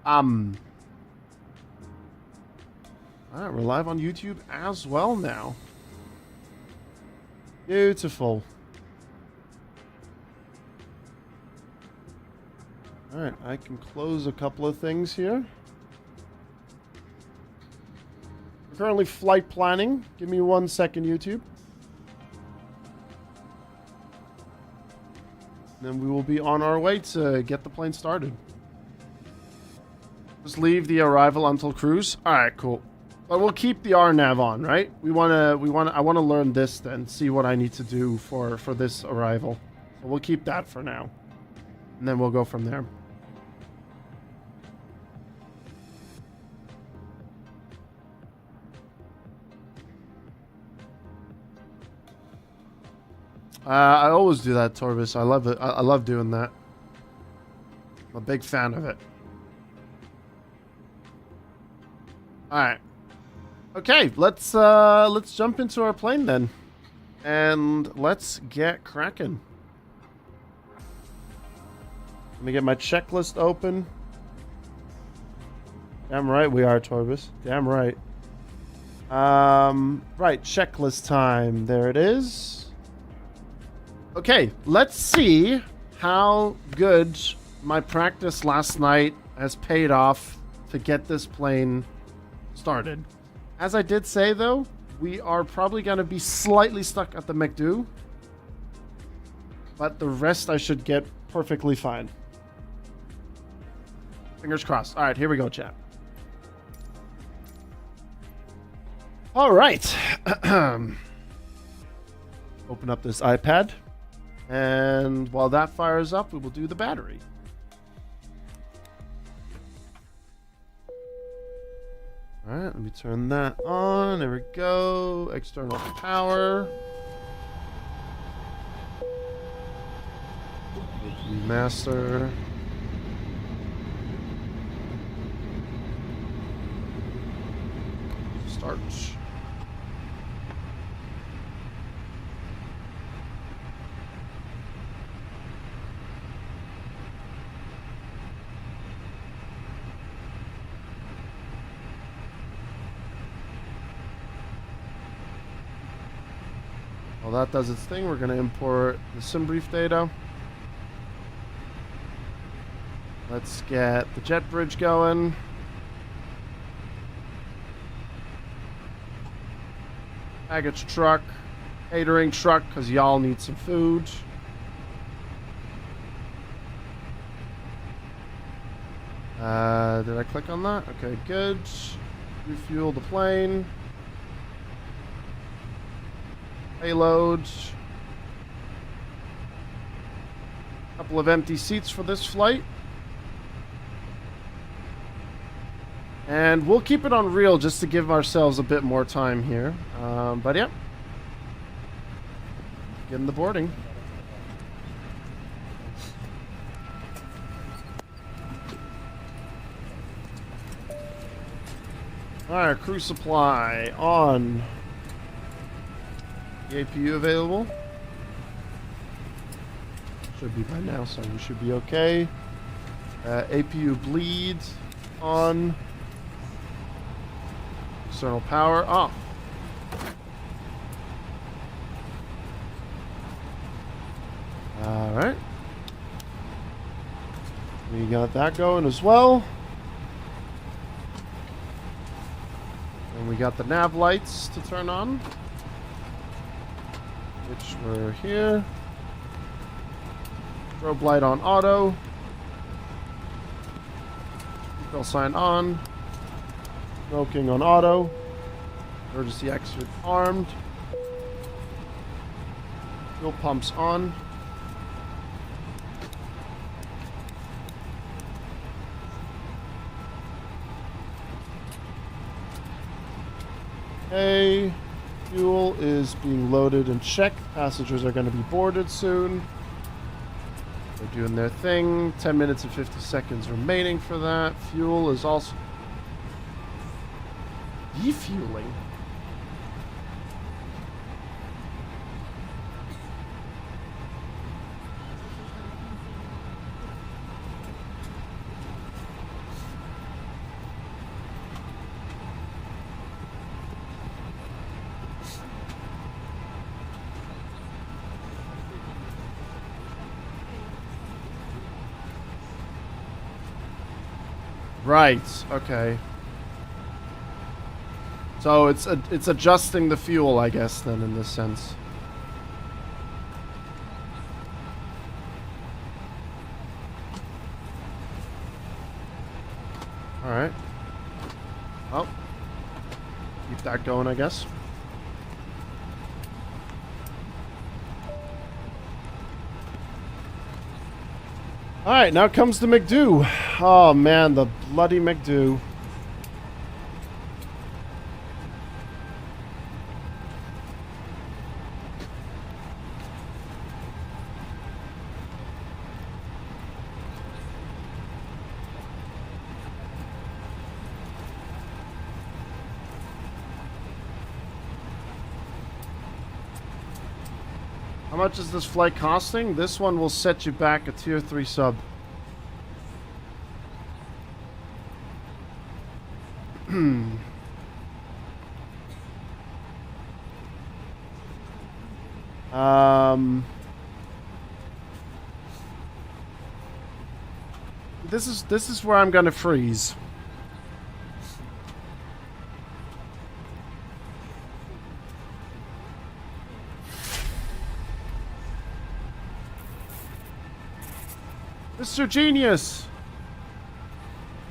Alright, we're live on YouTube as well now. Beautiful. Alright, I can close a couple of things here. We're currently flight planning. Give me 1 second, YouTube. Then we will be on our way to get the plane started. Just leave the arrival until cruise. Alright, cool. But we'll keep the RNAV on, right? I wanna learn this then, see what I need to do for this arrival. So we'll keep that for now. And then we'll go from there. I always do that, Torbis. I love it. I love doing that. I'm a big fan of it. Alright. Okay, let's jump into our plane then. And let's get cracking. Let me get my checklist open. Damn right we are, Torbis. Damn right. Right, checklist time. There it is. Okay, let's see how good my practice last night has paid off to get this plane started. As I did say, though, we are probably going to be slightly stuck at the MCDU, but the rest I should get perfectly fine. Fingers crossed. All right, here we go, chat. All right. Open up this iPad. And while that fires up, we will do the battery. Alright, let me turn that on. There we go. External power. Master. Start. While that does its thing, we're going to import the SimBrief data. Let's get the jet bridge going. Baggage truck. Catering truck, because y'all need some food. Did I click on that? Okay, good. Refuel the plane. Payload. Couple of empty seats for this flight. And we'll keep it on real just to give ourselves a bit more time here. But yeah. Getting the boarding. Alright, crew supply on. The APU available. Should be by now, so we should be okay. APU bleed on. External power off. Alright. We got that going as well. And we got the nav lights to turn on, which were here. Strobe light on auto. Seatbelt sign on. Smoking on auto. Emergency exit armed. Fuel pumps on. Okay. Fuel is being loaded and checked. Passengers are going to be boarded soon. They're doing their thing. 10 minutes and 50 seconds remaining for that. Fuel is also defueling. Right. Okay. So it's adjusting the fuel, I guess, then, in this sense. All right. Well, keep that going, I guess. All right, now comes the MCDU. Oh man, the bloody MCDU. How much is this flight costing? This one will set you back a tier 3 sub. This is where I'm gonna freeze. Mr. Genius!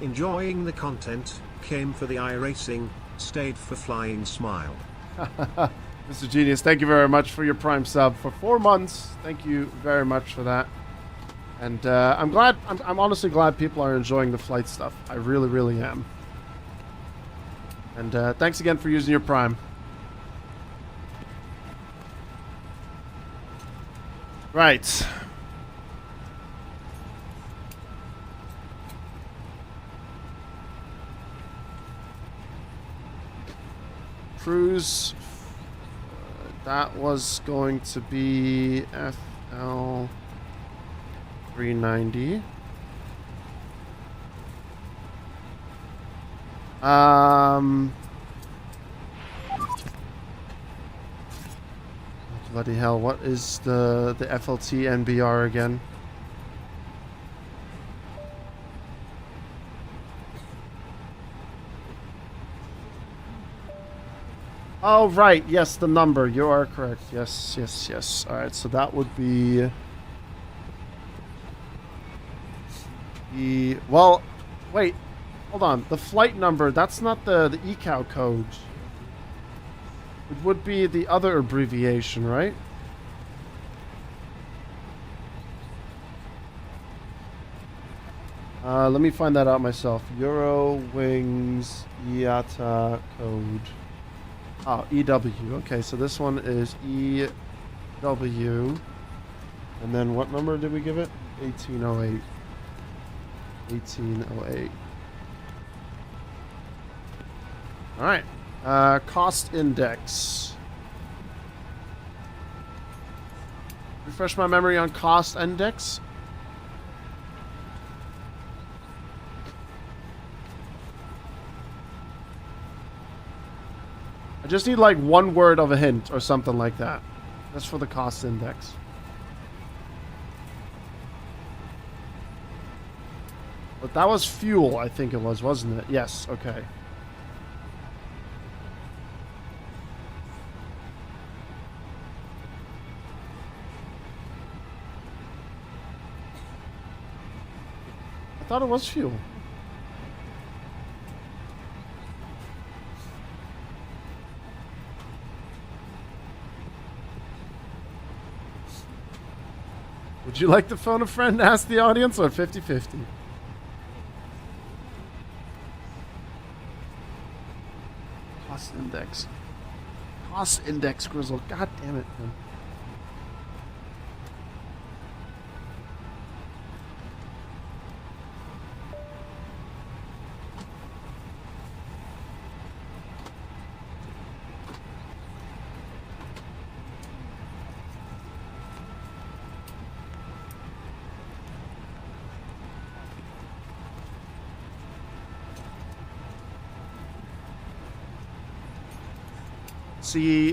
Enjoying the content, came for the iRacing, stayed for flying smile. Mr. Genius, thank you very much for your Prime sub for 4 months. Thank you very much for that. And I'm glad, I'm honestly glad people are enjoying the flight stuff. I really, really am. And thanks again for using your Prime. Right. Cruise, that was going to be FL 390. Bloody hell, what is the FLT NBR again? Oh, right. Yes, the number. You are correct. Yes, yes, yes. All right, so that would be the... Well, wait. Hold on. The flight number, that's not the ECOW code. It would be the other abbreviation, right? Let me find that out myself. Eurowings IATA code. Oh, EW. Okay, so this one is EW. And then what number did we give it? 1808. 1808. Alright. Cost index. Refresh my memory on cost index. I just need like one word of a hint or something like that. That's for the cost index. But that was fuel, I think it was, wasn't it? Yes, okay. I thought it was fuel. Would you like to phone a friend, ask the audience, or 50-50? Cost index. Cost index, Grizzle. God damn it, man.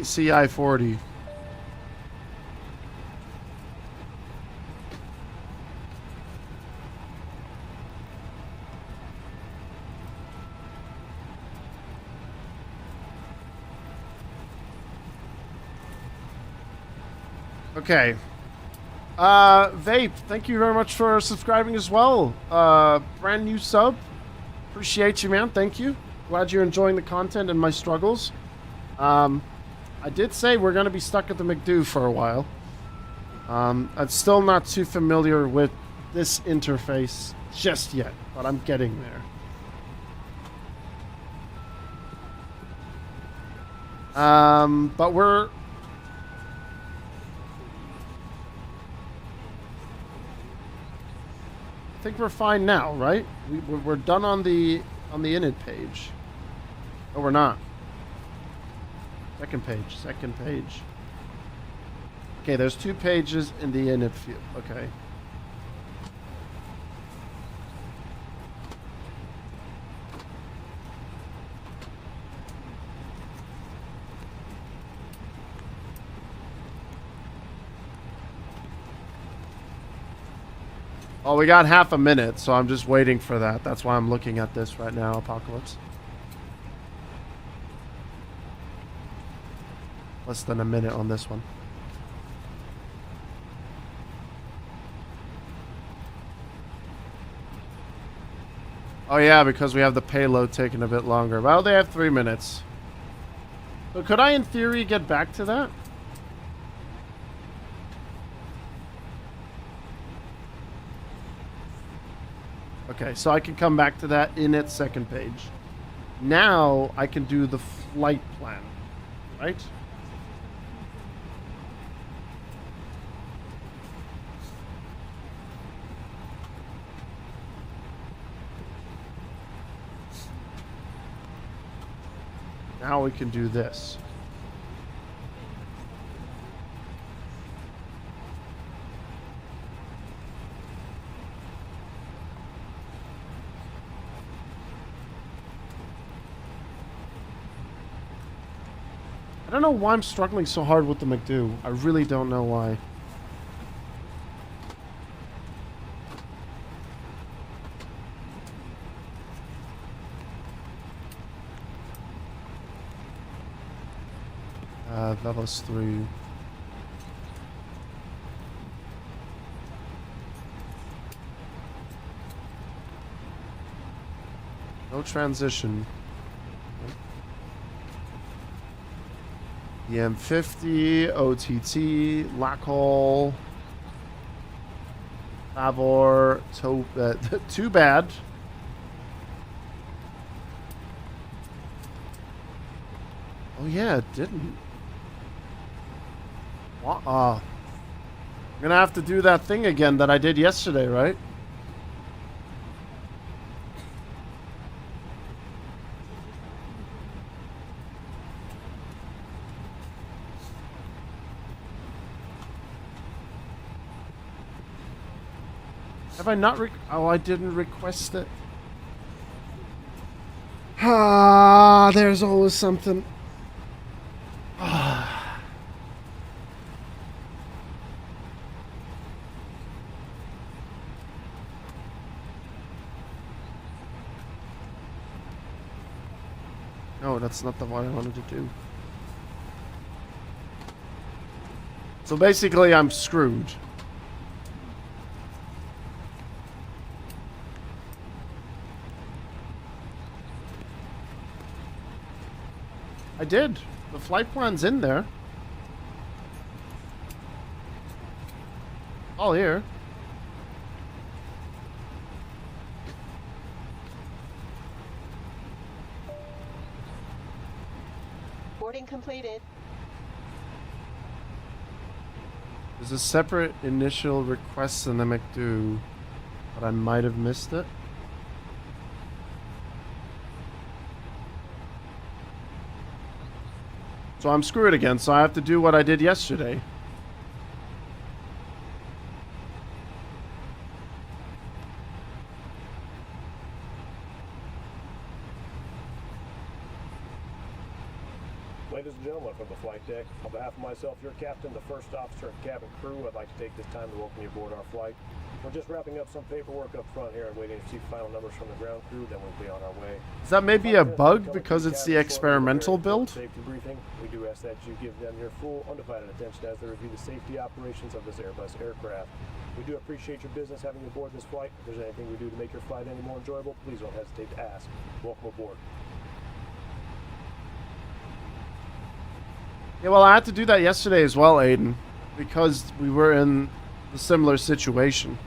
CI 40. Okay. Vape, thank you very much for subscribing as well. Brand new sub. Appreciate you, man. Thank you. Glad you're enjoying the content and my struggles. I did say we're going to be stuck at the MCDU for a while. I'm still not too familiar with this interface just yet, but I'm getting there. But we're... I think we're fine now, right? We're done on the init page. No, we're not. Second page. Okay, there's 2 pages in the init field. Okay. Oh, we got half a minute, so I'm just waiting for that. That's why I'm looking at this right now, Apocalypse. Less than a minute on this one. Oh yeah, because we have the payload taking a bit longer. Well, they have 3 minutes. So could I, in theory, get back to that? Okay, so I can come back to that in its second page. Now I can do the flight plan, right? Now we can do this. I don't know why I'm struggling so hard with the MCDU. I really don't know why. That was 3. No transition. EM50, OTT, Lackhole, Favor, too bad. Oh yeah, it didn't. What? I'm gonna have to do that thing again that I did yesterday, right? Have I not oh, I didn't request it. Ah, there's always something. No, that's not the one I wanted to do. So basically, I'm screwed. I did. The flight plan's in there. All here. Boarding completed. There's a separate initial request in the MCDU, but I might have missed it. So I'm screwed again, so I have to do what I did yesterday. Ladies and gentlemen from the flight deck, on behalf of myself, your captain, the first officer, and cabin crew, I'd like to take this time to welcome you aboard our flight. We're just wrapping up some paperwork up front here and waiting to see final numbers from the ground crew, then we'll be on our way. Is that maybe a bug because it's the experimental build? Safety briefing. We do ask that you give them your full, undivided attention as they review the safety operations of this Airbus aircraft. We do appreciate your business having you aboard this flight. If there's anything we do to make your flight any more enjoyable, please don't hesitate to ask. Welcome aboard. Yeah, well, I had to do that yesterday as well, Aiden, because we were in a similar situation.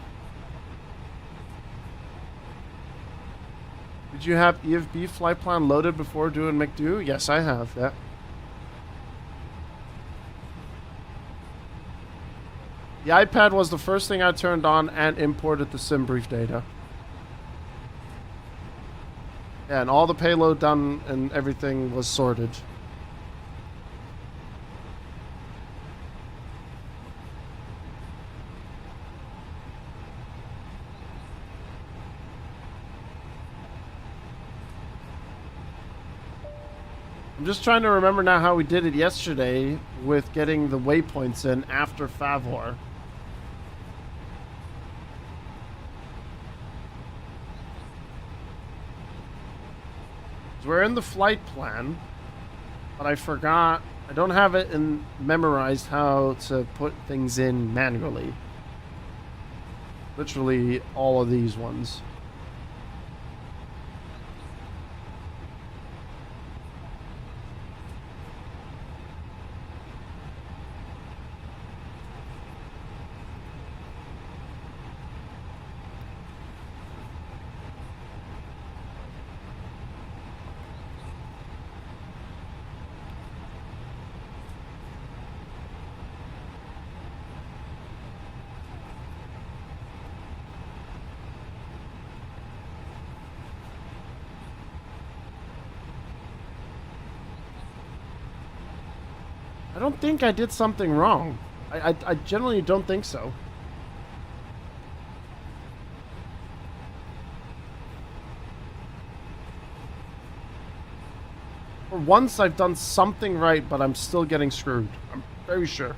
Did you have EFB flight plan loaded before doing MCDU? Yes, I have that. The iPad was the first thing I turned on and imported the sim brief data. Yeah, and all the payload done and everything was sorted. I'm just trying to remember now how we did it yesterday with getting the waypoints in after Favor. We're in the flight plan, but I forgot. I don't have it memorized how to put things in manually. Literally all of these ones. I don't think I did something wrong. I generally don't think so. For once, I've done something right, but I'm still getting screwed. I'm very sure.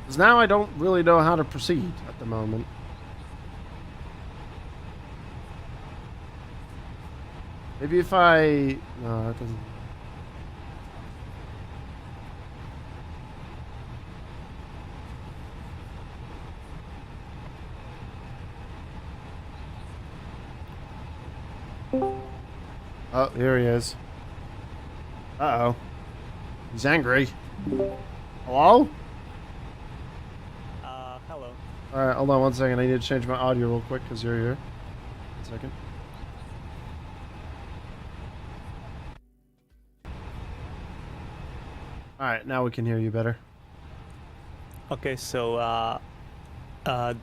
Because now I don't really know how to proceed at the moment. Maybe if I... No, that doesn't... Oh, here he is. Uh-oh. He's angry. Hello? Hello. Alright, hold on one second. I need to change my audio real quick because you're here. 1 second. Alright, now we can hear you better. Okay, so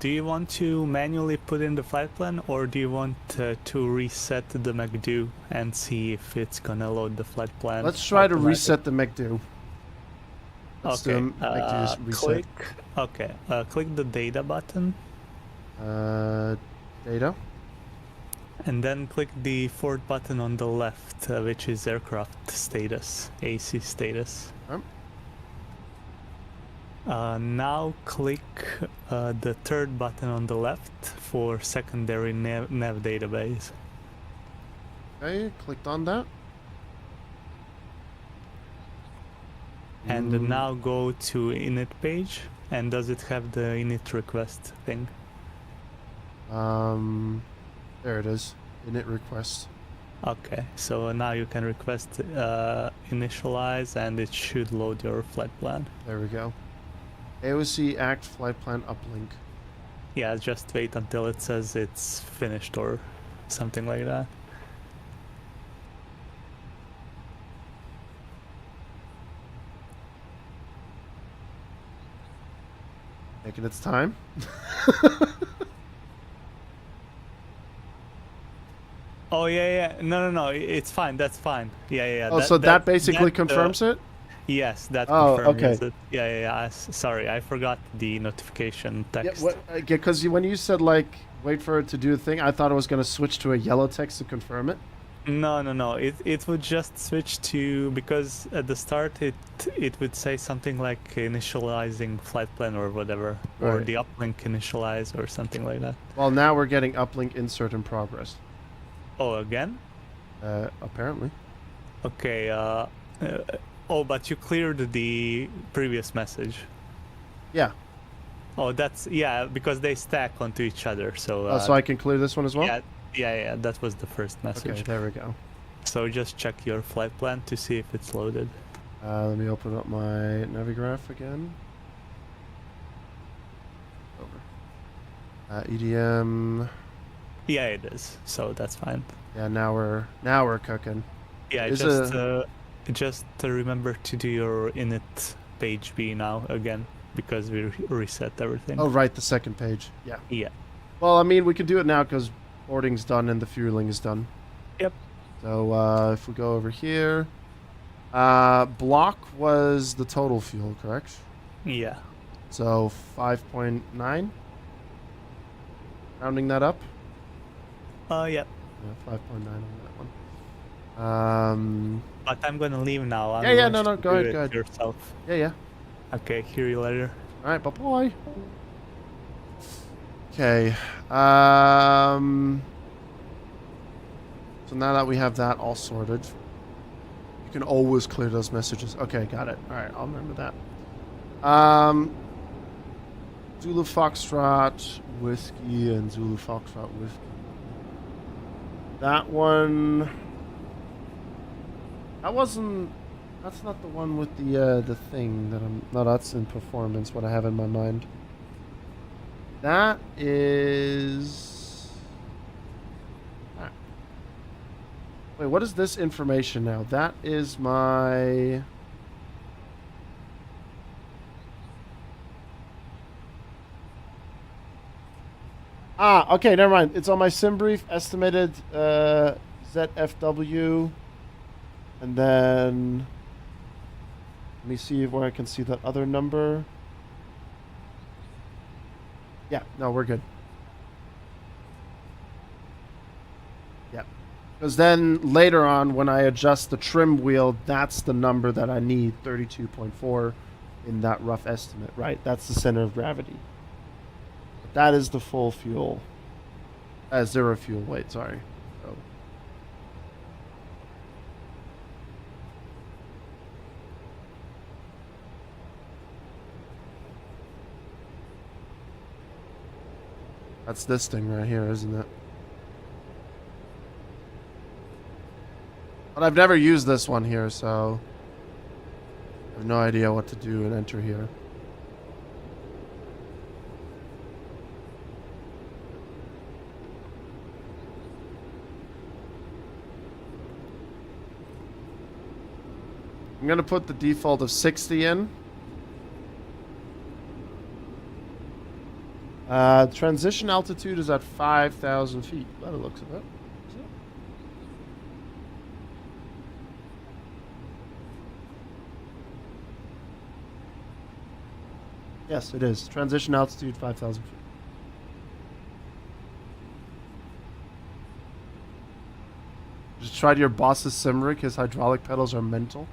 do you want to manually put in the flight plan, or do you want to reset the MCDU and see if it's gonna load the flight plan? Let's try to reset the MCDU. Let's okay. do MCDU's reset. Click the data button. Data. And then click the fourth button on the left, which is aircraft status, AC status. Now click the third button on the left for secondary nav database. Okay, clicked on that. And now go to init page. And does it have the init request thing? There it is. Init request. Okay, so now you can request initialize, and it should load your flight plan. There we go. AOC Act Flight Plan Uplink. Yeah, just wait until it says it's finished or something like that. Making its time. Oh yeah, no, it's fine. That's fine. Yeah. Oh, so that basically confirms it? Yes, that Oh, confirms okay. it. Yeah. Sorry, I forgot the notification Yeah, text. because when you said like wait for it to do a thing, I thought it was gonna switch to a yellow text to confirm it. No. It would just switch to, because at the start it would say something like initializing flight plan or whatever, or Right. the uplink initialize or something like that. Well, now we're getting uplink insert in progress. Oh, again? Apparently. Okay. Oh, but you cleared the previous message. Yeah. Oh, that's, yeah, because they stack onto each other. So. Oh, so I can clear this one as well. Yeah. That was the first message. Okay, there we go. So just check your flight plan to see if it's loaded. Let me open up my Navigraph again. Over. EDM. Yeah, it is. So that's fine. Yeah, now we're cooking. Yeah, Is just remember to do your init page B now again, because we reset everything. Oh, right, the second page. Yeah. Yeah. Well, I mean, we can do it now because boarding's done and the fueling is done. Yep. So if we go over here, block was the total fuel, correct? Yeah. So 5.9. Rounding that up. Yeah. Yeah, 5.9 on that one. But I'm gonna leave now. Yeah, no, go ahead. Yourself. Yeah. Okay, hear you later. All right, bye-bye. Okay. So now that we have that all sorted, you can always clear those messages. Okay, got it. All right, I'll remember that. Zulu Foxtrot Whiskey and Zulu Foxtrot Whiskey. That one. That's not the one with the thing that I'm. No, that's in performance. What I have in my mind. That is. Wait, what is this information now? That is my. Okay, never mind. It's on my sim brief. Estimated ZFW. And then. Let me see where I can see that other number. Yeah, no, we're good. Yeah. Because then later on, when I adjust the trim wheel, that's the number that I need, 32.4 in that rough estimate, right? That's the center of gravity. But that is the full fuel. Zero fuel weight, sorry. So. That's this thing right here, isn't it? But I've never used this one here, so I have no idea what to do and enter here. I'm going to put the default of 60 in. Transition altitude is at 5,000 feet. By the looks of it. Is it? Yes, it is. Transition altitude 5,000 feet. Just tried your boss's Simric. His hydraulic pedals are mental.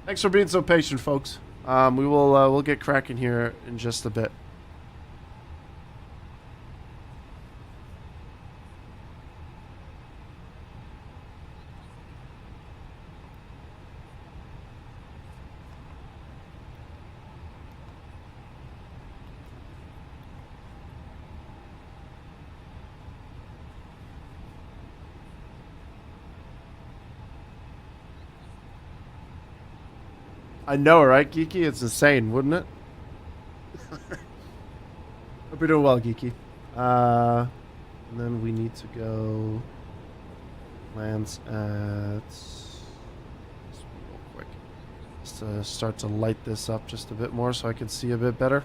Thanks for being so patient, folks. We'll get cracking here in just a bit. I know, right, Geeky? It's insane, wouldn't it? Hope you're doing well, Geeky. And then we need to go lands at real quick. Just to start to light this up just a bit more so I can see a bit better.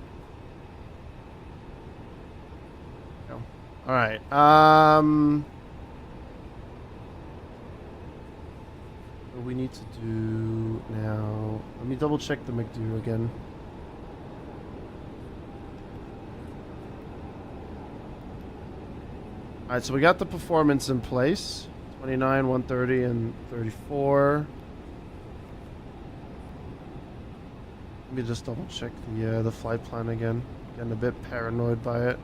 Go. All right. what we need to do now. Let me double check the MCDU again. Alright, so we got the performance in place. 29, 130, and 34. Let me just double check the flight plan again. Getting a bit paranoid by it.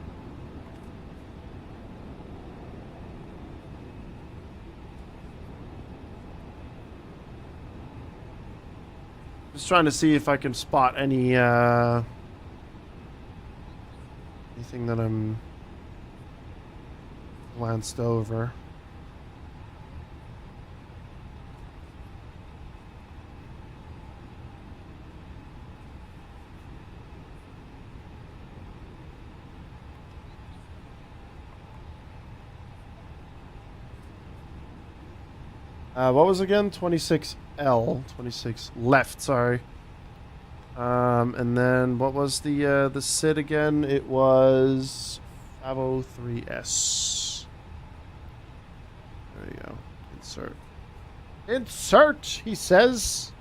Just trying to see if I can spot any anything that I'm glanced over. What was again? 26L. 26 left, sorry. And then what was the SID again? It was 503S. There you go. Insert. Insert, he says.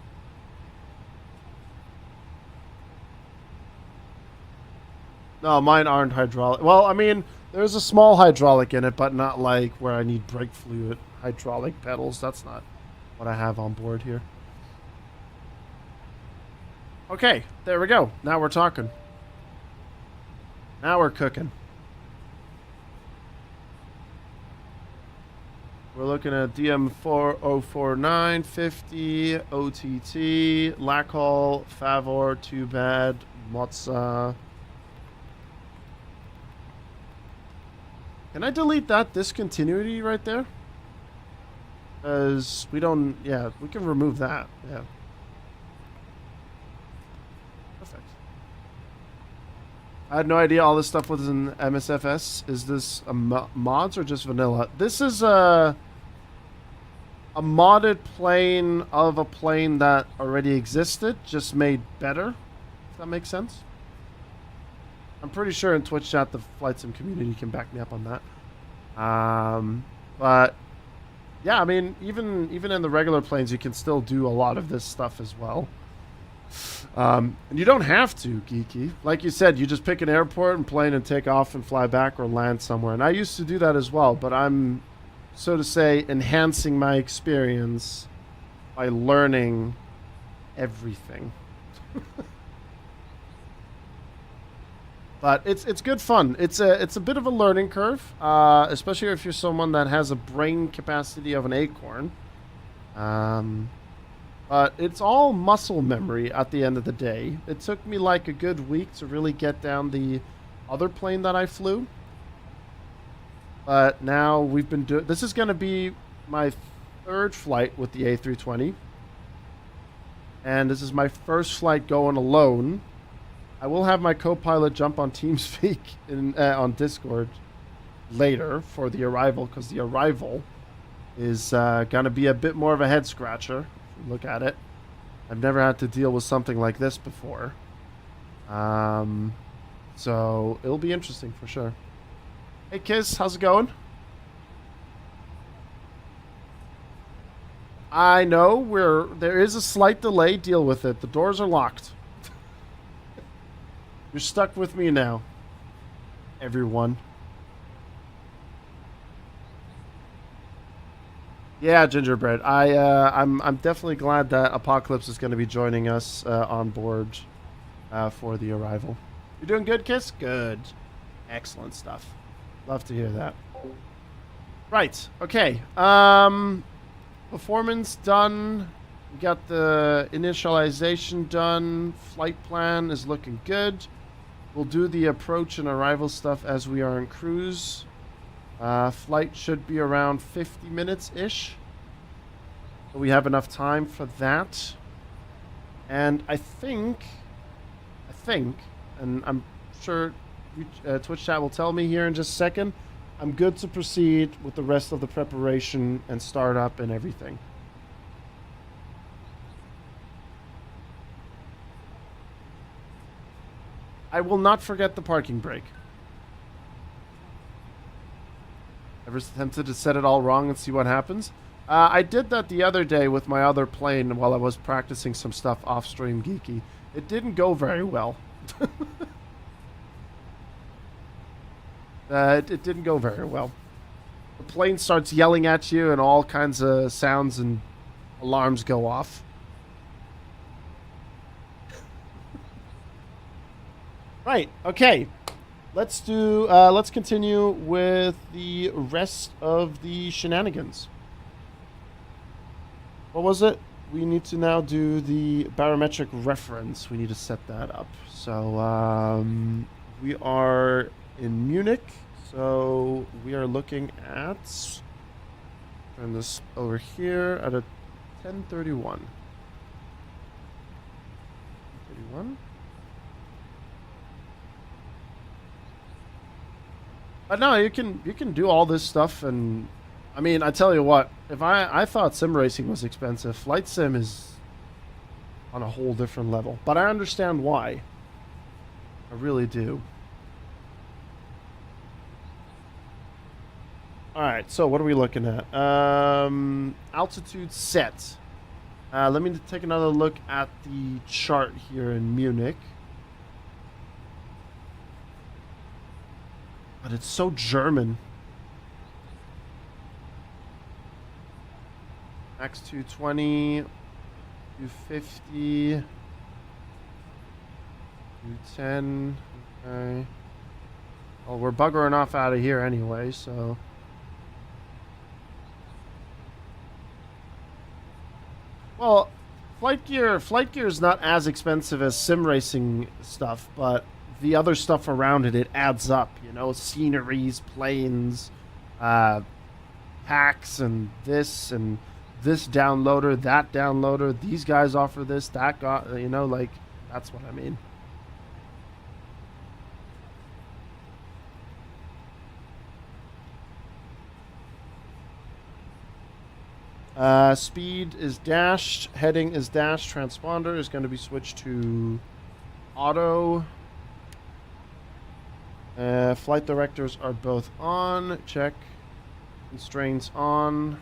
No, mine aren't hydraulic. Well, I mean, there's a small hydraulic in it, but not like where I need brake fluid hydraulic pedals. That's not what I have on board here. Okay, there we go. Now we're talking. Now we're cooking. We're looking at DM4049, 50, OTT, Lackall, Favor, Too Bad, Mozza. Can I delete that discontinuity right there? Because we don't, yeah, we can remove that, yeah. Perfect. I had no idea all this stuff was in MSFS. Is this a mods or just vanilla? This is a modded plane of a plane that already existed, just made better, if that makes sense. I'm pretty sure in Twitch chat the flight sim community can back me up on that. But yeah, I mean, even in the regular planes, you can still do a lot of this stuff as well. And you don't have to, Geeky. Like you said, you just pick an airport and plane and take off and fly back or land somewhere. And I used to do that as well, but I'm, so to say, enhancing my experience by learning everything. But it's good fun. It's a bit of a learning curve, especially if you're someone that has a brain capacity of an acorn. But it's all muscle memory at the end of the day. It took me like a good week to really get down the other plane that I flew. But now we've been doing... This is going to be my third flight with the A320. And this is my first flight going alone. I will have my co-pilot jump on TeamSpeak on Discord later for the arrival, because the arrival is going to be a bit more of a head scratcher. If you look at it. I've never had to deal with something like this before. So it'll be interesting for sure. Hey Kiss, how's it going? I know there is a slight delay. Deal with it. The doors are locked. You're stuck with me now, everyone. Yeah, Gingerbread. I'm definitely glad that Apocalypse is going to be joining us on board for the arrival. You're doing good, Kiss? Good. Excellent stuff. Love to hear that. Right. Okay. Performance done. We got the initialization done. Flight plan is looking good. We'll do the approach and arrival stuff as we are in cruise. Flight should be around 50 minutes-ish. So we have enough time for that. And I think, and I'm sure Twitch chat will tell me here in just a second, I'm good to proceed with the rest of the preparation and startup and everything. I will not forget the parking brake. Ever tempted to set it all wrong and see what happens? I did that the other day with my other plane while I was practicing some stuff off-stream geeky. It didn't go very well. It didn't go very well. The plane starts yelling at you and all kinds of sounds and alarms go off. Right, okay. Let's continue with the rest of the shenanigans. What was it? We need to now do the barometric reference. We need to set that up. So, we are in Munich. So, we are looking at... Turn this over here at a 10:31. 10:31. But no, you can do all this stuff, and I mean, I tell you what, if I thought sim racing was expensive, flight sim is on a whole different level. But I understand why. I really do. All right, so what are we looking at? Altitude set. Let me take another look at the chart here in Munich. But it's so German. Max 220, 250, 210. Okay. Well, we're buggering off out of here anyway, so. Well, flight gear is not as expensive as sim racing stuff, but the other stuff around it adds up, you know, sceneries, planes, packs, and this downloader, that downloader, these guys offer this, that got, you know, like, that's what I mean. Speed is dashed, heading is dashed, transponder is going to be switched to auto. Flight directors are both on. Check. Constraints on.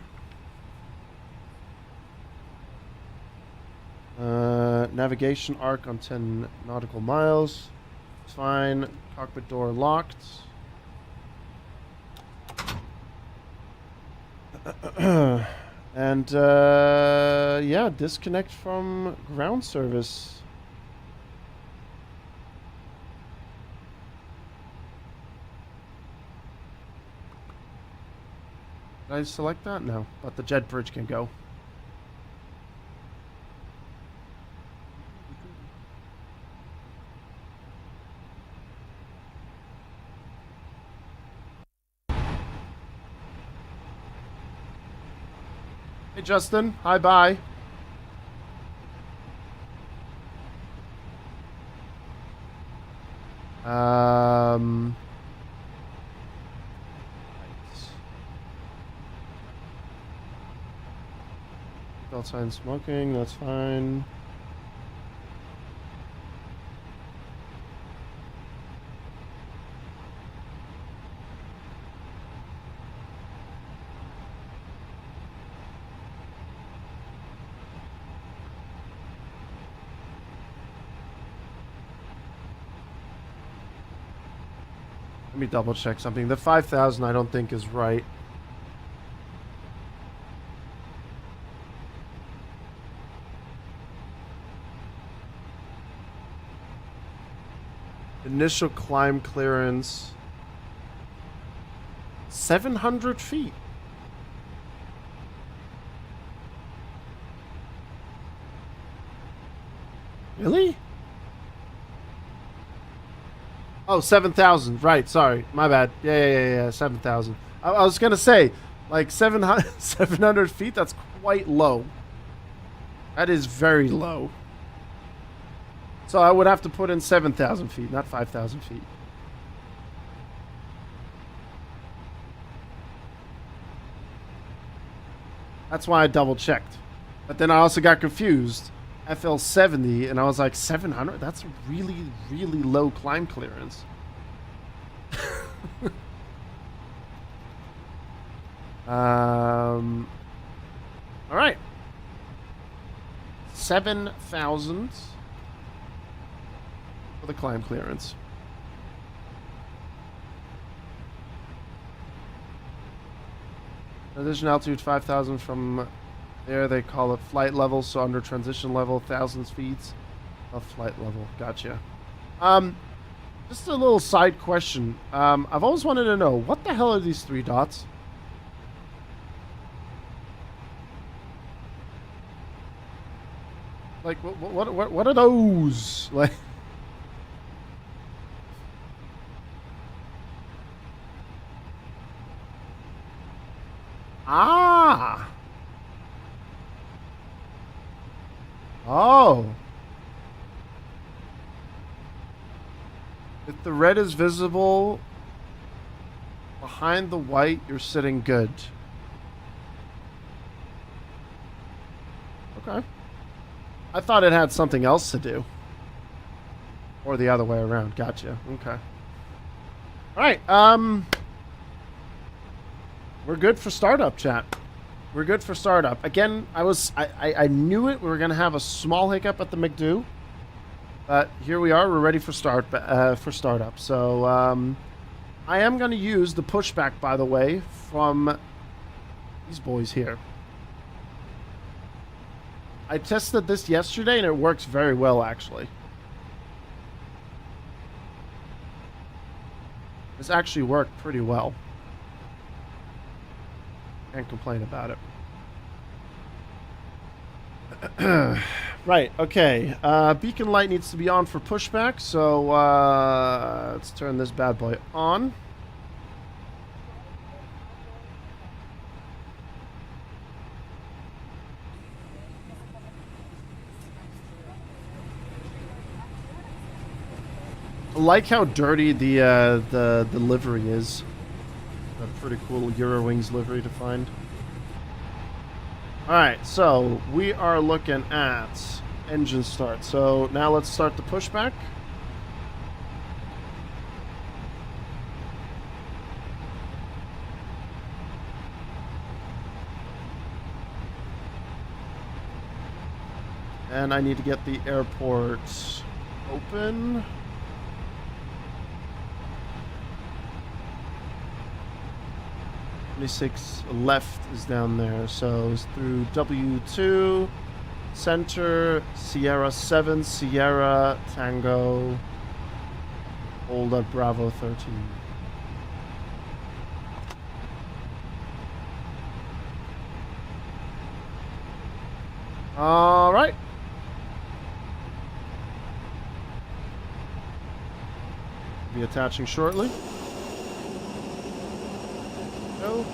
Navigation arc on 10 nautical miles. It's fine. Cockpit door locked. And, yeah, disconnect from ground service. Did I select that? No, but the jet bridge can go. Hey, Justin. Hi, bye. Outside smoking, that's fine. Let me double check something. The 5,000 I don't think is right. Initial climb clearance 700 feet. Really? Oh, 7,000. Right, sorry. My bad. Yeah, 7,000. I was going to say, like, 700 feet, that's quite low. That is very low. So I would have to put in 7,000 feet, not 5,000 feet. That's why I double checked. But then I also got confused. FL 70, and I was like, 700? That's really, really low climb clearance. All right. 7,000 for the climb clearance. Transition altitude 5,000 from there. They call it flight level. So under transition level, 1,000 feet of flight level. Gotcha. Just a little side question. I've always wanted to know, what the hell are these 3 dots? Like, what are those? Like, ah, oh. If the red is visible behind the white, you're sitting good. Okay. I thought it had something else to do. Or the other way around. Gotcha. Okay. Alright, we're good for startup, chat. We're good for startup. Again, I knew it. We were gonna have a small hiccup at the MCDU. But here we are. We're ready for startup. So I am gonna use the pushback, by the way, from these boys here. I tested this yesterday and it works very well, actually. This actually worked pretty well. Can't complain about it. Right, okay. Beacon light needs to be on for pushback, so let's turn this bad boy on. I like how dirty the livery is. A pretty cool Eurowings livery to find. Alright, so we are looking at engine start. So now let's start the pushback. And I need to get the airport open. Left is down there, so it's through W2, center, Sierra 7, Sierra, Tango, hold up Bravo 13. All right. Be attaching shortly. Go.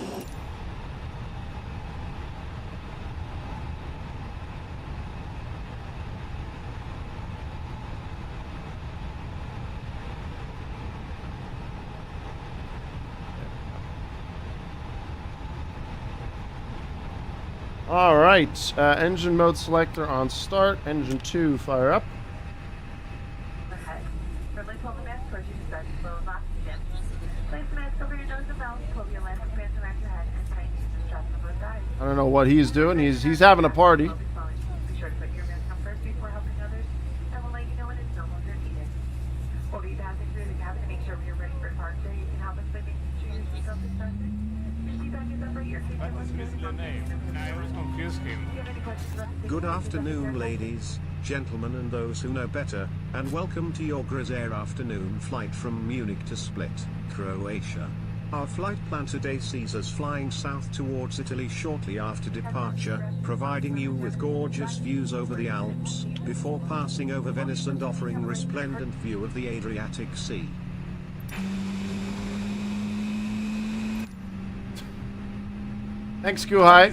All right, engine mode selector on start. Engine 2, fire up. Ahead. Release all the mask towards you to start the flow of oxygen. Place the mask over your nose and mouth, pull your landing bands around your head, and tighten the straps on both sides. I don't know what he's doing. He's having a party. Be sure to put your mask on first before helping others, and we'll let you know when it's no longer needed. We'll be passing through the cabin to make sure you're ready for departure. You can help us by making sure your seatbelt is fastened. Your seatbelt is upright, your seatbelt is Good afternoon, ladies, gentlemen, and those who know better, and welcome to your Grizz Air afternoon flight from Munich to Split, Croatia. Our flight plan today sees us flying south towards Italy shortly after departure, providing you with gorgeous views over the Alps, before passing over Venice and offering resplendent view of the Adriatic Sea. Thanks, Guhai.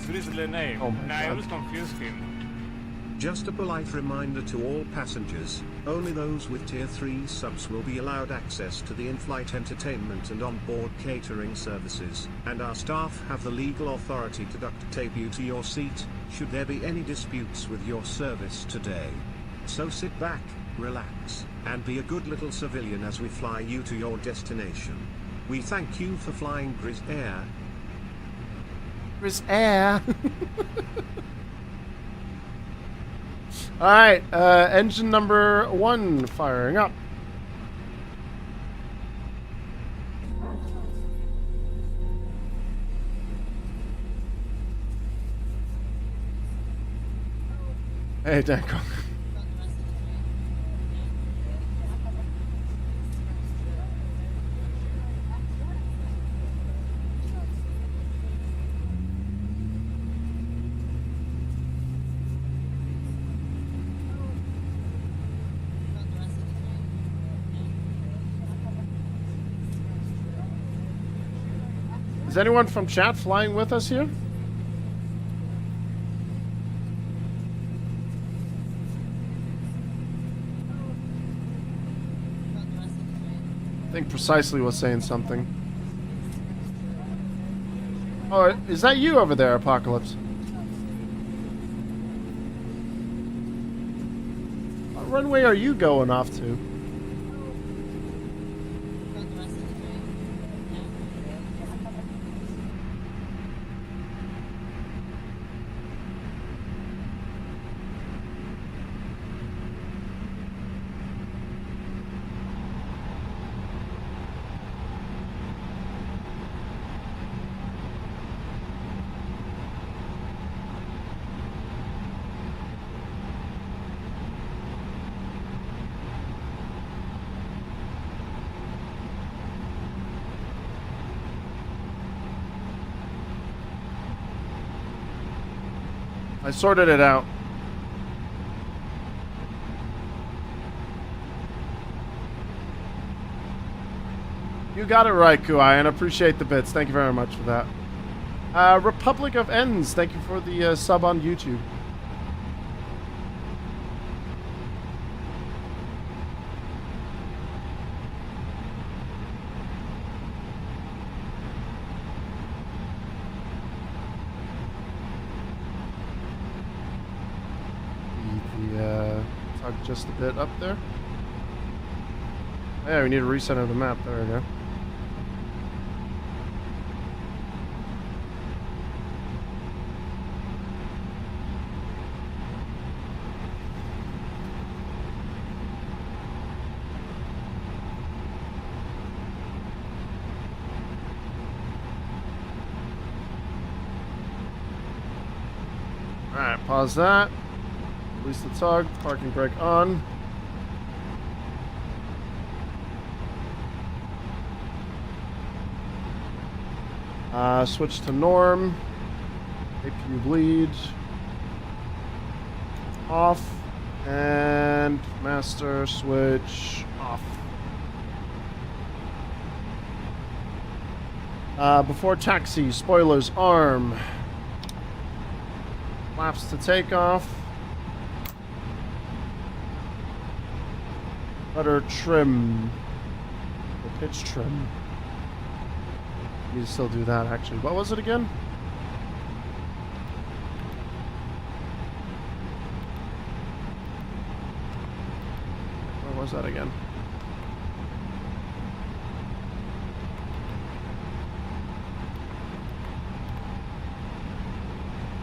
Oh my God. Confused him. Just a polite reminder to all passengers, only those with Tier 3 subs will be allowed access to the in-flight entertainment and on-board catering services, and our staff have the legal authority to duct tape you to your seat, should there be any disputes with your service today. So sit back, relax, and be a good little civilian as we fly you to your destination. We thank you for flying Grizz Air. Grizz Air. All right, engine number 1 firing up. Hey, Danko. Is anyone from chat flying with us here? I think Precisely was saying something. Oh, is that you over there, Apocalypse? What runway are you going off to? I sorted it out. You got it right, Kuai, and appreciate the bits. Thank you very much for that. Republic of Ends, thank you for the sub on YouTube. Just a bit up there. Yeah, we need to recenter the map. There we go. Alright, pause that. Release the tug, parking brake on. Switch to norm. APU bleed. Off. And master switch off. Before taxi, spoilers arm. Flaps to takeoff. Rudder trim. Or pitch trim. Need to still do that actually. What was it again? What was that again?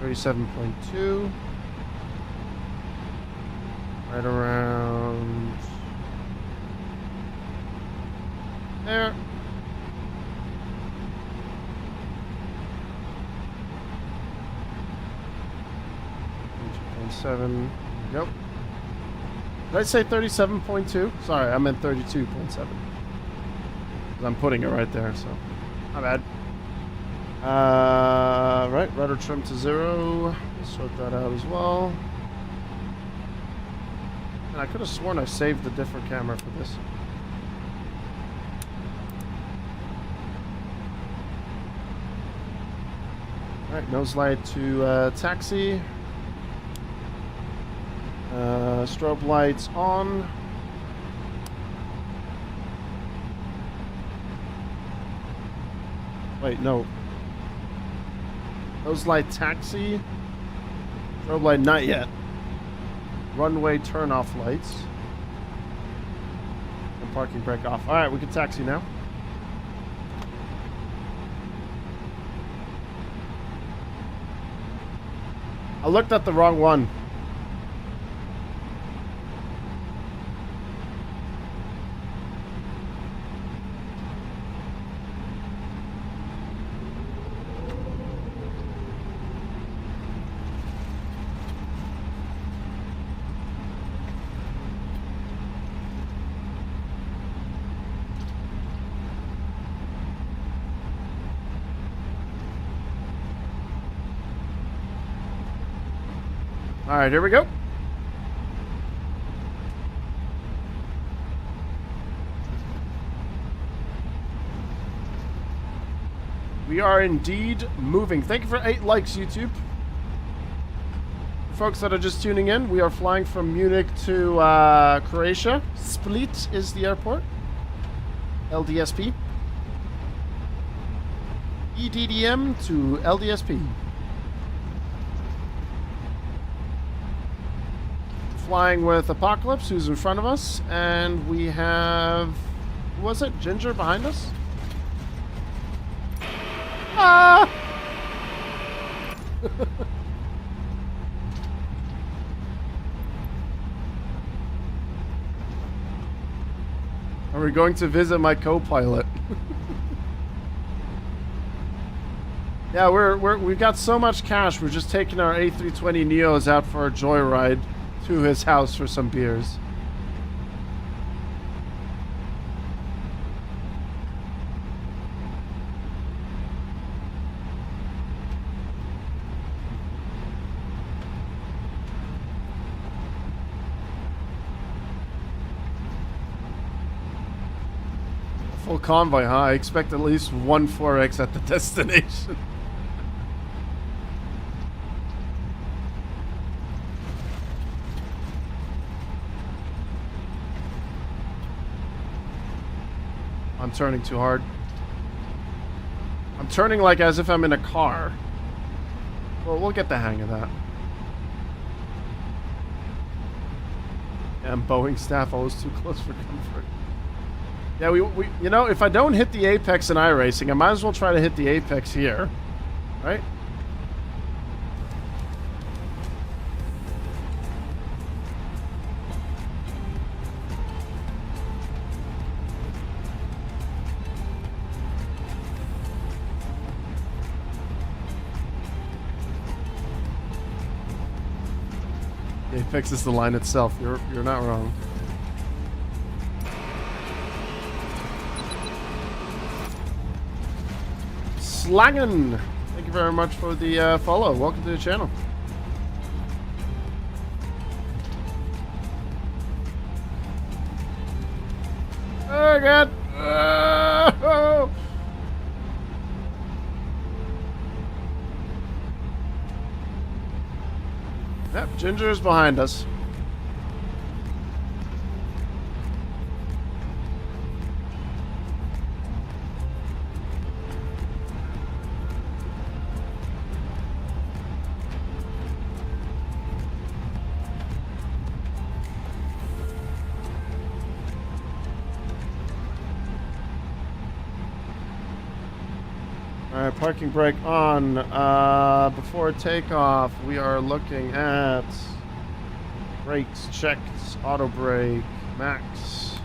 $37.2. Right around there. $32.7. Yep. Did I say 37.2? Sorry, I meant 32.7. I'm putting it right there, so not bad. Right, rudder trim to 0. Sort that out as well. And I could have sworn I saved a different camera for this. Alright, nose light to taxi. Strobe lights on. Wait, no. Nose light taxi. Strobe light not yet. Runway turn off lights. And parking brake off. Alright, we can taxi now. I looked at the wrong one. All right, here we go. We are indeed moving. Thank you for 8 likes, YouTube. For folks that are just tuning in, we are flying from Munich to Croatia. Split is the airport. LDSP. EDDM to LDSP. Flying with Apocalypse, who's in front of us, and we have, who was it? Ginger behind us? Ah! Are we going to visit my co-pilot? Yeah, we've got so much cash. We're just taking our A320 Neos out for a joyride to his house for some beers. Full convoy, huh? I expect at least one 4X at the destination. I'm turning too hard. I'm turning like as if I'm in a car. Well, we'll get the hang of that. And Boeing staff always too close for comfort. Yeah, we you know, if I don't hit the apex in iRacing, I might as well try to hit the apex here. Right? The apex is the line itself. You're not wrong. Slangen! Thank you very much for the follow. Welcome to the channel. Oh god! Oh! Yep, Ginger is behind us. Alright, parking brake on. Before takeoff, we are looking at brakes checked, auto brake, max,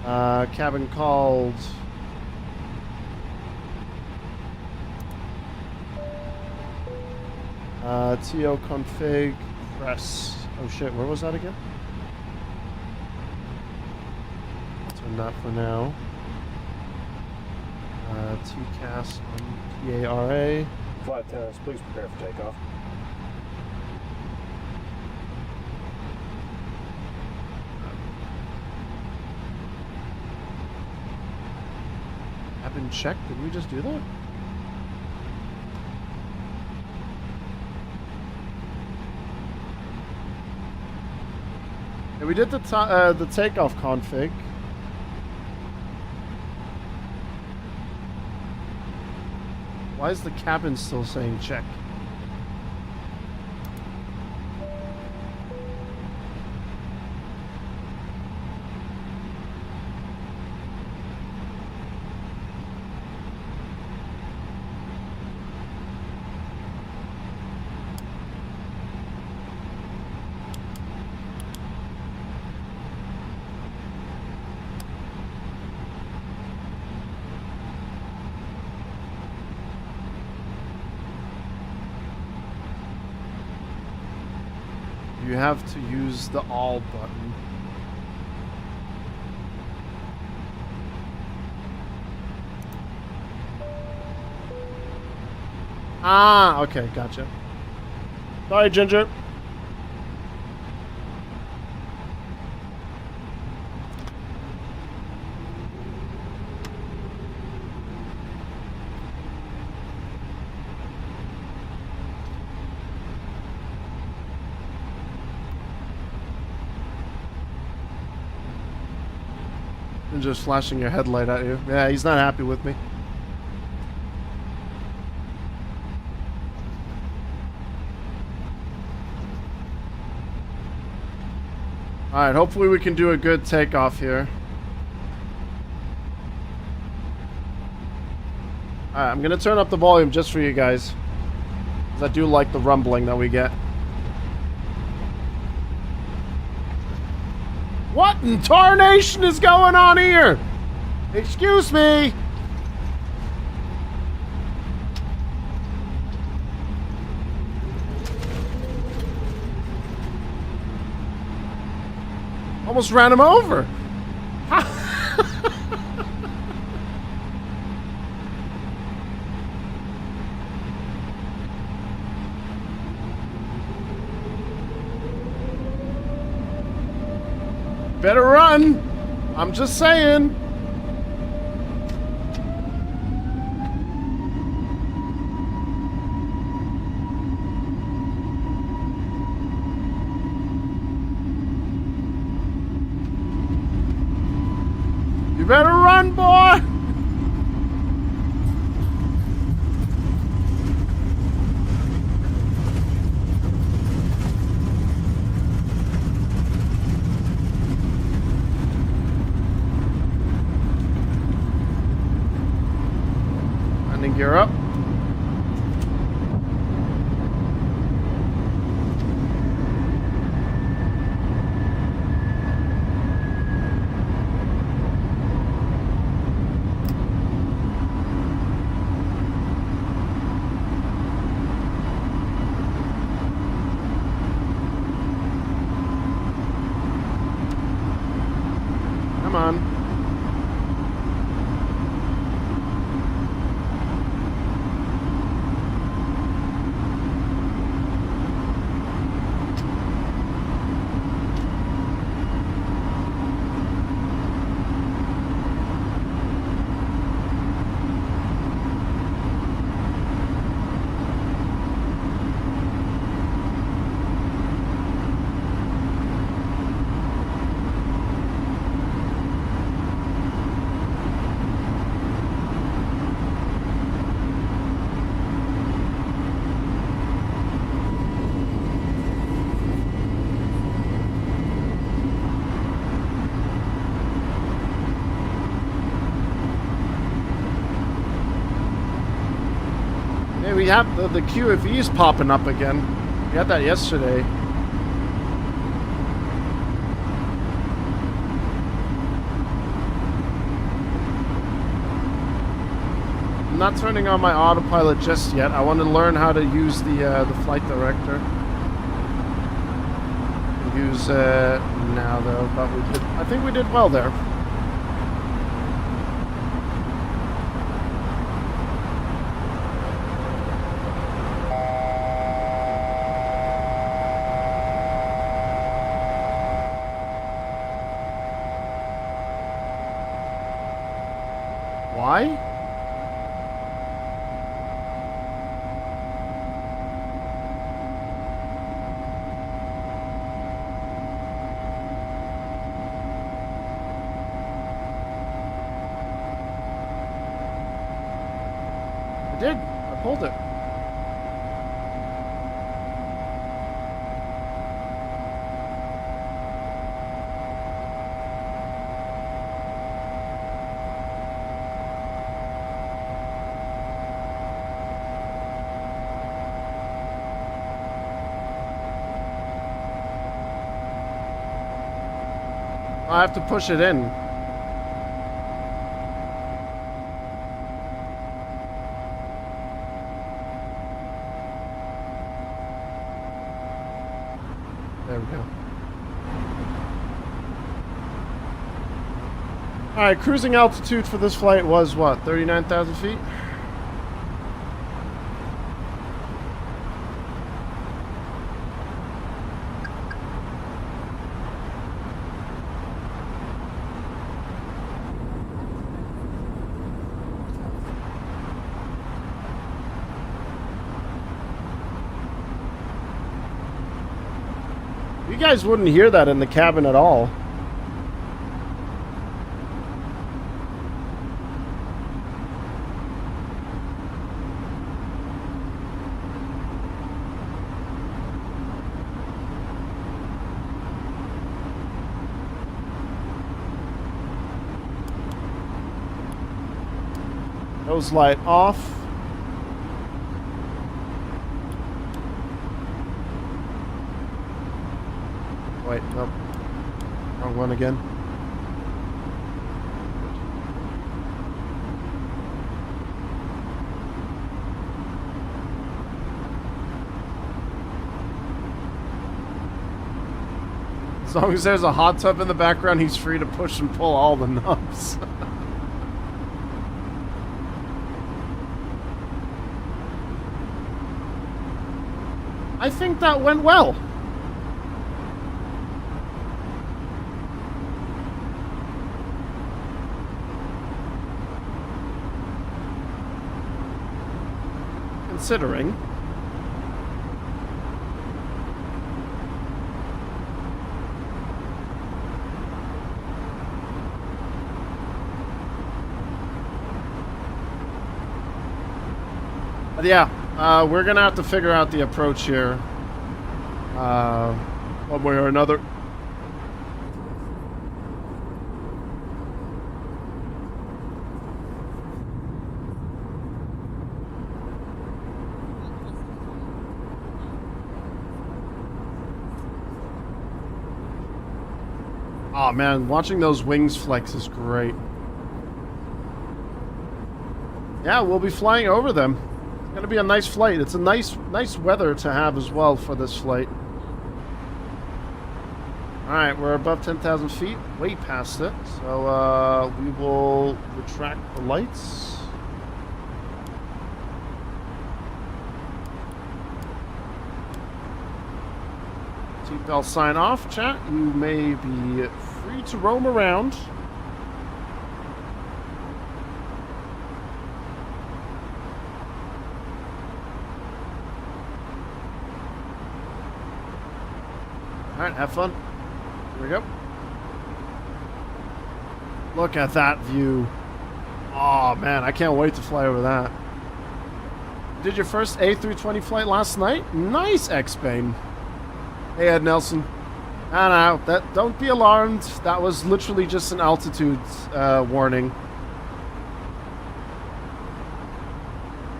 cabin called, TO config, press. Oh shit, where was that again? Turn that for now. TCAS on PARA. Flight attendants, please prepare for takeoff. Cabin check? Did we just do that? Yeah, we did the takeoff config. Why is the cabin still saying check? You have to use the all button. Ah, okay, gotcha. Sorry, Ginger. And just flashing your headlight at you. Yeah, he's not happy with me. Alright, hopefully we can do a good takeoff here. Alright, I'm gonna turn up the volume just for you guys. Because I do like the rumbling that we get. What in tarnation is going on here? Excuse me. Almost ran him over. Better run. I'm just saying. You better run, boy. Gear up. Come on. We have the QFEs popping up again. We had that yesterday. I'm not turning on my autopilot just yet. I want to learn how to use the flight director. Use now though, but I think we did well there. Why? I did. I pulled it. I have to push it in. There we go. Alright, cruising altitude for this flight was what, 39,000 feet? You guys wouldn't hear that in the cabin at all. Nose light off. Wait, nope. Wrong one again. As long as there's a hot tub in the background, he's free to push and pull all the knobs. I think that went well. Considering. But yeah, we're gonna have to figure out the approach here, one way or another. Oh man, watching those wings flex is great. Yeah, we'll be flying over them. It's gonna be a nice flight. It's a nice weather to have as well for this flight. Alright, we're above 10,000 feet, way past it. So we will retract the lights. Seatbelt sign off, chat. You may be free to roam around. Alright, have fun. Here we go. Look at that view. Oh man, I can't wait to fly over that. Did your first A320 flight last night? Nice, X-Bane. Hey, Ed Nelson. No, don't be alarmed. That was literally just an altitude warning.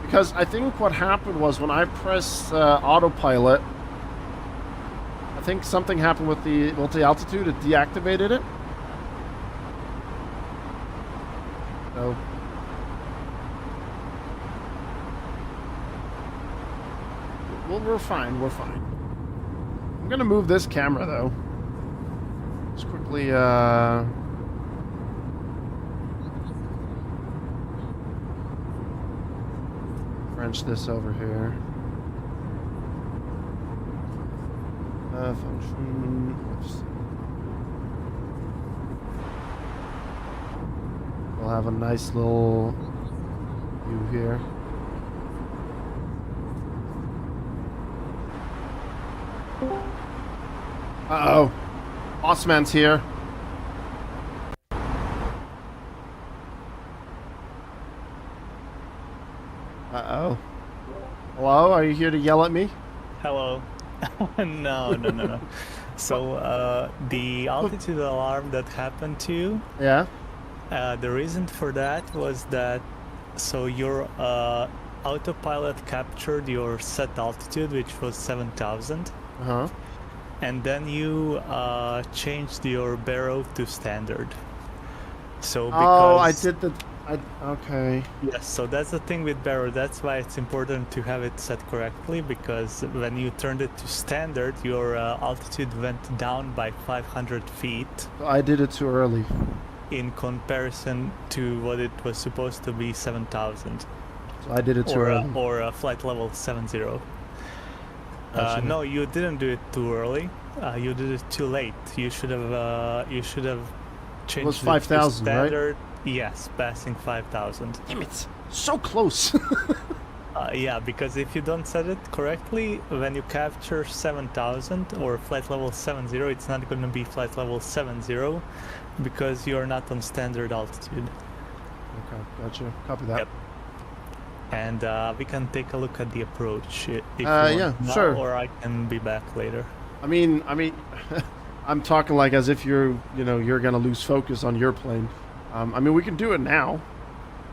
Because I think what happened was when I pressed autopilot, I think something happened with the multi-altitude. It deactivated it. So we're fine. We're fine. I'm gonna move this camera though. Just quickly. Wrench this over here. Function. We'll have a nice little view here. Uh-oh. Bossman's here. Uh-oh. Hello? Are you here to yell at me? Hello. No. So, the altitude alarm that happened to you, Yeah? the reason for that was that, so your autopilot captured your set altitude, which was 7,000. Uh-huh. And then you changed your barrow to standard. So because... Oh, I did the... okay. Yes, so that's the thing with barrow. That's why it's important to have it set correctly, because when you turned it to standard, your altitude went down by 500 feet. I did it too early. In comparison to what it was supposed to be, 7,000. So I did it too early. Or flight level 70. Gotcha. No, you didn't do it too early. You did it too late. You should have changed it was 5,000, right? Yes, passing 5,000. Damn it! So close! Yeah, because if you don't set it correctly, when you capture 7,000 or flight level 70, it's not going to be flight level 70 because you're not on standard altitude. Okay, gotcha. Copy that. Yep. And we can take a look at the approach if you yeah, want now, sure. or I can be back later. I mean, I'm talking like as if you're gonna lose focus on your plane. I mean, we can do it now.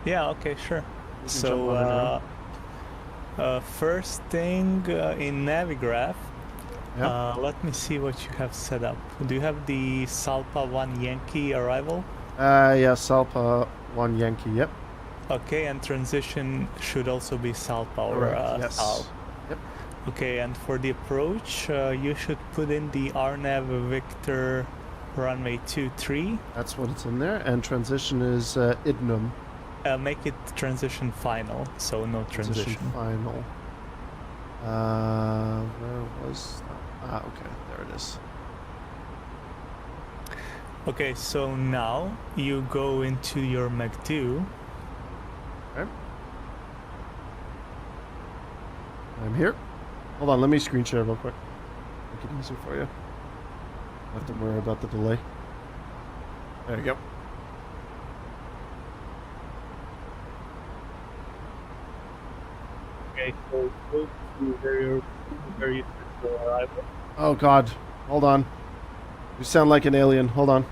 Yeah, okay, sure. So, first thing in Navigraph, Yep. let me see what you have set up. Do you have the Salpa 1 Yankee arrival? Yeah, Salpa 1 Yankee, yep. Okay, and transition should also be Salpa or Correct, yes. Sal. Yep. Okay, and for the approach, you should put in the RNAV Victor runway 23. That's what it's in there. And transition is IDNM. Make it transition final, so no transition. Final. Where was that? Okay, there it is. Okay, so now you go into your MCDU. Okay. I'm here. Hold on, let me screen share real quick. Make it easier for you. Don't have to worry about the delay. There you go. Okay, so go to where you arrival. Oh god, hold on. You sound like an alien. Hold on.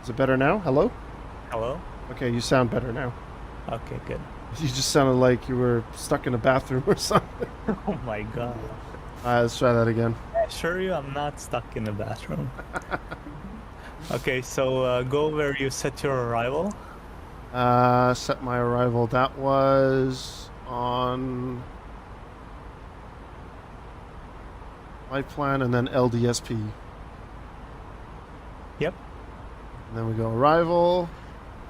Is it better now? Hello? Hello? Okay, you sound better now. Okay, good. You just sounded like you were stuck in a bathroom or something. Oh my god. Let's try that again. I assure you I'm not stuck in the bathroom. Okay, so go where you set your arrival. Set my arrival. That was on flight plan and then LDSP. Yep. And then we go arrival.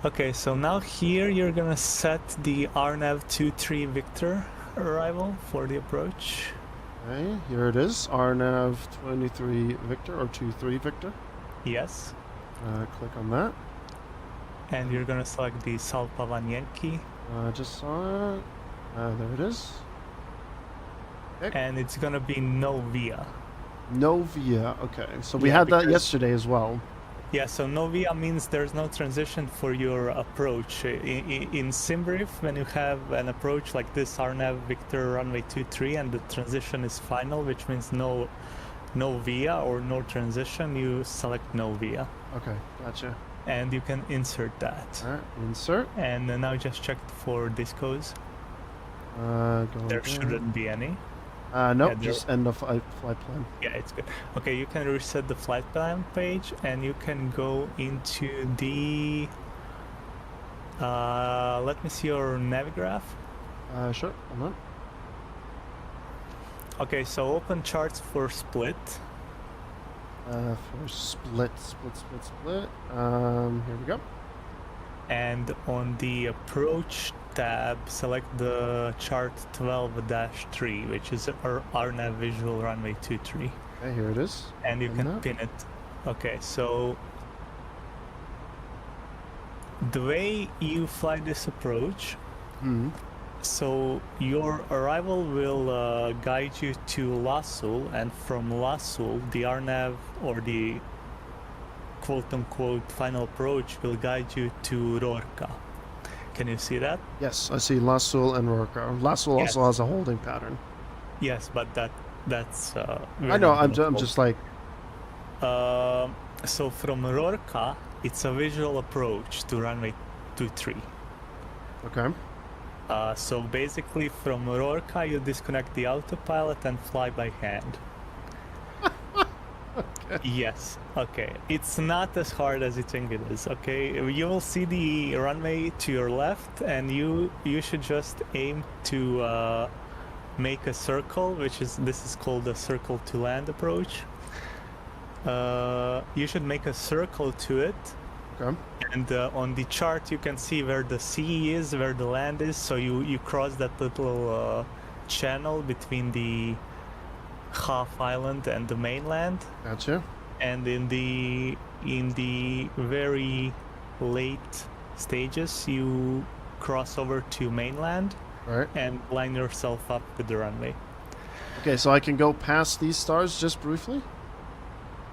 Okay, so now here you're gonna set the RNAV 23 Victor arrival for the approach. Okay, here it is. RNAV 23 Victor or 23 Victor. Yes. Click on that. And you're gonna select the Salpa 1 Yankee. Just saw it. There it is. Okay. And it's gonna be no via. No via. Okay, so we Yeah, had that because- yesterday as well. Yeah, so no via means there's no transition for your approach. In SimBrief, when you have an approach like this, RNAV Victor runway 23, and the transition is final, which means no via or no transition, you select no via. Okay, gotcha. And you can insert that. All right, insert. And now just check for discos. Go There again. shouldn't be any. Nope, there- just end of flight plan. Yeah, it's good. Okay, you can reset the flight plan page and you can go into the... let me see your Navigraph. Sure, hold on. Okay, so open charts for split. For split. Here we go. And on the approach tab, select the chart 12-3, which is our RNAV visual runway 23. Okay, here it is. And you Pin can that. pin it. Okay, so the way you fly this approach, so your arrival will guide you to Lasul, and from Lasul, the RNAV or the quote-unquote final approach will guide you to Rorka. Can you see that? Yes, I see Lasul and Rorka. Lasul Yes. also has a holding pattern. Yes, but that's. I know. I'm just like. So from Rorka, it's a visual approach to runway 23. Okay. So basically, from Rorka, you disconnect the autopilot and fly by hand. Okay. Yes. Okay. It's not as hard as you think it is. Okay. You will see the runway to your left, and you should just aim to make a circle, this is called a circle to land approach. You should make a circle to it. Okay. And on the chart you can see where the sea is, where the land is, so you cross that little channel between the half island and the mainland. Gotcha. And in the very late stages you cross over to mainland All right. and line yourself up with the runway. Okay, so I can go past these stars just briefly?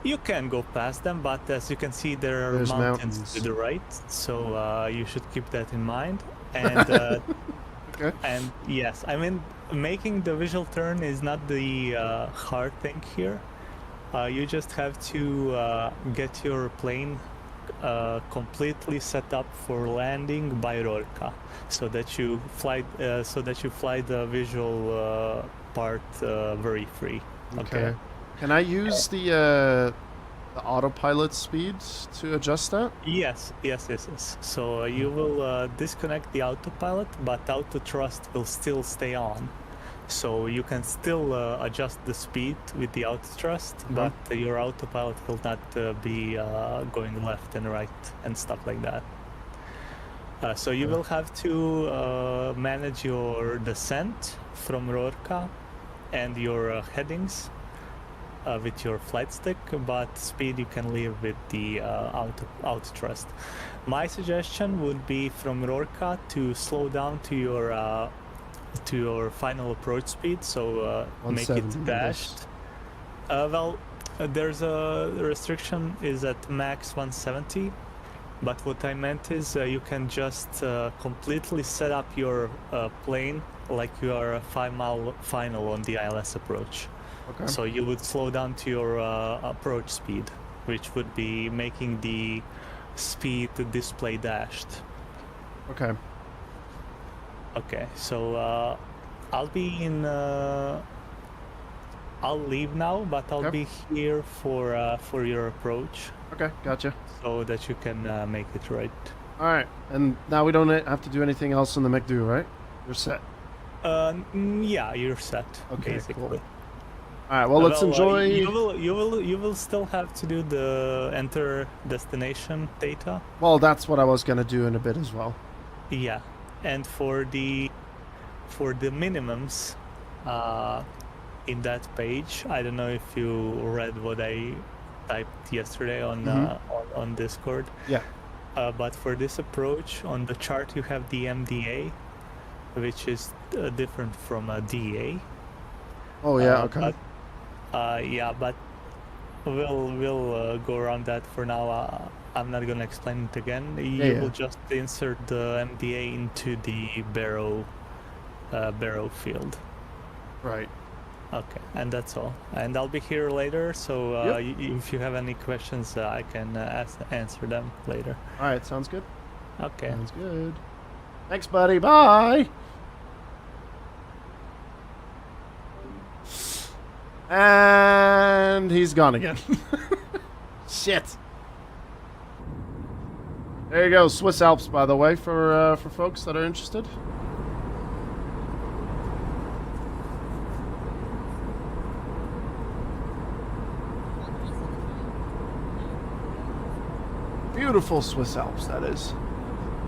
You can go past them, but as you can see, there are There's mountains mountains. to the right, so you should keep that in mind. And Okay. and yes, I mean, making the visual turn is not the hard thing here. You just have to get your plane completely set up for landing by Rorka, so that you fly the visual part very free. Okay. Can I use the autopilot speeds to adjust that? Yes. So you will disconnect the autopilot, but auto thrust will still stay on. So you can still adjust the speed with the auto thrust, but your autopilot will not be going left and right and stuff like that. So you will have to manage your descent from Rorka and your headings with your flight stick, but speed you can leave with the auto thrust. My suggestion would be from Rorka to slow down to your final approach speed, so make it dashed. There's a restriction is at max 170, but what I meant is you can just completely set up your plane like you are a 5-mile final on the ILS approach. Okay. So you would slow down to your approach speed, which would be making the speed display dashed. Okay. Okay, so I'll be in. I'll leave now, but I'll be here for your approach. Okay, gotcha. So that you can make it right. All right, and now we don't have to do anything else in the MCDU, right? You're set. Yeah, you're set. Okay, basically. cool. All right, well, let's enjoy. You will still have to do the enter destination data. Well, that's what I was gonna do in a bit as well. Yeah, and for the minimums, in that page, I don't know if you read what I typed yesterday on Discord. Yeah. But for this approach, on the chart you have the MDA, which is different from a DA. Oh yeah, okay. But we'll go around that for now. I'm not gonna explain it again. You will just insert the MDA into the barrow field. Right. Okay, and that's all. And I'll be here later, so if you have any questions, I can answer them later. All right, sounds good. Okay. Sounds good. Thanks, buddy. Bye. And he's gone again. Shit. There you go, Swiss Alps, by the way, for folks that are interested. Beautiful Swiss Alps, that is.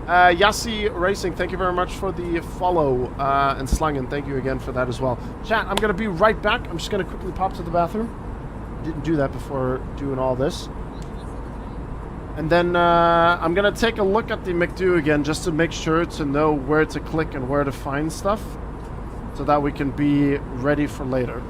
Yassi Racing, thank you very much for the follow. And Slungen, thank you again for that as well. Chat, I'm going to be right back. I'm just going to quickly pop to the bathroom. Didn't do that before doing all this. And then I'm going to take a look at the MCDU again just to make sure to know where to click and where to find stuff so that we can be ready for later.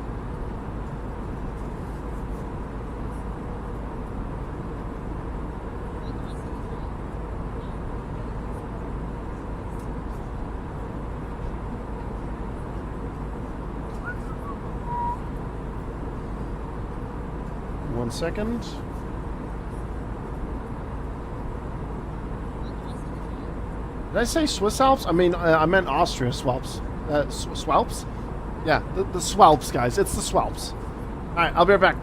One second. Did I say Swiss Alps? I mean, I meant Austria Swalps. Swalps? Yeah, the Swalps, guys. It's the Swalps. Alright, I'll be right back.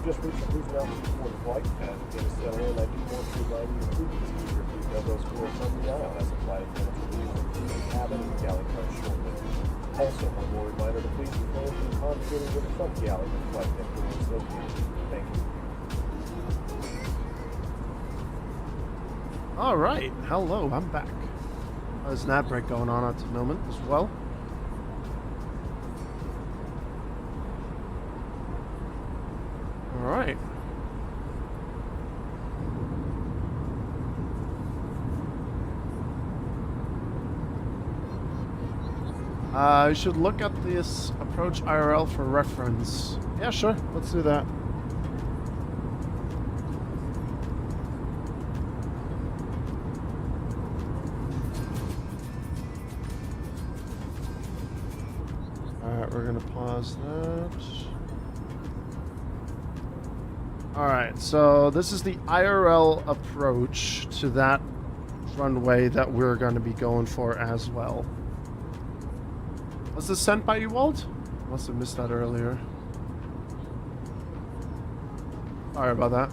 just reached the cruise announcement before the flight. As we get to settle in, I do want to remind you to please keep your seatbelt those clear from the aisle as the flight attendants will be using the cabin and galley cars shortly. Also, one more reminder to please refrain from congregating with the front galley when flight deck door is located. Thank you. All right. Hello, I'm back. There's an ad break going on at the moment as well. All right. I should look at this approach IRL for reference. Yeah, sure. Let's do that. Alright, we're going to pause that. Alright, so this is the IRL approach to that runway that we're going to be going for as well. Was this sent by you, Walt? Must have missed that earlier. Sorry about that.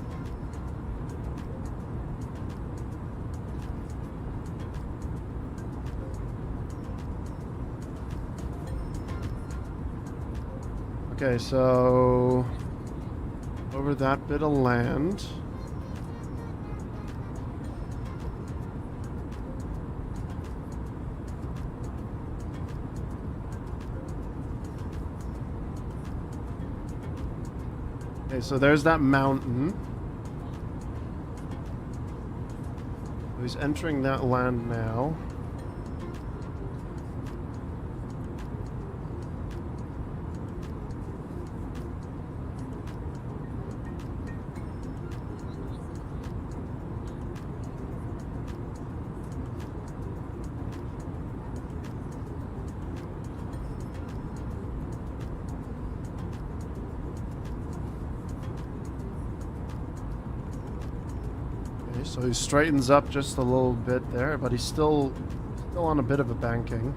Okay, so over that bit of land. Okay, so there's that mountain. He's entering that land now. So he straightens up just a little bit there, but he's still on a bit of a banking.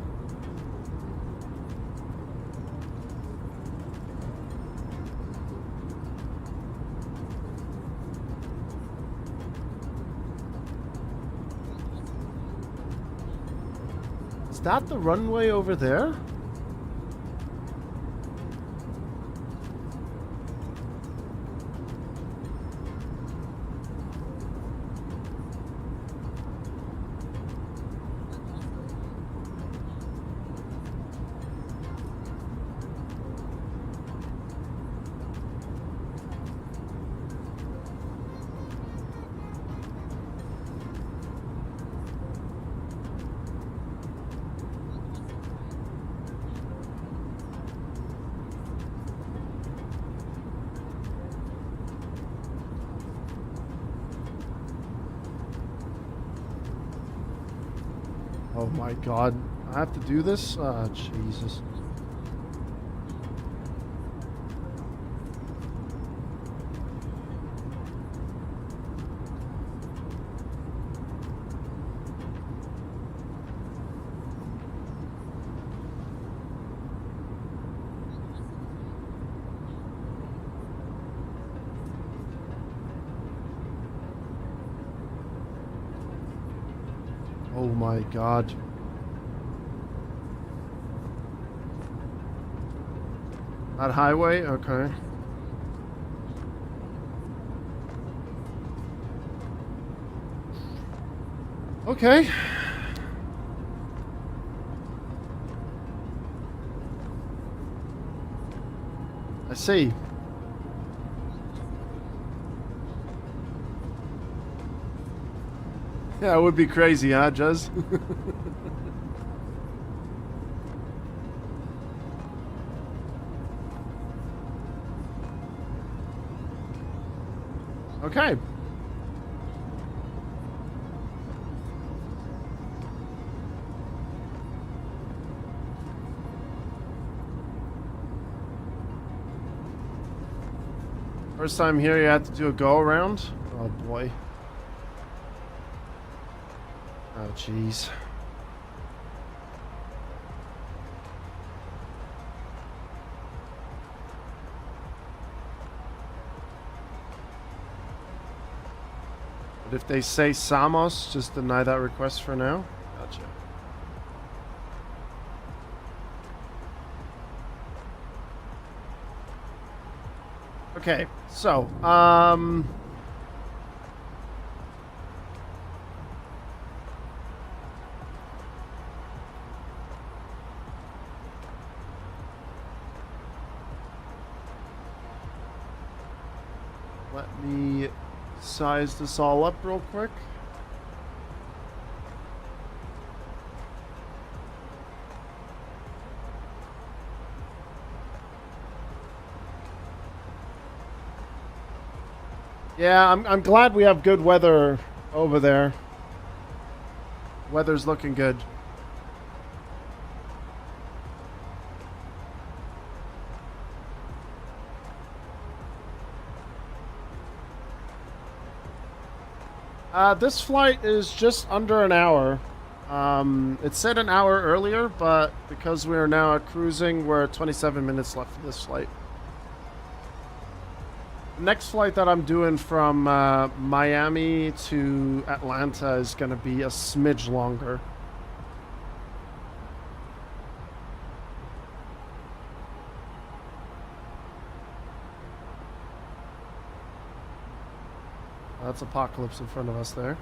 Is that the runway over there? Oh my god. I have to do this? Ah, Jesus. Oh my god. That highway? Okay. Okay. I see. Yeah, it would be crazy, huh, Juz? Okay. First time here, you had to do a go around? Oh boy. Oh jeez. But if they say Samos, just deny that request for now. Gotcha. Okay, so, let me size this all up real quick. Yeah, I'm glad we have good weather over there. Weather's looking good. This flight is just under an hour. It said an hour earlier, but because we are now at cruising, we're at 27 minutes left of this flight. The next flight that I'm doing from Miami to Atlanta is going to be a smidge longer. That's Apocalypse in front of us there.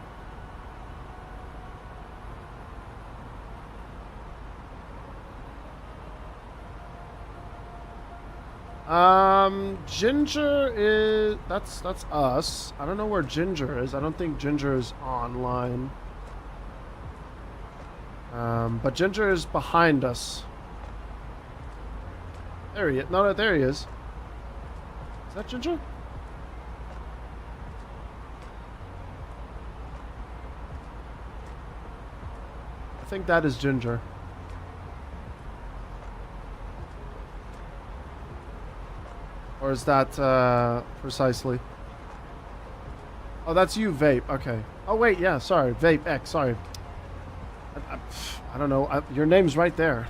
Ginger is... That's us. I don't know where Ginger is. I don't think Ginger is online. But Ginger is behind us. There he is. No, there he is. Is that Ginger? I think that is Ginger. Or is that precisely? Oh, that's you, Vape. Okay. Oh, wait. Yeah, sorry. Vape X. Sorry. I don't know. Your name's right there.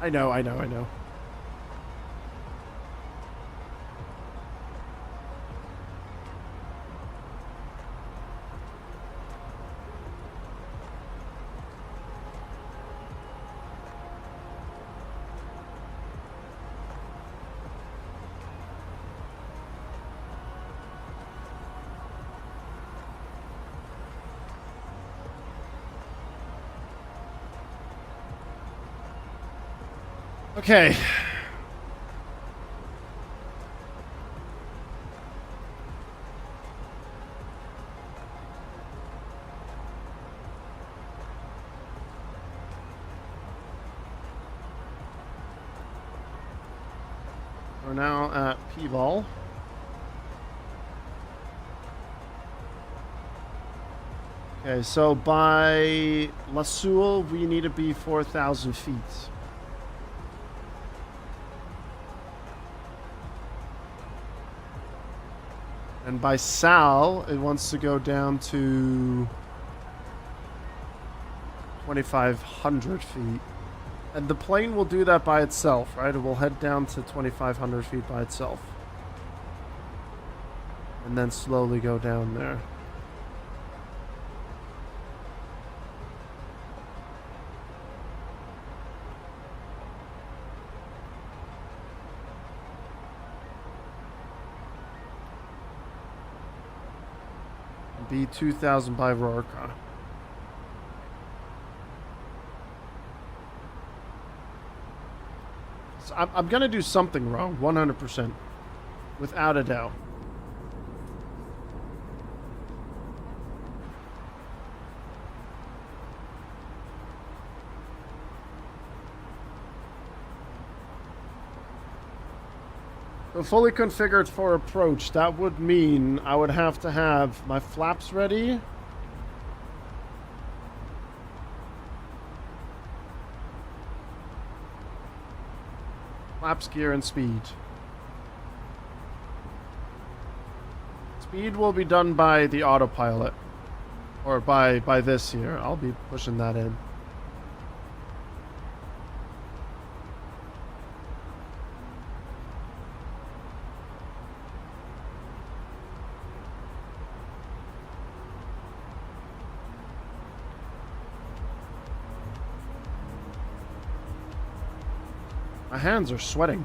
I know. Okay. We're now at P-Ball. Okay, so by La Soule, we need to be 4,000 feet. And by Sal, it wants to go down to 2,500 feet. And the plane will do that by itself, right? It will head down to 2,500 feet by itself. And then slowly go down there. Be 2,000 by Rorca. So I'm gonna do something wrong, 100%, without a doubt. So fully configured for approach, that would mean I would have to have my flaps ready. Flaps, gear, and speed. Speed will be done by the autopilot. Or by this here. I'll be pushing that in. My hands are sweating.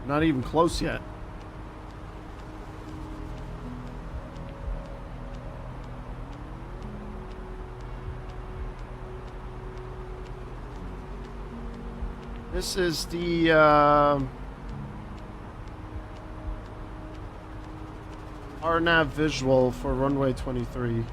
Not even close yet. This is the RNAV visual for runway 23.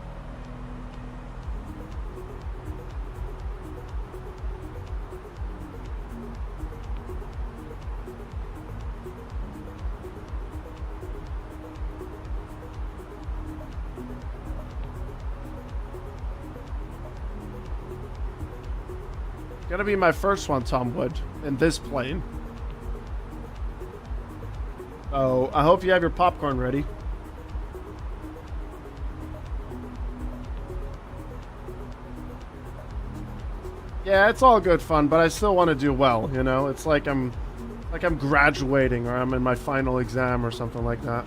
Gonna be my first one, Tom Wood, in this plane. So I hope you have your popcorn ready. Yeah, it's all good fun, but I still want to do well, you know? It's like I'm graduating or I'm in my final exam or something like that.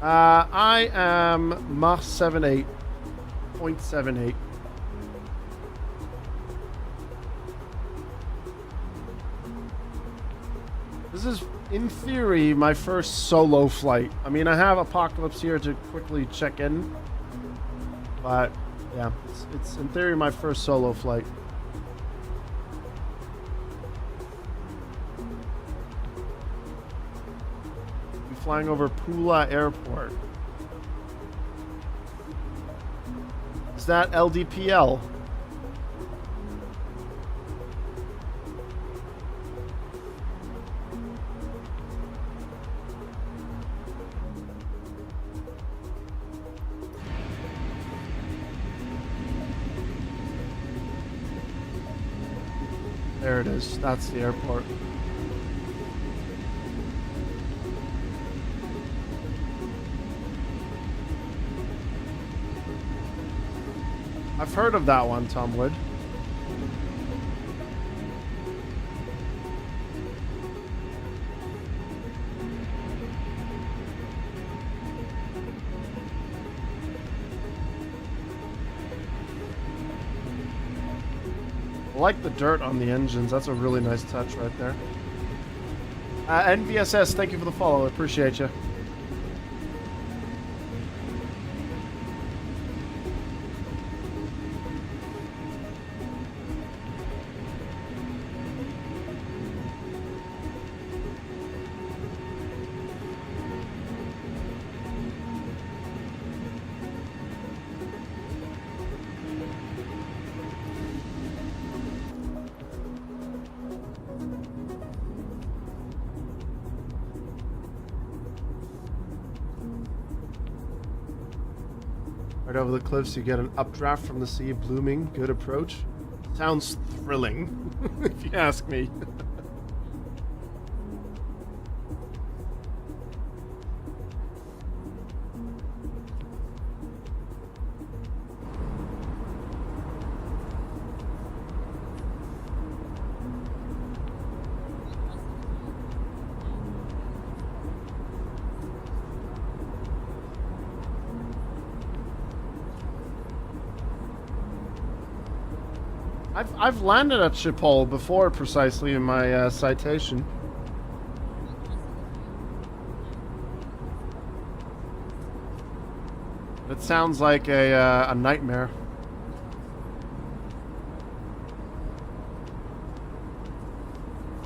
I am Mach 78.78. This is, in theory, my first solo flight. I mean, I have Apocalypse here to quickly check in. But, yeah, it's in theory my first solo flight. I'm flying over Pula Airport. Is that LDPL? There it is. That's the airport. I've heard of that one, Tom Wood. I like the dirt on the engines. That's a really nice touch right there. NVSS, thank you for the follow. I appreciate you. Right over the cliffs, you get an updraft from the sea, blooming, good approach. Sounds thrilling, if you ask me. I've landed at Schiphol before, precisely in my citation. It sounds like a nightmare.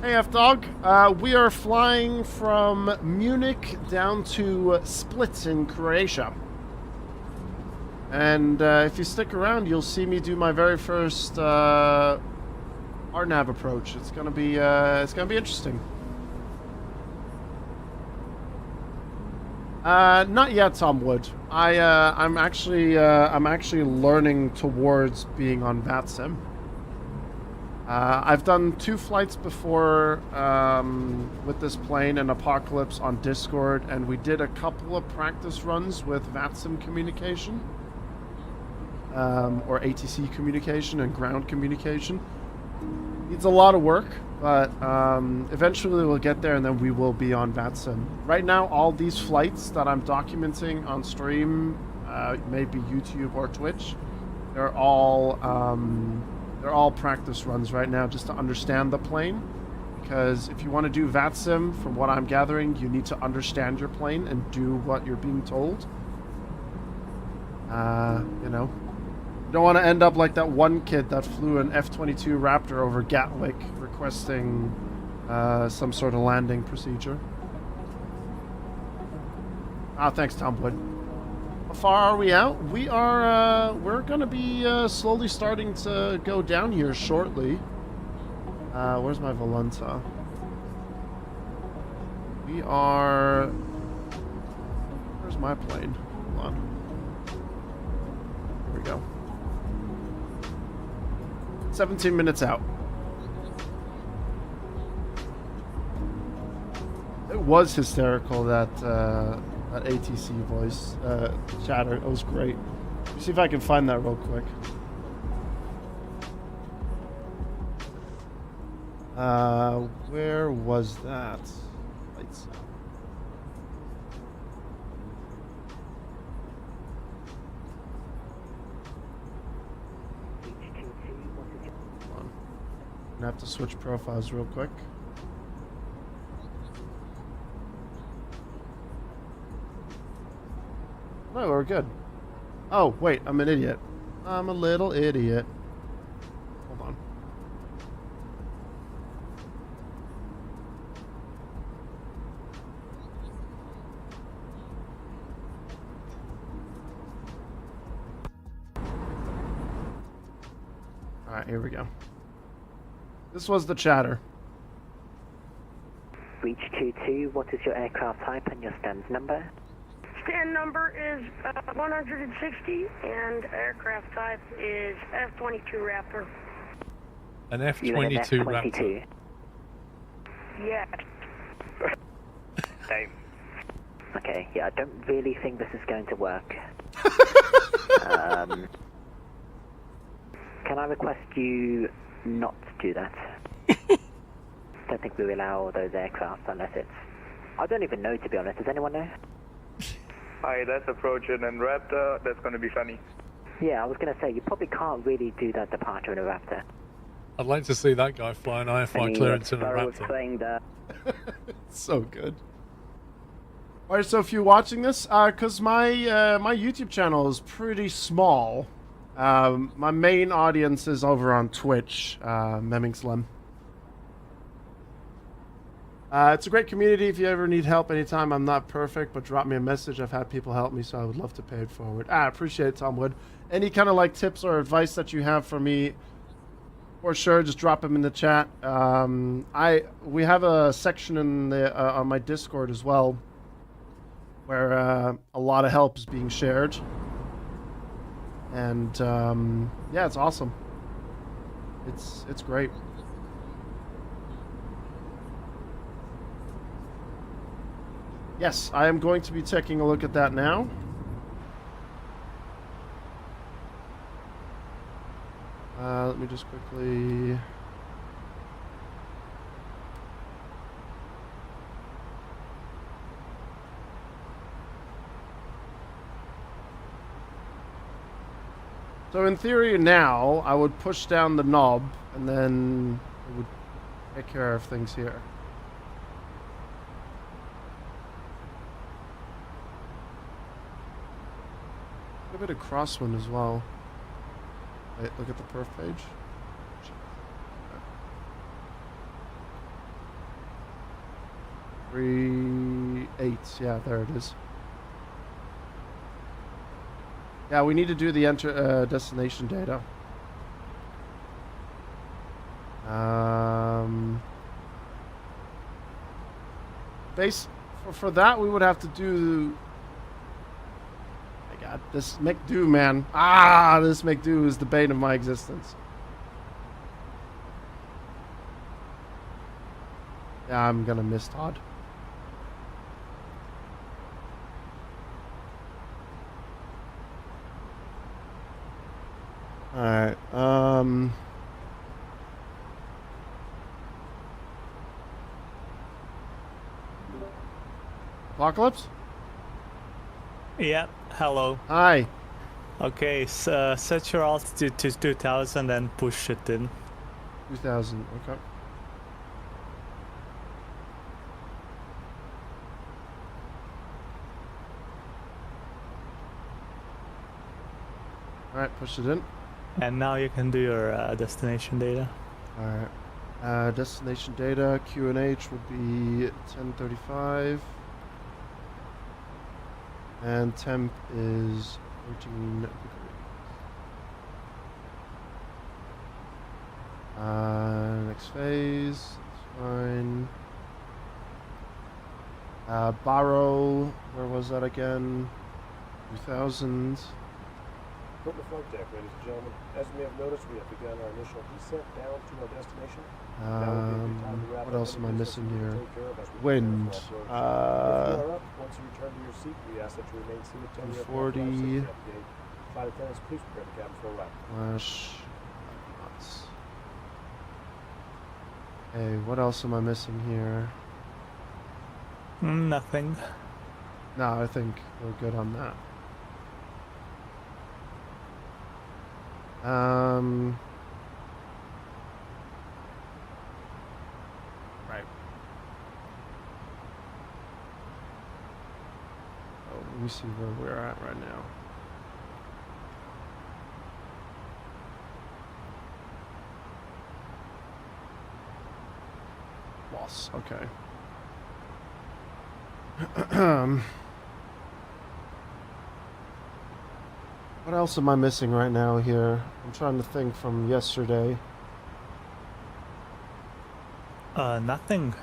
Hey, F-Dog. We are flying from Munich down to Split in Croatia. And if you stick around, you'll see me do my very first RNAV approach. It's gonna be interesting. Not yet, Tom Wood. I'm actually learning towards being on VATSIM. I've done 2 flights before with this plane and Apocalypse on Discord, and we did a couple of practice runs with VATSIM communication. Or ATC communication and ground communication. Needs a lot of work, but eventually we'll get there and then we will be on VATSIM. Right now, all these flights that I'm documenting on stream, maybe YouTube or Twitch, they're all practice runs right now just to understand the plane. Because if you want to do VATSIM, from what I'm gathering, you need to understand your plane and do what you're being told. You know, you don't want to end up like that one kid that flew an F-22 Raptor over Gatwick requesting some sort of landing procedure. Thanks, Tom Wood. How far are we out? We are, we're going to be slowly starting to go down here shortly. Where's my Volunta? We are... Where's my plane? Hold on. Here we go. 17 minutes out. It was hysterical, that that ATC voice chatter. It was great. Let me see if I can find that real quick. Where was that? Lights out. Hold on. I'm gonna have to switch profiles real quick. No, we're good. Oh, wait, I'm an idiot. I'm a little idiot. Hold on. Alright, here we go. This was the chatter. Reach 22, what is your aircraft type and your stand number? Stand number is 160 and aircraft type is F-22 Raptor. An F-22 Raptor. Yeah. Same. Okay, yeah, I don't really think this is going to work. Can I request you not do that? Don't think we allow those aircraft unless it's... I don't even know, to be honest. Does anyone know? Hi, that's approaching and Raptor. That's going to be funny. Yeah, I was going to say, you probably can't really do that departure in a Raptor. I'd like to see that guy fly an IFI clearance in a Raptor. Saying that. So good. Why are so few watching this? Because my YouTube channel is pretty small. My main audience is over on Twitch, Memmingslem. It's a great community. If you ever need help anytime, I'm not perfect, but drop me a message. I've had people help me, so I would love to pay it forward. I appreciate it, Tom Wood. Any kind of like tips or advice that you have for me, for sure, just drop them in the chat. We have a section in the on my Discord as well, where a lot of help is being shared. And yeah, it's awesome. It's great. Yes, I am going to be taking a look at that now. Let me just quickly... So in theory now, I would push down the knob and then it would take care of things here. A bit of crosswind as well. Wait, look at the perf page. 3.8, yeah, there it is. Yeah, we need to do the destination data. For that, we would have to do... God, this MCDU, man. This MCDU is the bane of my existence. Yeah, I'm gonna miss Todd. Alright, Apocalypse? Yeah, hello. Hi. Okay, so set your altitude to 2000 and push it in. 2000, okay. Alright, push it in. And now you can do your destination data. Alright. Destination data, QNH would be 1035. And temp is 13 degrees. Next phase, that's fine. Barrow, where was that again? 2000. Equipment flight deck, ladies and gentlemen. As you may have noticed, we have begun our initial descent down to our destination. What else am I missing here? Wind. Wind. If you are up, once you return to your seat, we ask that you remain seated 10 years 40. Flight attendants, please prepare the cabin for a ride. Flash. Hey, what else am I missing here? Nothing. No, I think we're good on that. Right. Oh, let me see where we're at right now. Loss, okay. What else am I missing right now here? I'm trying to think from yesterday. Nothing.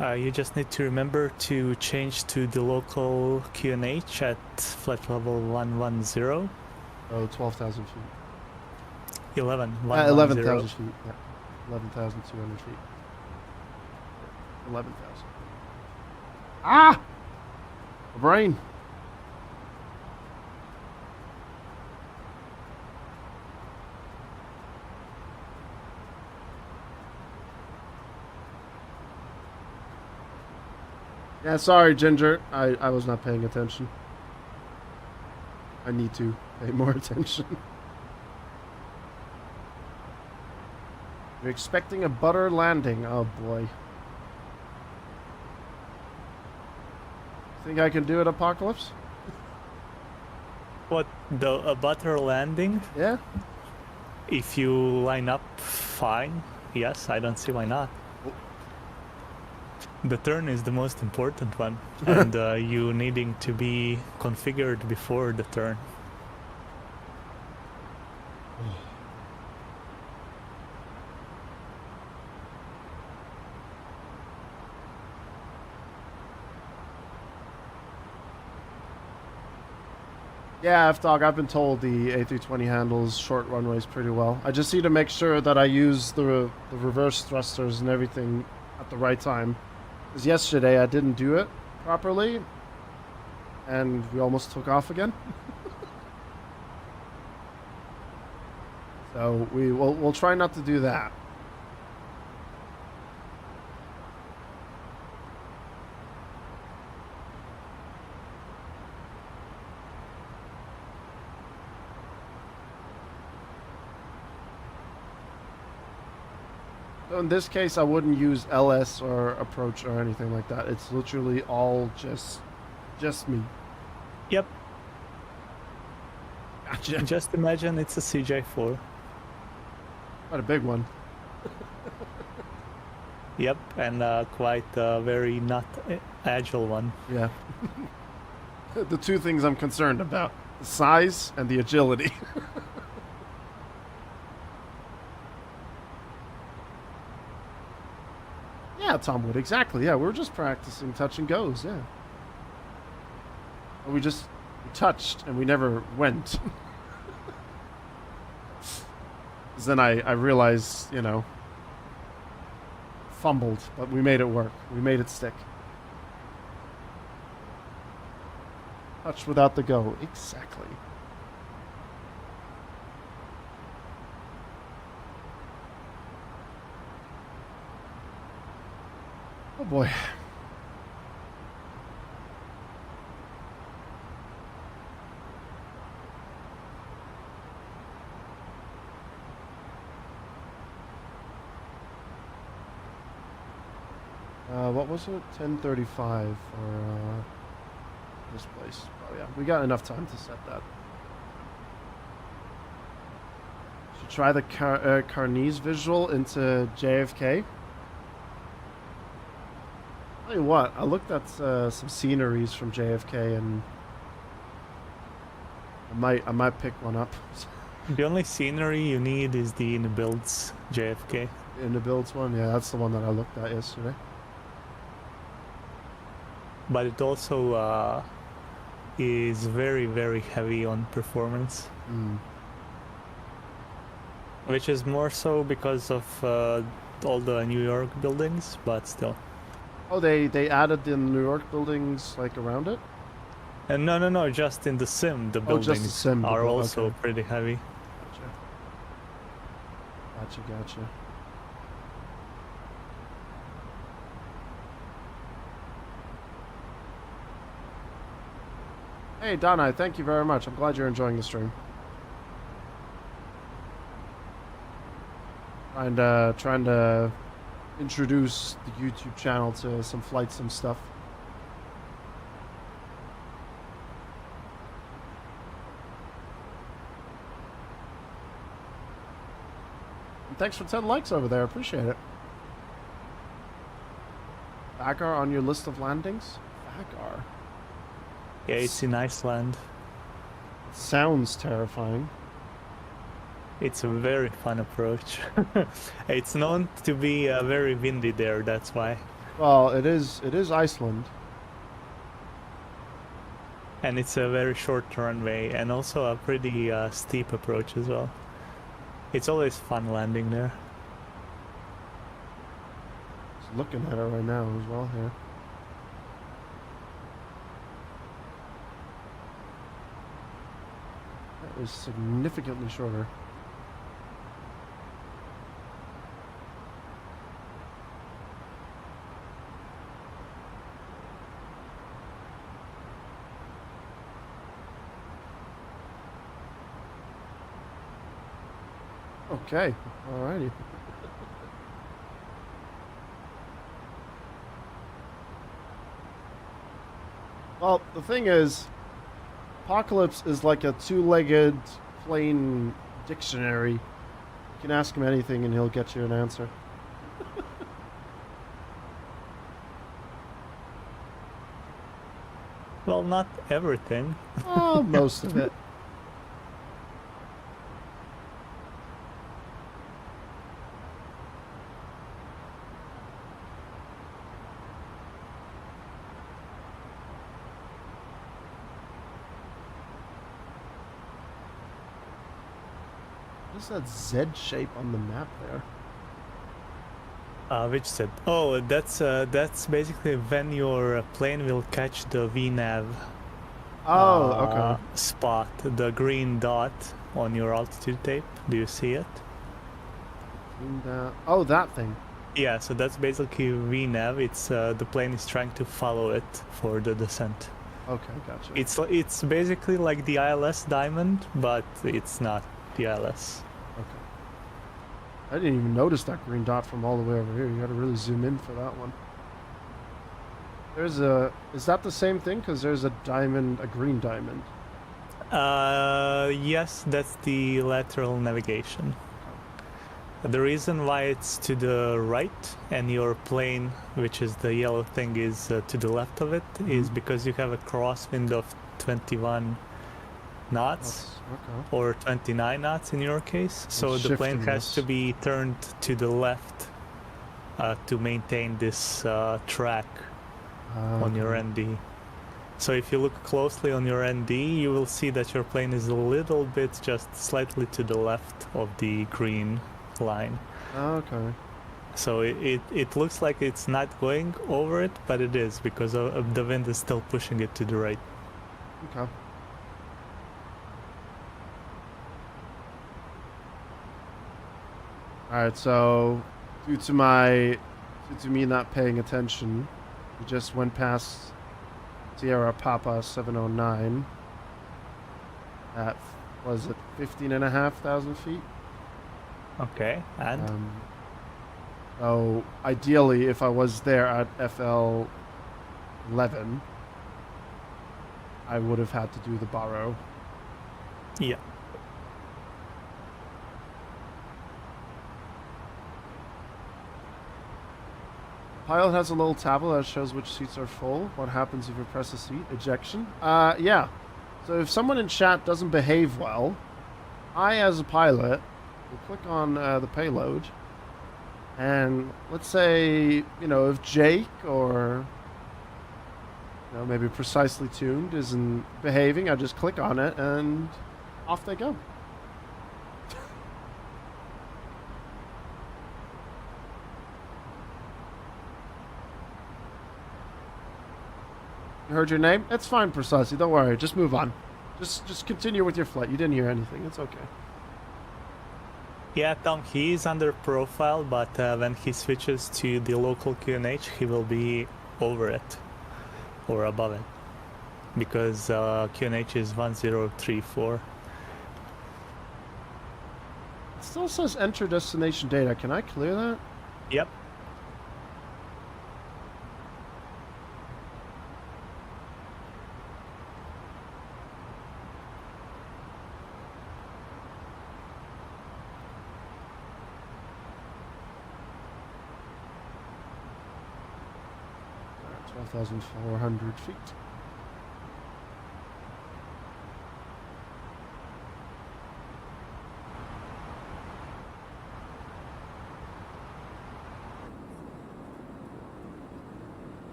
You just need to remember to change to the local QNH at flight level 110. Oh, 12,000 feet. 11,000 feet, yeah. 11,200 feet. 11,000. Ah! My brain. Yeah, sorry, Ginger. I was not paying attention. I need to pay more attention. You're expecting a butter landing. Oh, boy. Think I can do it, Apocalypse? What, a butter landing? Yeah. If you line up fine, yes, I don't see why not. The turn is the most important one, and you needing to be configured before the turn. Yeah, F-Dog, I've been told the A320 handles short runways pretty well. I just need to make sure that I use the reverse thrusters and everything at the right time. Because yesterday I didn't do it properly, and we almost took off again. So we'll try not to do that. So in this case, I wouldn't use LS or approach or anything like that. It's literally all just me. Yep. Gotcha. Just imagine it's a CJ4. Quite a big one. Yep, and quite a very not agile one. Yeah. The two things I'm concerned about: the size and the agility. Yeah, Tom Wood, exactly. Yeah, we're just practicing touch and goes, yeah. We just touched and we never went. Then I realized, you know, fumbled, but we made it work. We made it stick. Touch without the go, exactly. Oh boy. What was it? 10:35 for this place. Oh yeah, we got enough time to set that. Should try the Carnese visual into JFK. Tell you what, I looked at some sceneries from JFK and I might pick one up. The only scenery you need is the in-builds JFK. In the builds one, yeah, that's the one that I looked at yesterday. But it also is very, very heavy on performance. Which is more so because of all the New York buildings, but still. Oh, they added the New York buildings like around it? And no, just in the sim, the buildings just the sim, are also okay. pretty heavy. Gotcha. Hey, Donna, thank you very much. I'm glad you're enjoying the stream. Trying to introduce the YouTube channel to some flight sim stuff. And thanks for 10 likes over there. Appreciate it. Vagar on your list of landings? Vagar. Yeah, it's in Iceland. Sounds terrifying. It's a very fun approach. It's known to be very windy there, that's why. Well, it is Iceland. And it's a very short runway and also a pretty steep approach as well. It's always fun landing there. Just looking at it right now as well here. That is significantly shorter. Okay, alrighty. Well, the thing is, Apocalypse is like a two-legged plane dictionary. You can ask him anything and he'll get you an answer. Well, not everything. Oh, most of it. What's that Z shape on the map there? Which Z? Oh, that's basically when your plane will catch the VNAV okay. spot, the green dot on your altitude tape. Do you see it? Oh, that thing. Yeah, so that's basically VNAV. It's the plane is trying to follow it for the descent. Okay, gotcha. It's basically like the ILS diamond, but it's not the ILS. Okay. I didn't even notice that green dot from all the way over here. You gotta really zoom in for that one. Is that the same thing? Because there's a diamond, a green diamond. Yes, that's the lateral navigation. The reason why it's to the right and your plane, which is the yellow thing, is to the left of it, is because you have a crosswind of 21 knots, or 29 knots in your case. So the plane has to be turned to the left to maintain this track on your ND. So if you look closely on your ND, you will see that your plane is a little bit just slightly to the left of the green line. Okay. So it looks like it's not going over it, but it is, because of the wind is still pushing it to the right. Okay. Alright, so due to me not paying attention, we just went past Sierra Papa 709 at, was it 15,500 feet? Okay, and? So ideally, if I was there at FL 11, I would have had to do the borrow. Yeah. Pilot has a little tablet that shows which seats are full. What happens if you press a seat? Ejection? Yeah. So if someone in chat doesn't behave well, I, as a pilot, will click on the payload. And let's say, you know, if Jake or, you know, maybe Precisely Tuned isn't behaving, I just click on it and off they go. You heard your name? That's fine, Precisely. Don't worry. Just move on. Just continue with your flight. You didn't hear anything. It's okay. Yeah, Tom, he is under profile, but when he switches to the local QNH, he will be over it or above it because QNH is 1034. It still says enter destination data. Can I clear that? Yep. Alright, 12,400 feet.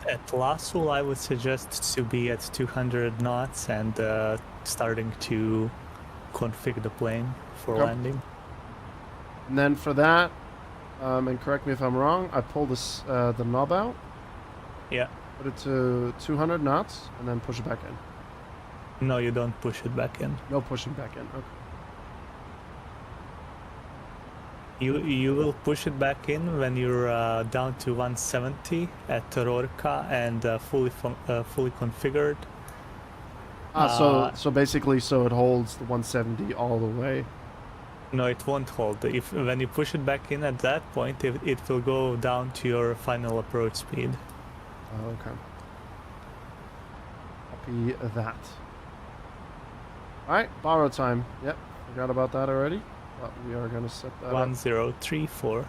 At Lasul, I would suggest to be at 200 knots and starting to configure the plane for landing. And then for that, and correct me if I'm wrong, I pull this the knob out. Yeah. Put it to 200 knots and then push it back in. No, you don't push it back in. No pushing back in. Okay. You will push it back in when you're down to 170 at Rorka and fully configured. So basically, so it holds the 170 all the way. No, it won't hold. If when you push it back in at that point, it will go down to your final approach speed. Oh, okay. Copy that. All right, borrow time. Yep, forgot about that already. But we are going to set that 1034. Yep.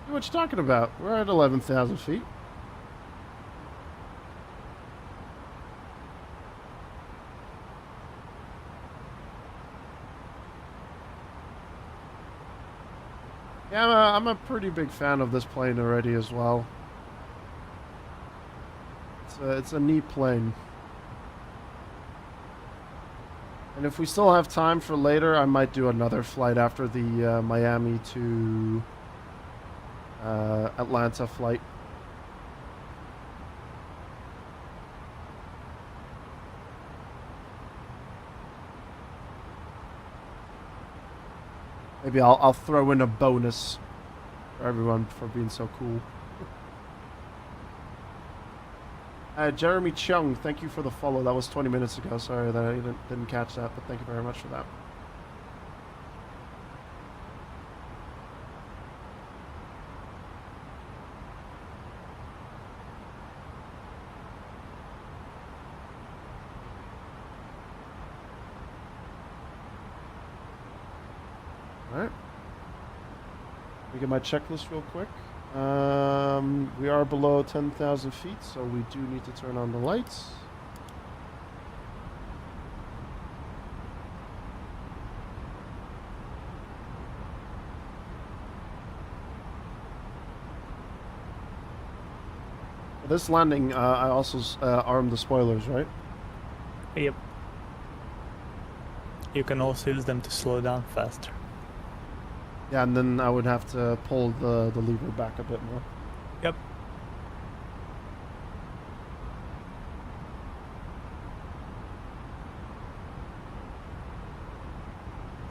What you talking about? We're at 11,000 feet. Yeah, I'm a pretty big fan of this plane already as well. It's a neat plane. And if we still have time for later, I might do another flight after the Miami to Atlanta flight. Maybe I'll throw in a bonus for everyone for being so cool. Jeremy Chung, thank you for the follow. That was 20 minutes ago. Sorry that I didn't catch that, but thank you very much for that. Alright. Let me get my checklist real quick. We are below 10,000 feet, so we do need to turn on the lights. For this landing, I also armed the spoilers, right? Yep. You can also use them to slow down faster. Yeah, and then I would have to pull the lever back a bit more. Yep.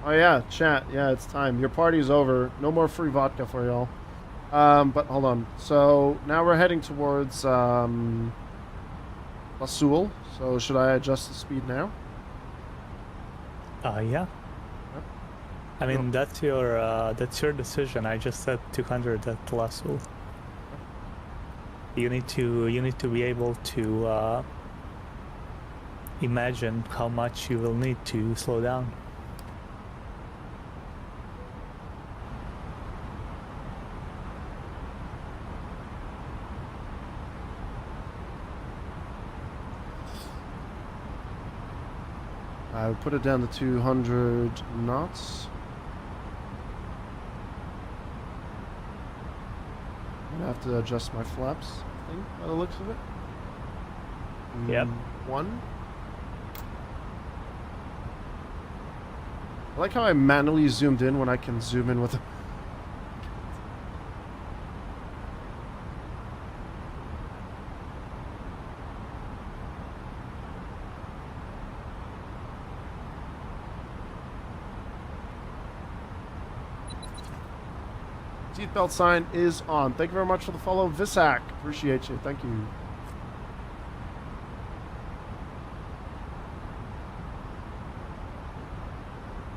Oh yeah, chat. Yeah, it's time. Your party's over. No more free vodka for y'all. But hold on. So now we're heading towards Lasul. So should I adjust the speed now? Yeah. Yep. I mean, that's your decision. I just said 200 at Lasul. You need to be able to imagine how much you will need to slow down. I would put it down to 200 knots. I'm gonna have to adjust my flaps, I think, by the looks of it. Yep. 1. I like how I manually zoomed in when I can zoom in with a... Seatbelt sign is on. Thank you very much for the follow, Visak. Appreciate you. Thank you.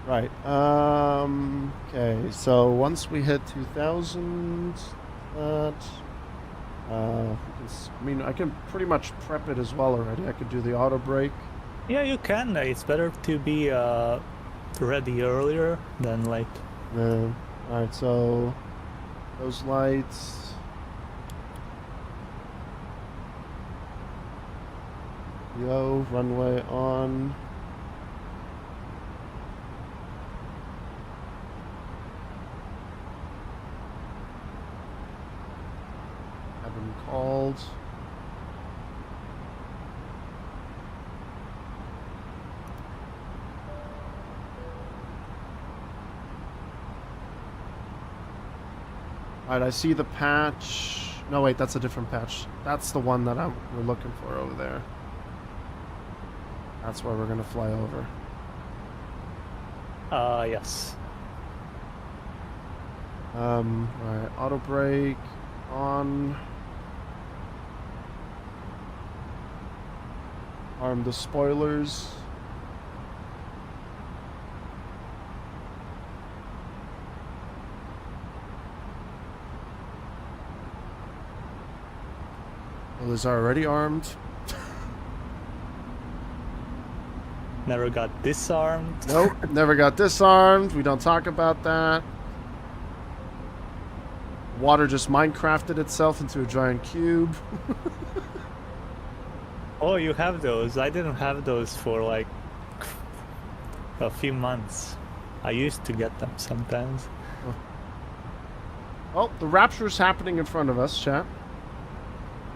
Right. Okay. So once we hit 2,000, I mean, I can pretty much prep it as well already. I could do the auto brake. Yeah, you can. It's better to be ready earlier than late. All right. So those lights. Yo, runway on. Have been called. Alright, I see the patch. No, wait, that's a different patch. That's the one that we're looking for over there. That's where we're gonna fly over. Yes. Alright, auto brake on. Arm the spoilers. Well, is already armed. Never got disarmed. Nope, never got disarmed. We don't talk about that. Water just Minecrafted itself into a giant cube. Oh, you have those. I didn't have those for like a few months. I used to get them sometimes. Oh, the rapture's happening in front of us, chat.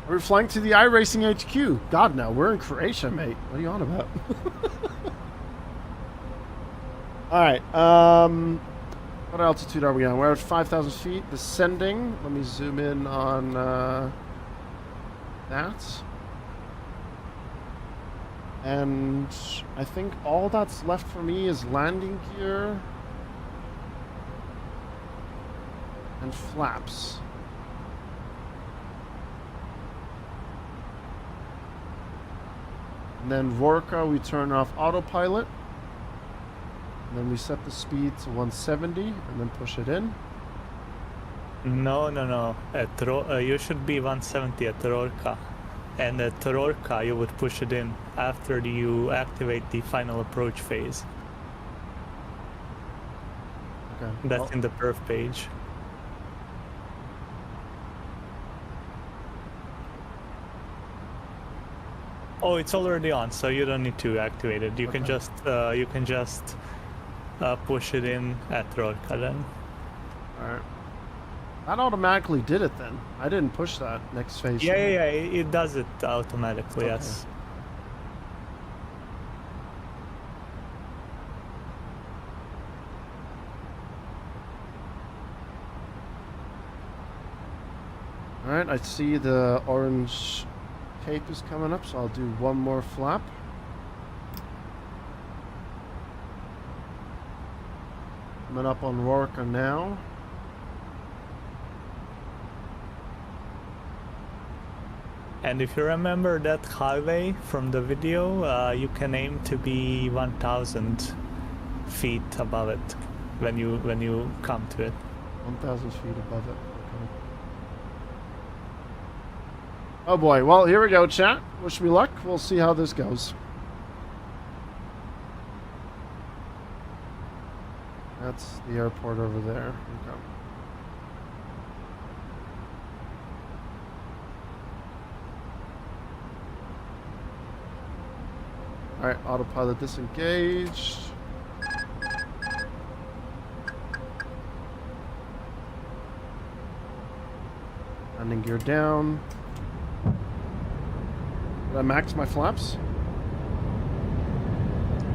We're flying to the iRacing HQ. God, no, we're in Croatia, mate. What are you on about? Alright, what altitude are we on? We're at 5,000 feet, descending. Let me zoom in on that. And I think all that's left for me is landing gear and flaps. And then Vorka, we turn off autopilot. And then we set the speed to 170 and then push it in. No. You should be 170 at Rorka. And at Rorka, you would push it in after you activate the final approach phase. Okay. That's in the perf page. Oh, it's already on, so you don't need to activate it. You can just push it in at Rorka then. Alright. That automatically did it then. I didn't push that next phase. Yeah, it does it automatically, yes. Alright, I see the orange tape is coming up, so I'll do one more flap. Coming up on Rorca now. And if you remember that highway from the video, you can aim to be 1,000 feet above it when you come to it. 1,000 feet above it. Okay. Oh boy. Well, here we go, chat. Wish me luck. We'll see how this goes. That's the airport over there. Okay. Alright, autopilot disengaged. Landing gear down. Did I max my flaps?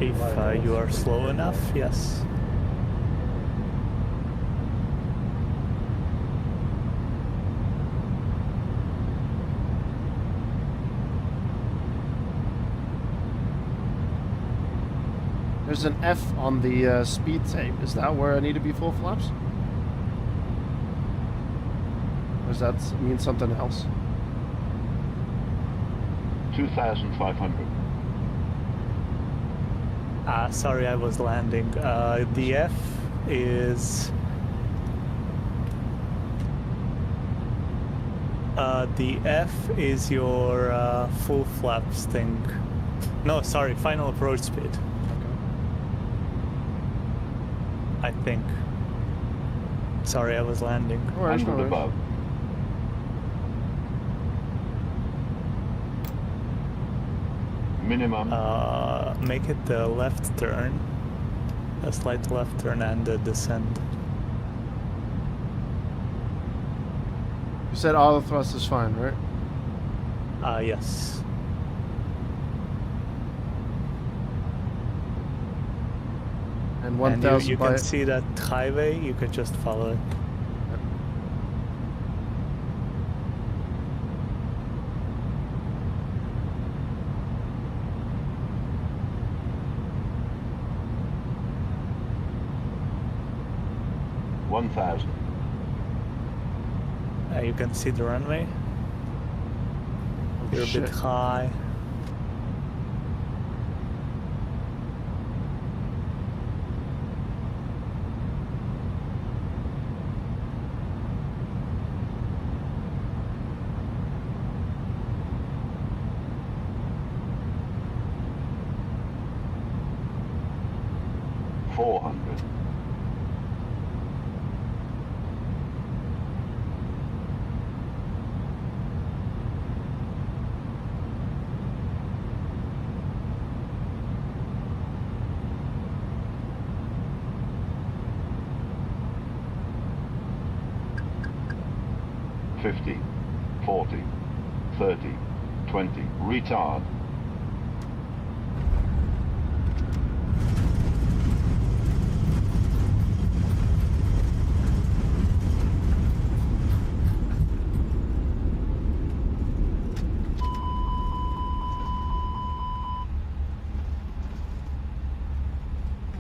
If you are slow enough, yes. There's an F on the speed tape. Is that where I need to be full flaps? Or does that mean something else? 2,500. Sorry, I was landing. The F is... the F is your full flaps thing. No, sorry, final approach speed. I think. Sorry, I was landing. 100 above. Minimum. Make it the left turn. A slight left turn and a descend. You said auto thrust is fine, right? Yes. And 1,000 you can see that highway, you can just follow it. Yep. 1,000. You can see the runway. You're a bit high. Retard.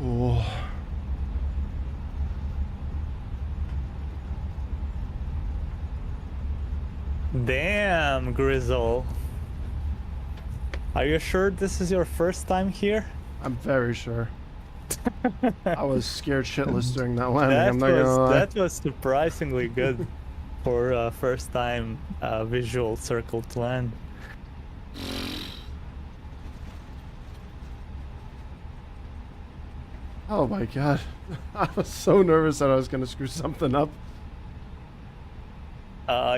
Oh. Damn, Grizzle. Are you sure this is your first time here? I'm very sure. I was scared shitless during that landing, I'm not gonna lie. That was surprisingly good for first time visual circle to land. Oh my god. I was so nervous that I was gonna screw something up.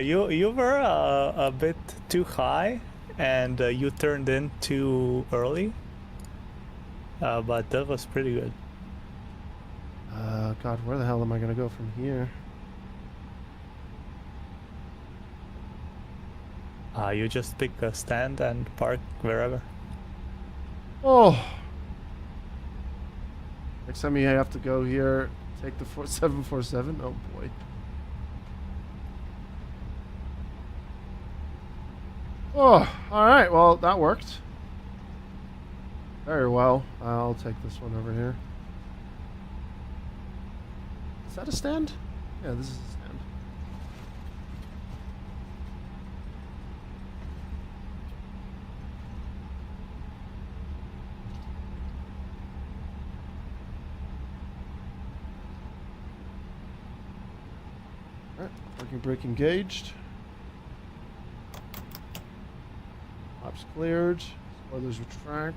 You were a bit too high and you turned in too early. But that was pretty good. God, where the hell am I gonna go from here? You just pick a stand and park wherever. Oh! Next time you have to go here, take the 747. Oh boy. Oh, alright, well, that worked. Very well. I'll take this one over here. Is that a stand? Yeah, this is a stand. Alright, parking brake engaged. Flaps cleared. Spoilers retract.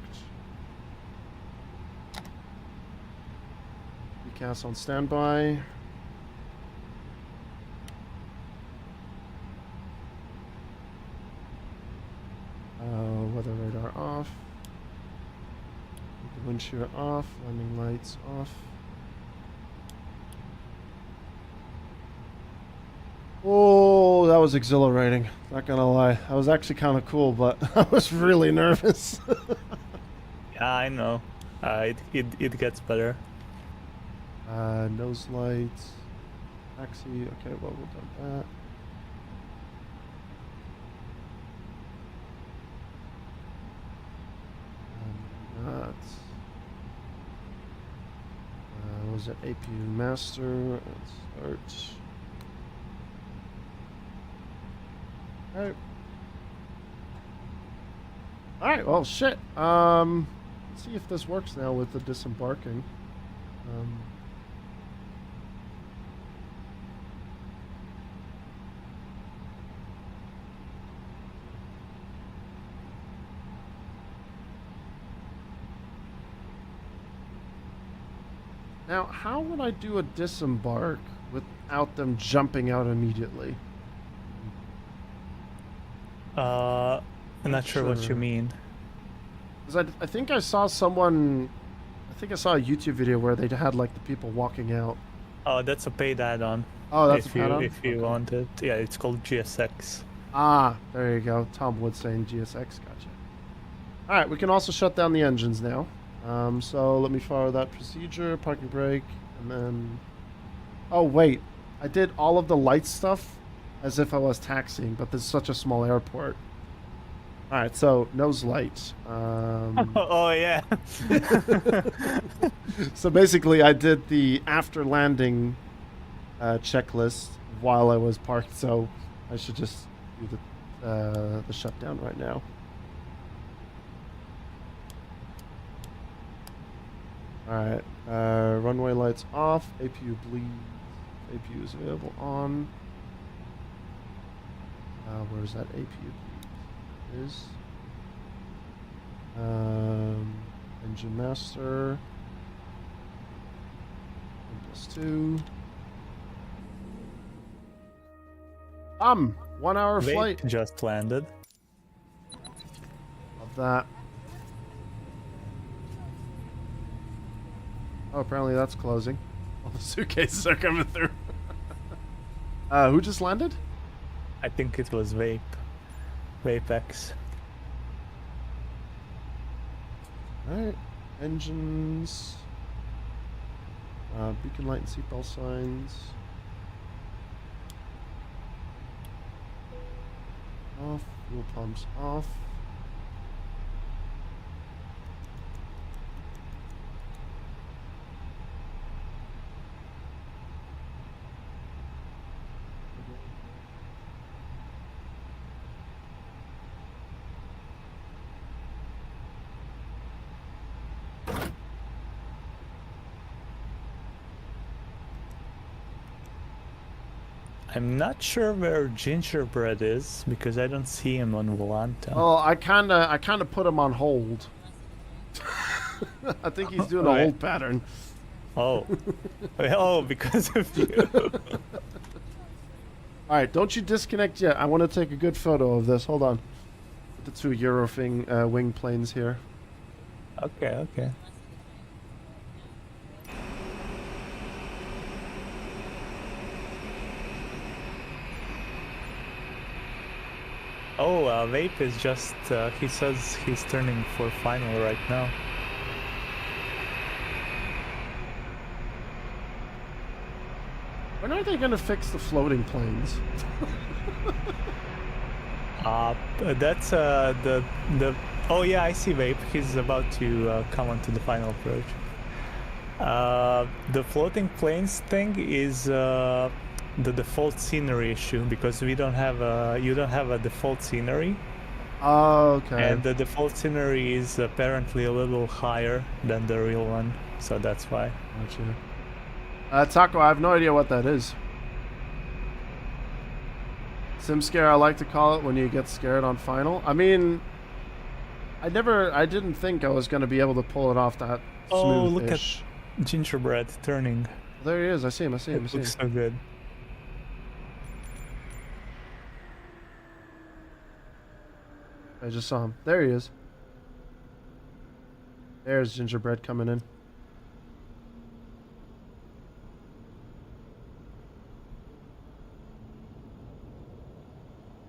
Recast on standby. Weather radar off. The wind shear off. Landing lights off. Oh, that was exhilarating. Not gonna lie. That was actually kind of cool, but I was really nervous. Yeah, I know. It gets better. Nose lights. Taxi. Okay, well, we've done that. What was it? APU master. Let's start. Alright. Alright, well, shit. Let's see if this works now with the disembarking. Now, how would I do a disembark without them jumping out immediately? I'm not sure what you mean. Because I think I saw someone... I think I saw a YouTube video where they had, like, the people walking out. Oh, that's a paid add-on. Oh, that's a paid add-on? If you want it. Yeah, it's called GSX. Ah, there you go. Tom Wood saying GSX. Gotcha. Alright, we can also shut down the engines now. So let me follow that procedure. Parking brake, and then... Oh, wait. I did all of the light stuff as if I was taxiing, but this is such a small airport. Alright, so nose light. Oh, yeah. So basically, I did the after landing checklist while I was parked, so I should just do the shutdown right now. Alright, runway lights off, APU bleed, APU is available on. Where's that APU bleed? Is engine master, +2. 1 hour flight. Just landed. Love that. Oh, apparently that's closing. All the suitcases are coming through. Who just landed? I think it was Vape. Vapex. Alright. Engines. Beacon light and seatbelt signs. Off. Fuel pumps off. I'm not sure where Gingerbread is because I don't see him on Volanta. Oh, I kinda put him on hold. I think he's doing a hold pattern. Oh. Oh, because of you. Alright, don't you disconnect yet. I want to take a good photo of this. Hold on. The two Eurowing wing planes here. Okay, okay. Oh, Vape is just, he says he's turning for final right now. When are they gonna fix the floating planes? That's the oh yeah, I see Vape. He's about to come onto the final approach. The floating planes thing is the default scenery issue because we don't have you don't have a default scenery. Oh, okay. And the default scenery is apparently a little higher than the real one, so that's why. Gotcha. Taco, I have no idea what that is. Sim scare, I like to call it when you get scared on final. I mean, I didn't think I was going to be able to pull it off that smooth-ish. Oh, look at Gingerbread turning. There he is. I see him. It looks so good. I just saw him. There he is. There's Gingerbread coming in.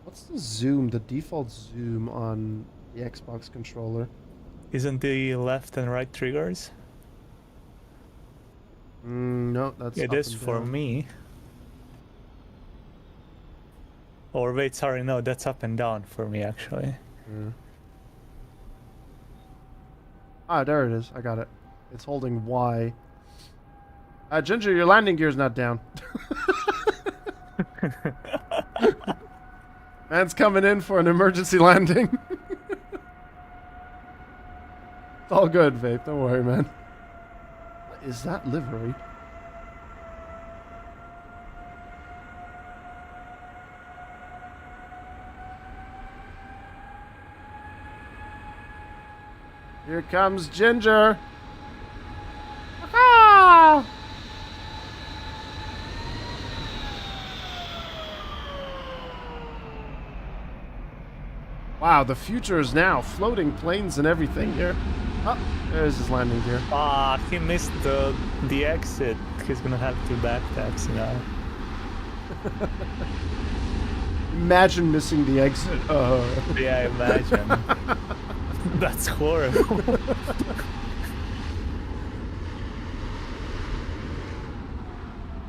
What's the zoom, the default zoom on the Xbox controller? Isn't the left and right triggers? No, that's it up is and for down. me. Or wait, sorry, no, that's up and down for me actually. Yeah. Ah, there it is. I got it. It's holding Y. Ginger, your landing gear's not down. Man's coming in for an emergency landing. It's all good, Vape. Don't worry, man. What is that livery? Here comes Ginger. Ah! Wow, the future is now. Floating planes and everything here. Oh, there's his landing gear. Ah, he missed the exit. He's gonna have to back taxi now. Imagine missing the exit. Yeah, imagine. That's horrible.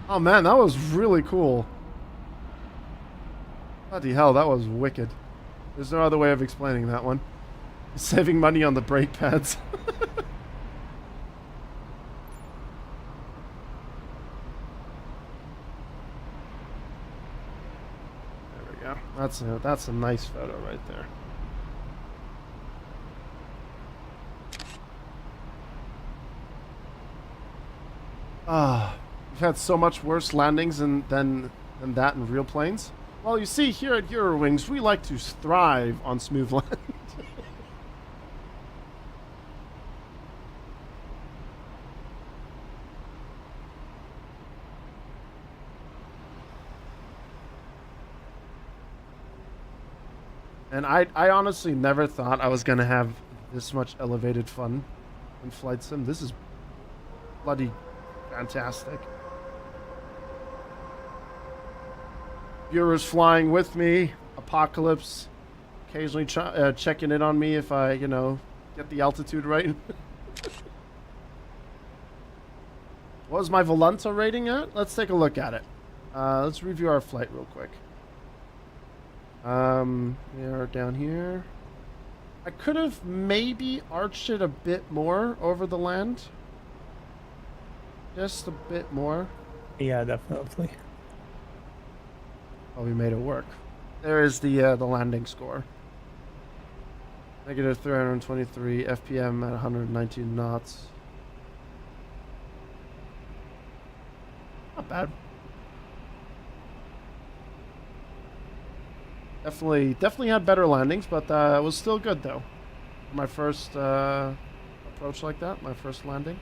Oh man, that was really cool. Bloody hell, that was wicked. There's no other way of explaining that one. Saving money on the brake pads. There we go. That's a nice photo right there. We've had so much worse landings than that in real planes. Well, you see, here at Eurowings, we like to thrive on smooth land. And I honestly never thought I was going to have this much elevated fun in Flight Sim. This is bloody fantastic. Viewers flying with me. Apocalypse. Occasionally checking in on me if I, get the altitude right. What was my Volunta rating at? Let's take a look at it. Let's review our flight real quick. We are down here. I could have maybe arched it a bit more over the land. Just a bit more. Yeah, definitely. Oh, we made it work. There is the landing score. Negative 323 FPM at 119 knots. Not bad. Definitely had better landings, but it was still good though. My first approach like that, my first landing.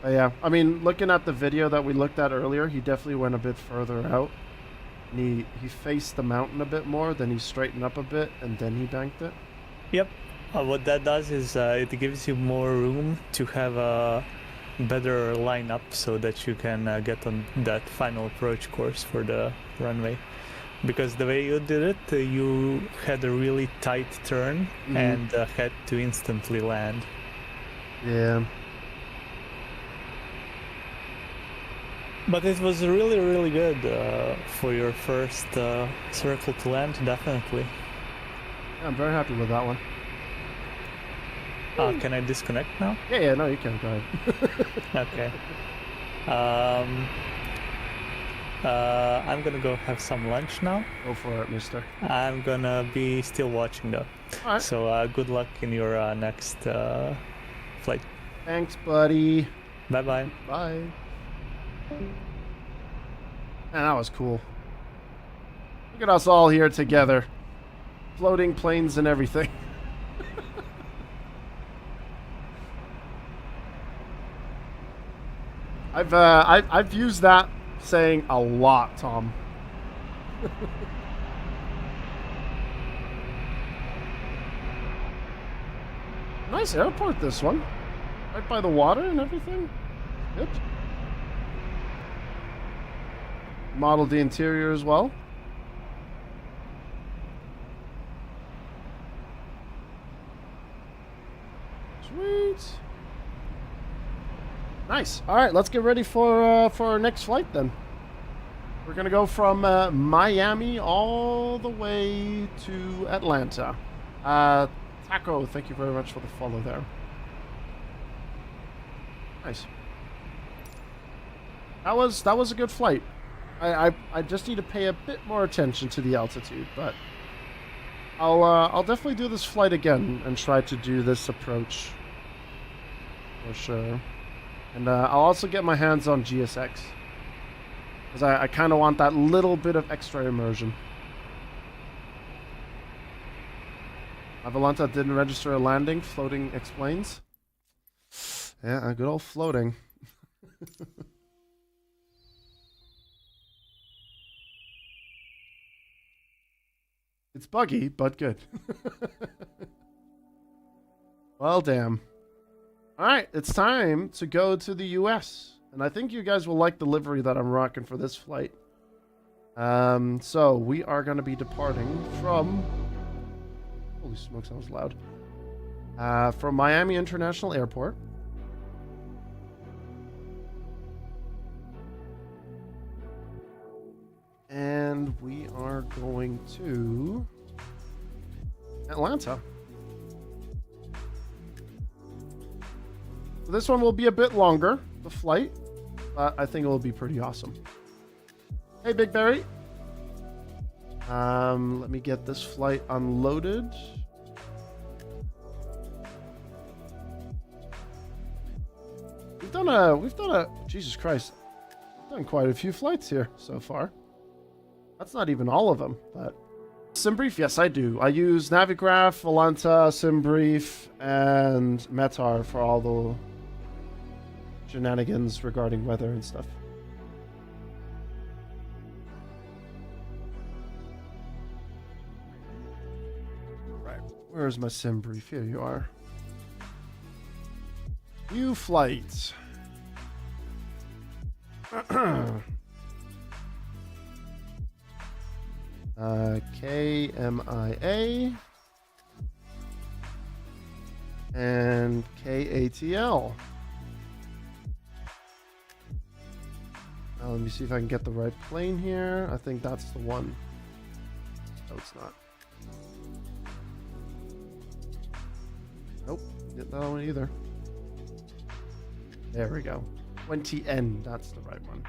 But yeah, I mean, looking at the video that we looked at earlier, he definitely went a bit further out. And he faced the mountain a bit more, then he straightened up a bit, and then he banked it. Yep. What that does is it gives you more room to have a better lineup so that you can get on that final approach course for the runway. Because the way you did it, you had a really tight turn and had to instantly land. Yeah. But it was really, really good for your first circle to land, definitely. Yeah, I'm very happy with that one. Can I disconnect now? Yeah, no, you can. Go ahead. Okay. I'm gonna go have some lunch now. Go for it, mister. I'm gonna be still watching though. All right. So good luck in your next flight. Thanks, buddy. Bye-bye. Bye. Man, that was cool. Look at us all here together. Floating planes and everything. I've used that saying a lot, Tom. Nice airport, this one. Right by the water and everything. Good. Modeled the interior as well. Sweet. Nice. All right, let's get ready for our next flight then. We're gonna go from Miami all the way to Atlanta. Taco, thank you very much for the follow there. Nice. That was a good flight. I just need to pay a bit more attention to the altitude, but I'll definitely do this flight again and try to do this approach for sure. And I'll also get my hands on GSX because I kind of want that little bit of extra immersion. Avalanta didn't register a landing. Floating explains. Yeah, a good old floating. It's buggy, but good. Well, damn. Alright, it's time to go to the US. And I think you guys will like the livery that I'm rocking for this flight. So, we are going to be departing from... Holy smokes, that was loud. From Miami International Airport. And we are going to Atlanta. So this one will be a bit longer, the flight, but I think it will be pretty awesome. Hey, Big Barry. Let me get this flight unloaded. We've done a, Jesus Christ, we've done quite a few flights here so far. That's not even all of them, but SimBrief, yes, I do. I use Navigraph, Volanta, SimBrief, and Metar for all the shenanigans regarding weather and stuff. Right, where's my SimBrief? Here you are. New flight. KMIA and KATL. Now let me see if I can get the right plane here. I think that's the one. No, it's not. Nope, get that one either. There we go. 20N, that's the right one.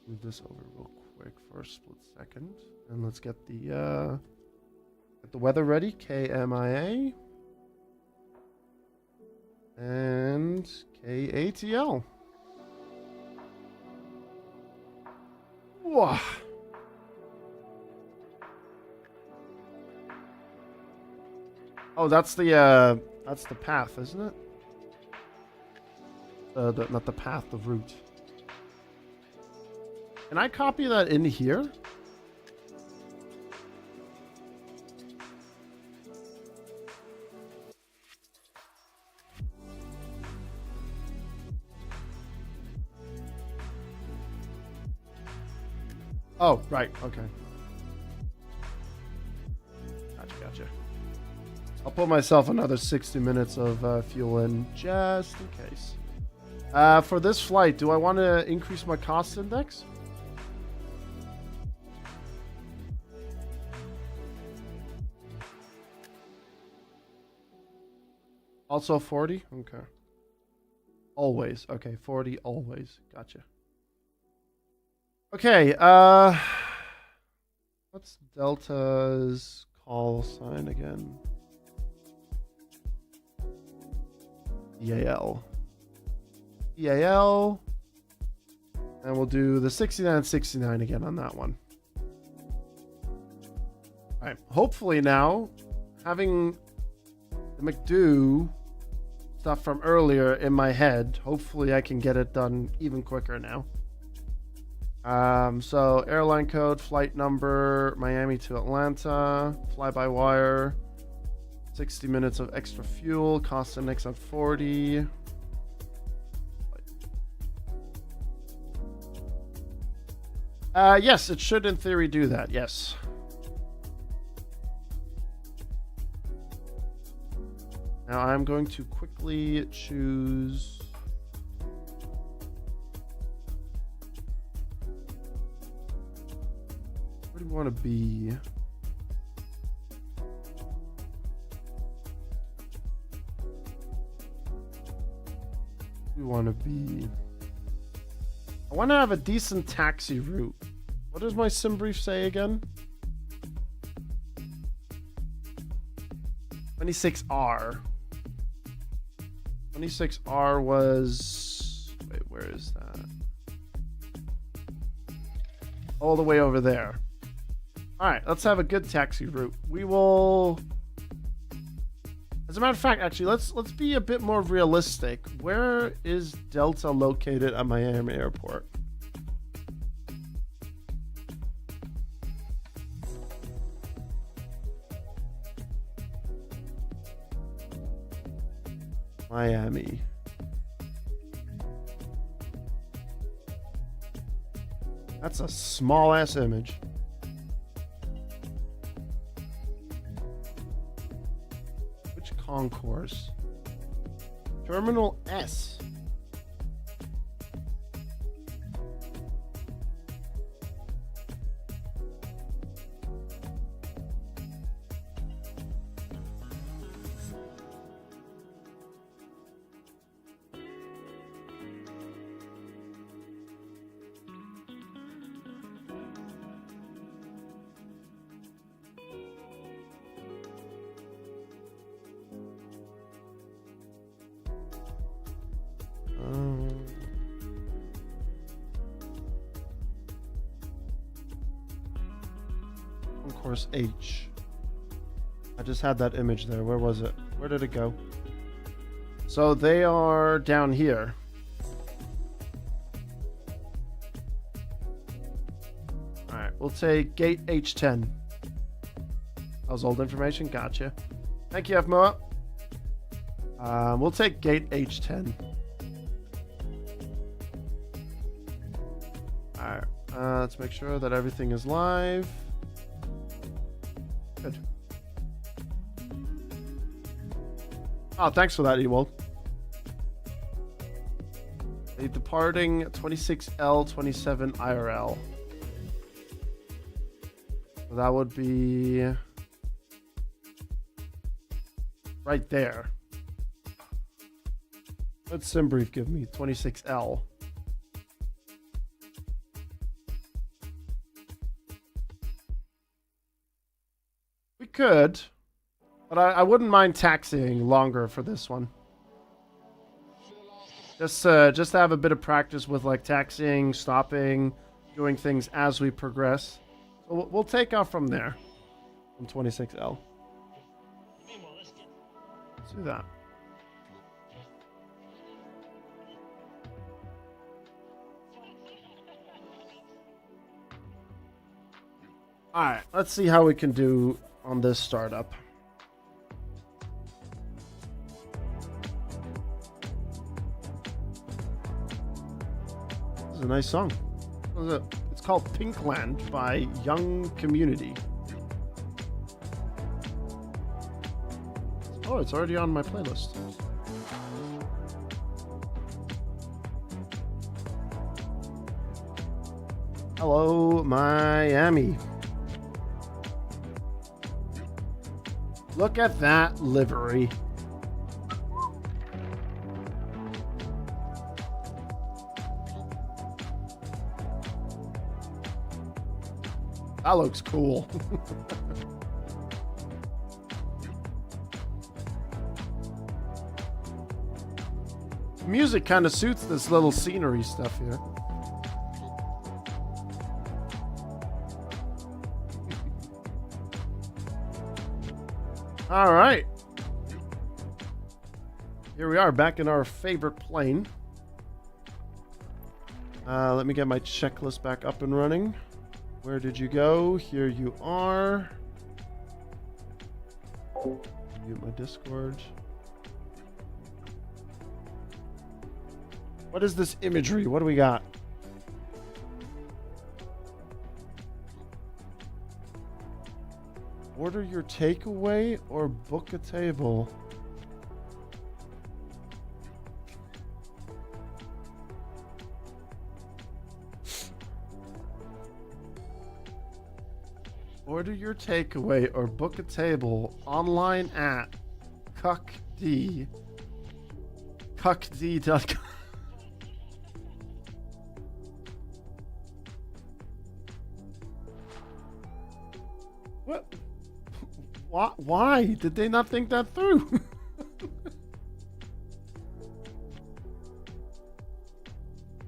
Move this over real quick for a split second, and let's get the weather ready. KMIA and KATL. Whoa. Oh, that's the path, isn't it? Not the path, the route. Can I copy that in here? Oh, right, okay. Gotcha. I'll put myself another 60 minutes of fuel in just in case. For this flight, do I want to increase my cost index? Also 40? Okay. Always. Okay, 40 always. Gotcha. Okay, what's Delta's call sign again? EAL. EAL. And we'll do the 6969 again on that one. Alright, hopefully now, having the MCDU stuff from earlier in my head, hopefully I can get it done even quicker now. So airline code, flight number, Miami to Atlanta, fly-by-wire, 60 minutes of extra fuel, cost index on 40. Yes, it should in theory do that, yes. Now I'm going to quickly choose... Where do we want to be? We want to be... I want to have a decent taxi route. What does my sim brief say again? 26R. 26R was... Wait, where is that? All the way over there. Alright, let's have a good taxi route. We will... As a matter of fact, actually, let's be a bit more realistic. Where is Delta located at Miami Airport? Miami. That's a small ass image. Which concourse? Terminal S. Concourse H. I just had that image there. Where was it? Where did it go? So they are down here. Alright, we'll take gate H10. That was old information. Gotcha. Thank you, FMOA. We'll take gate H10. Alright, let's make sure that everything is live. Good. Oh, thanks for that, Ewald. A departing 26L27 IRL. So that would be right there. What's SimBrief give me? 26L. We could, but I wouldn't mind taxiing longer for this one. Just to have a bit of practice with like taxiing, stopping, doing things as we progress. So we'll take off from there, from 26L. Let's do that. All right, let's see how we can do on this startup. This is a nice song. What is it? It's called Pinkland by Young Community. Oh, it's already on my playlist. Hello, Miami. Look at that livery. That looks cool. Music kind of suits this little scenery stuff here. All right. Here we are back in our favorite plane. Let me get my checklist back up and running. Where did you go? Here you are. Mute my Discord. What is this imagery? What do we got? Order your takeaway or book a table. Order your takeaway or book a table online at cuckd.com. What? Why did they not think that through?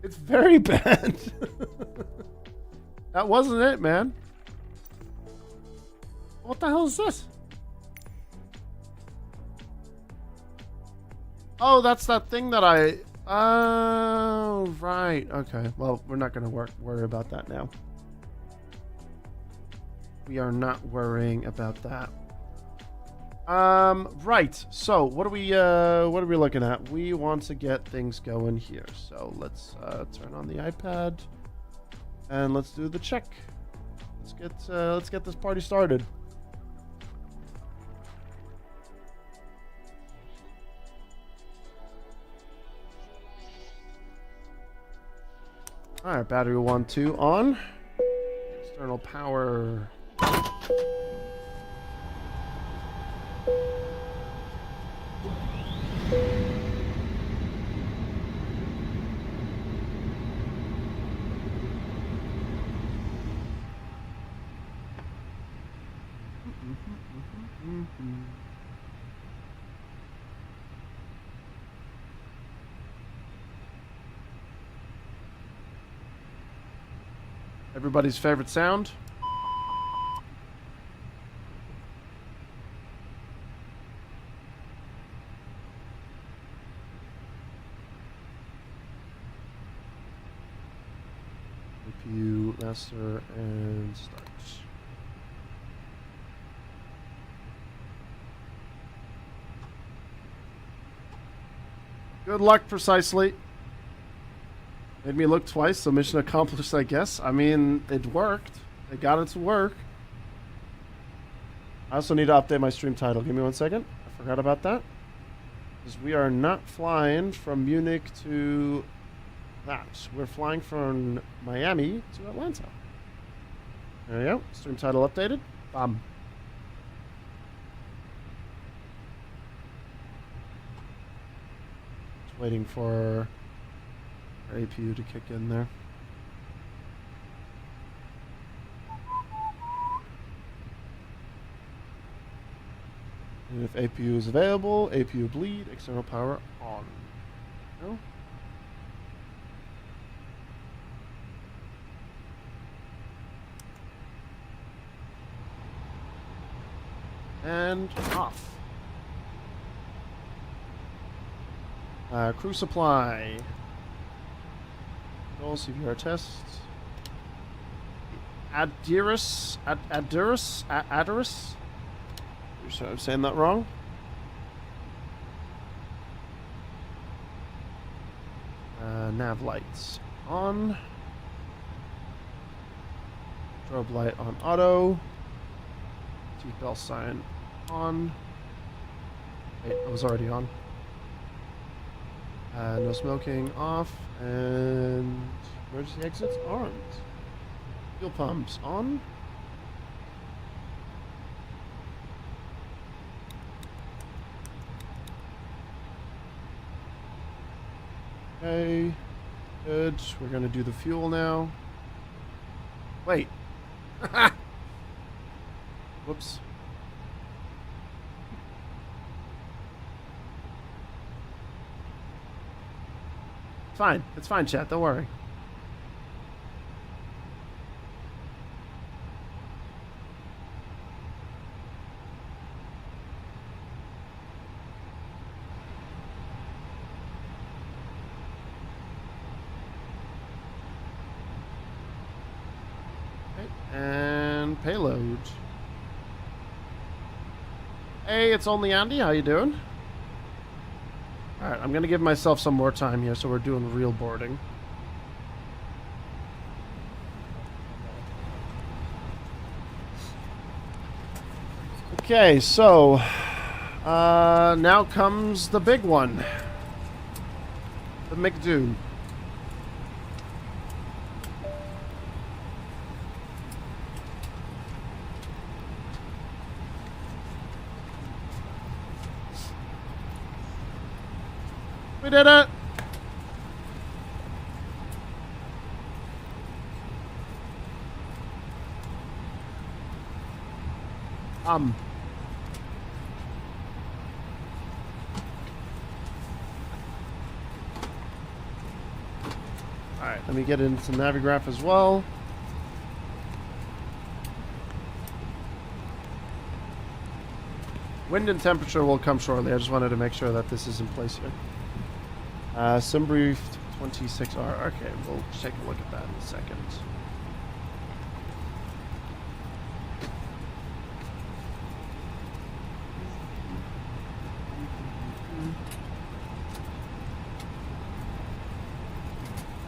It's very bad. That wasn't it, man. What the hell is this? Oh, that's that thing that I... Oh, right. Okay. Well, we're not going to worry about that now. We are not worrying about that. Right. So, what are we looking at? We want to get things going here. So, let's turn on the iPad and let's do the check. Let's get this party started. All right, battery 1, 2 on. External power. Everybody's favorite sound. CPU, master, and start. Good luck, precisely. Made me look twice, so mission accomplished, I guess. I mean, it worked. They got it to work. I also need to update my stream title. Give me 1 second. I forgot about that. Because we are not flying from Munich to that. We're flying from Miami to Atlanta. There you go. Stream title updated. Bam. Just waiting for our APU to kick in there. And if APU is available, APU bleed, external power on. No? And off. Crew supply. Goal CPR test. Adderus. Sorry, I'm saying that wrong. Nav lights on. Strobe light on auto. Seatbelt sign on. Wait, I was already on. No smoking off, and emergency exits armed. Fuel pumps on. Okay, good. We're gonna do the fuel now. Wait. Whoops. Fine. It's fine, chat. Don't worry. And payload. Hey, it's only Andy. How you doing? All right, I'm gonna give myself some more time here, so we're doing real boarding. Okay, so now comes the big one, the MCDU. We did it! Alright, let me get into Navigraph as well. Wind and temperature will come shortly. I just wanted to make sure that this is in place here. Simbrief 26R. Okay, we'll take a look at that in a second.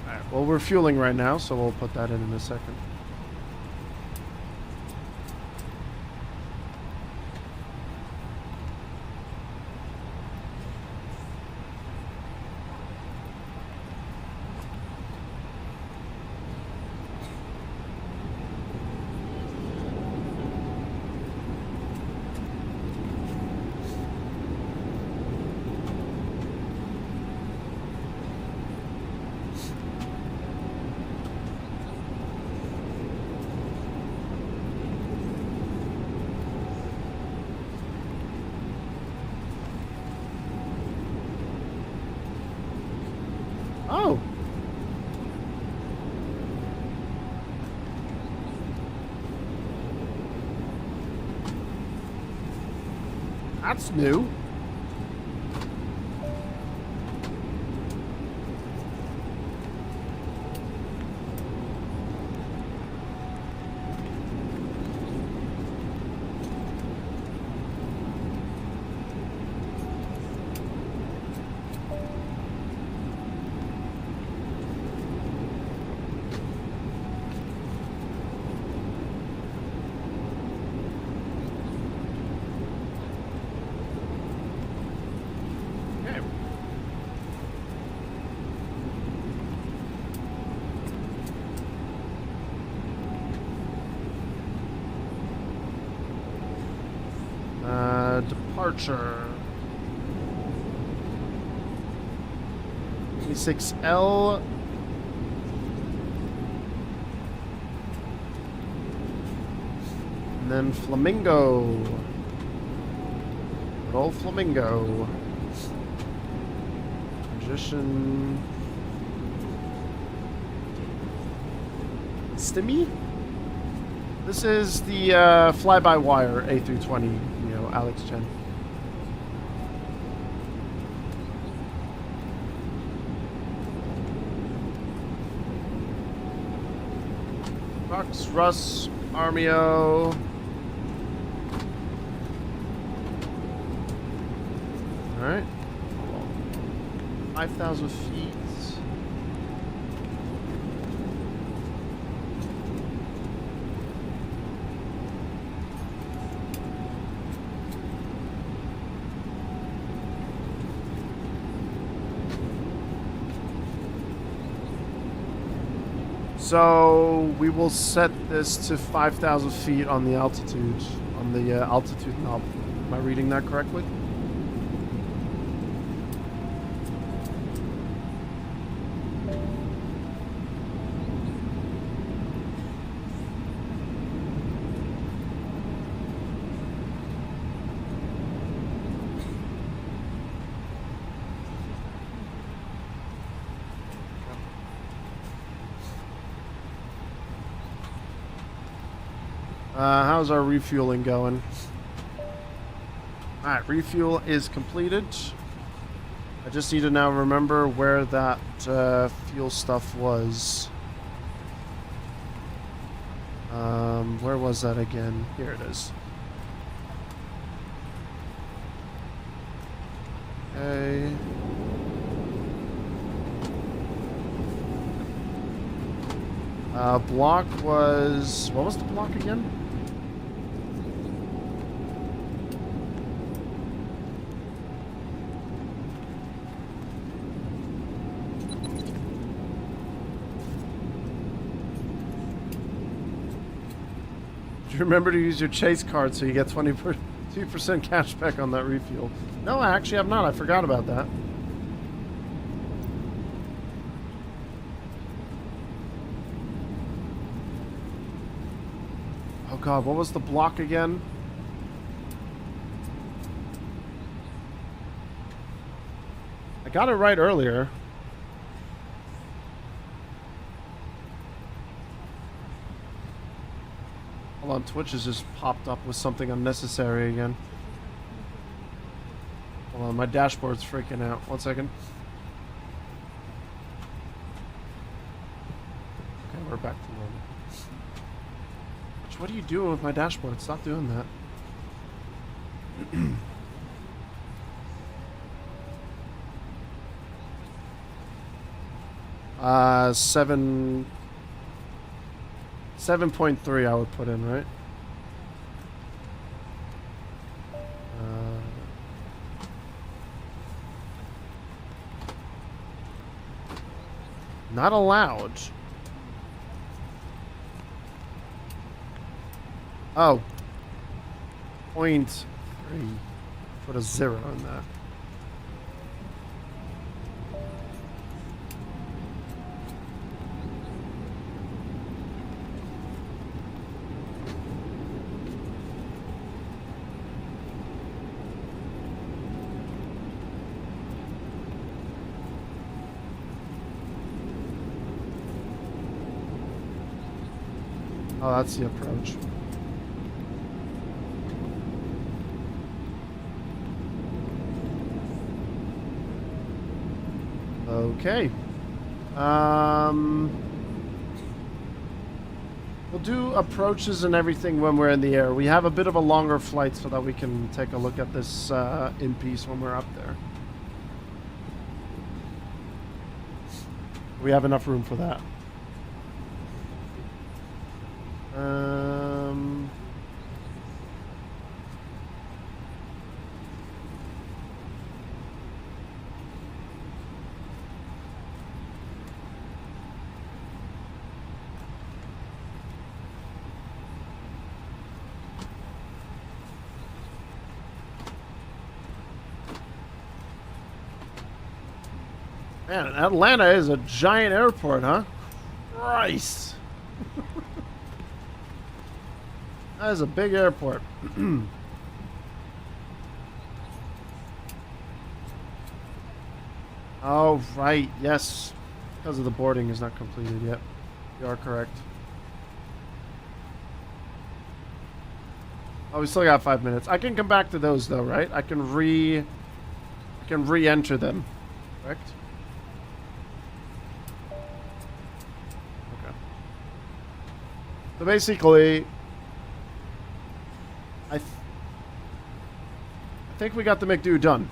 Alright, well, we're fueling right now, so we'll put that in a second. Oh. That's new. Departure 26L. And then Flamingo. Good old Flamingo. Position. Stimmy? This is the fly-by-wire A320 Neo, Alex Chen. Rux, Russ, Armio. Alright. 5,000 feet. So we will set this to 5,000 feet on the altitude, altitude knob. Am I reading that correctly? How's our refueling going? Alright, refuel is completed. I just need to now remember where that fuel stuff was. Where was that again? Here it is. Okay. Block was... What was the block again? Remember to use your chase card so you get 2% cash back on that refuel. No, I actually have not. I forgot about that. Oh god, what was the block again? I got it right earlier. Hold on, Twitch has just popped up with something unnecessary again. Hold on, my dashboard's freaking out. 1 second. Okay, we're back to normal. Twitch, what are you doing with my dashboard? Stop doing that. 7.3 I would put in, right? Not allowed. Oh. 0.3. Put a 0 in that. Oh, that's the approach. Okay. We'll do approaches and everything when we're in the air. We have a bit of a longer flight so that we can take a look at this in peace when we're up there. We have enough room for that. Man, Atlanta is a giant airport, huh? Christ. That is a big airport. Oh, right. Yes. Because of the boarding is not completed yet. You are correct. Oh, we still got 5 minutes. I can come back to those though, right? I can re-enter them. Correct? Okay. So basically, I think we got the MCDU done.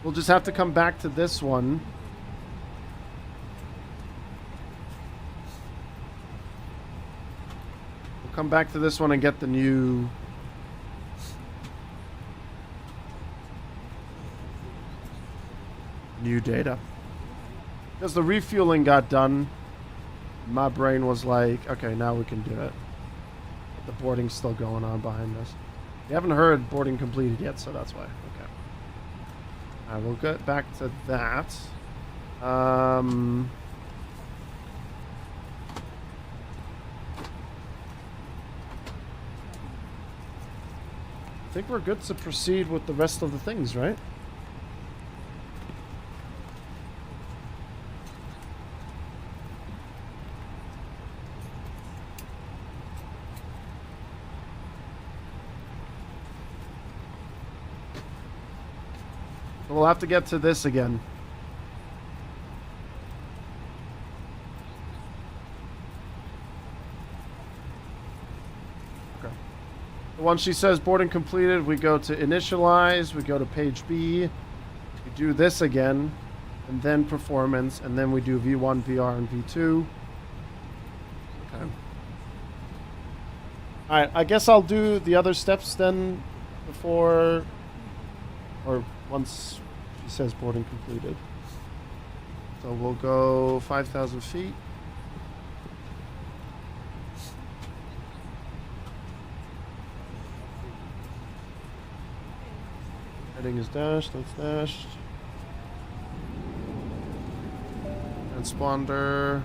We'll just have to come back to this one. We'll come back to this one and get the new data. Because the refueling got done, my brain was like, okay, now we can do it. But the boarding's still going on behind us. We haven't heard boarding completed yet, so that's why. Okay. Alright, we'll get back to that. I think we're good to proceed with the rest of the things, right? So we'll have to get to this again. Okay. Once she says boarding completed, we go to initialize, we go to page B, we do this again, and then performance, and then we do V1, VR, and V2. Okay. Alright, I guess I'll do the other steps then before, or once she says boarding completed. So we'll go 5,000 feet. Heading is dashed, that's dashed. Transponder.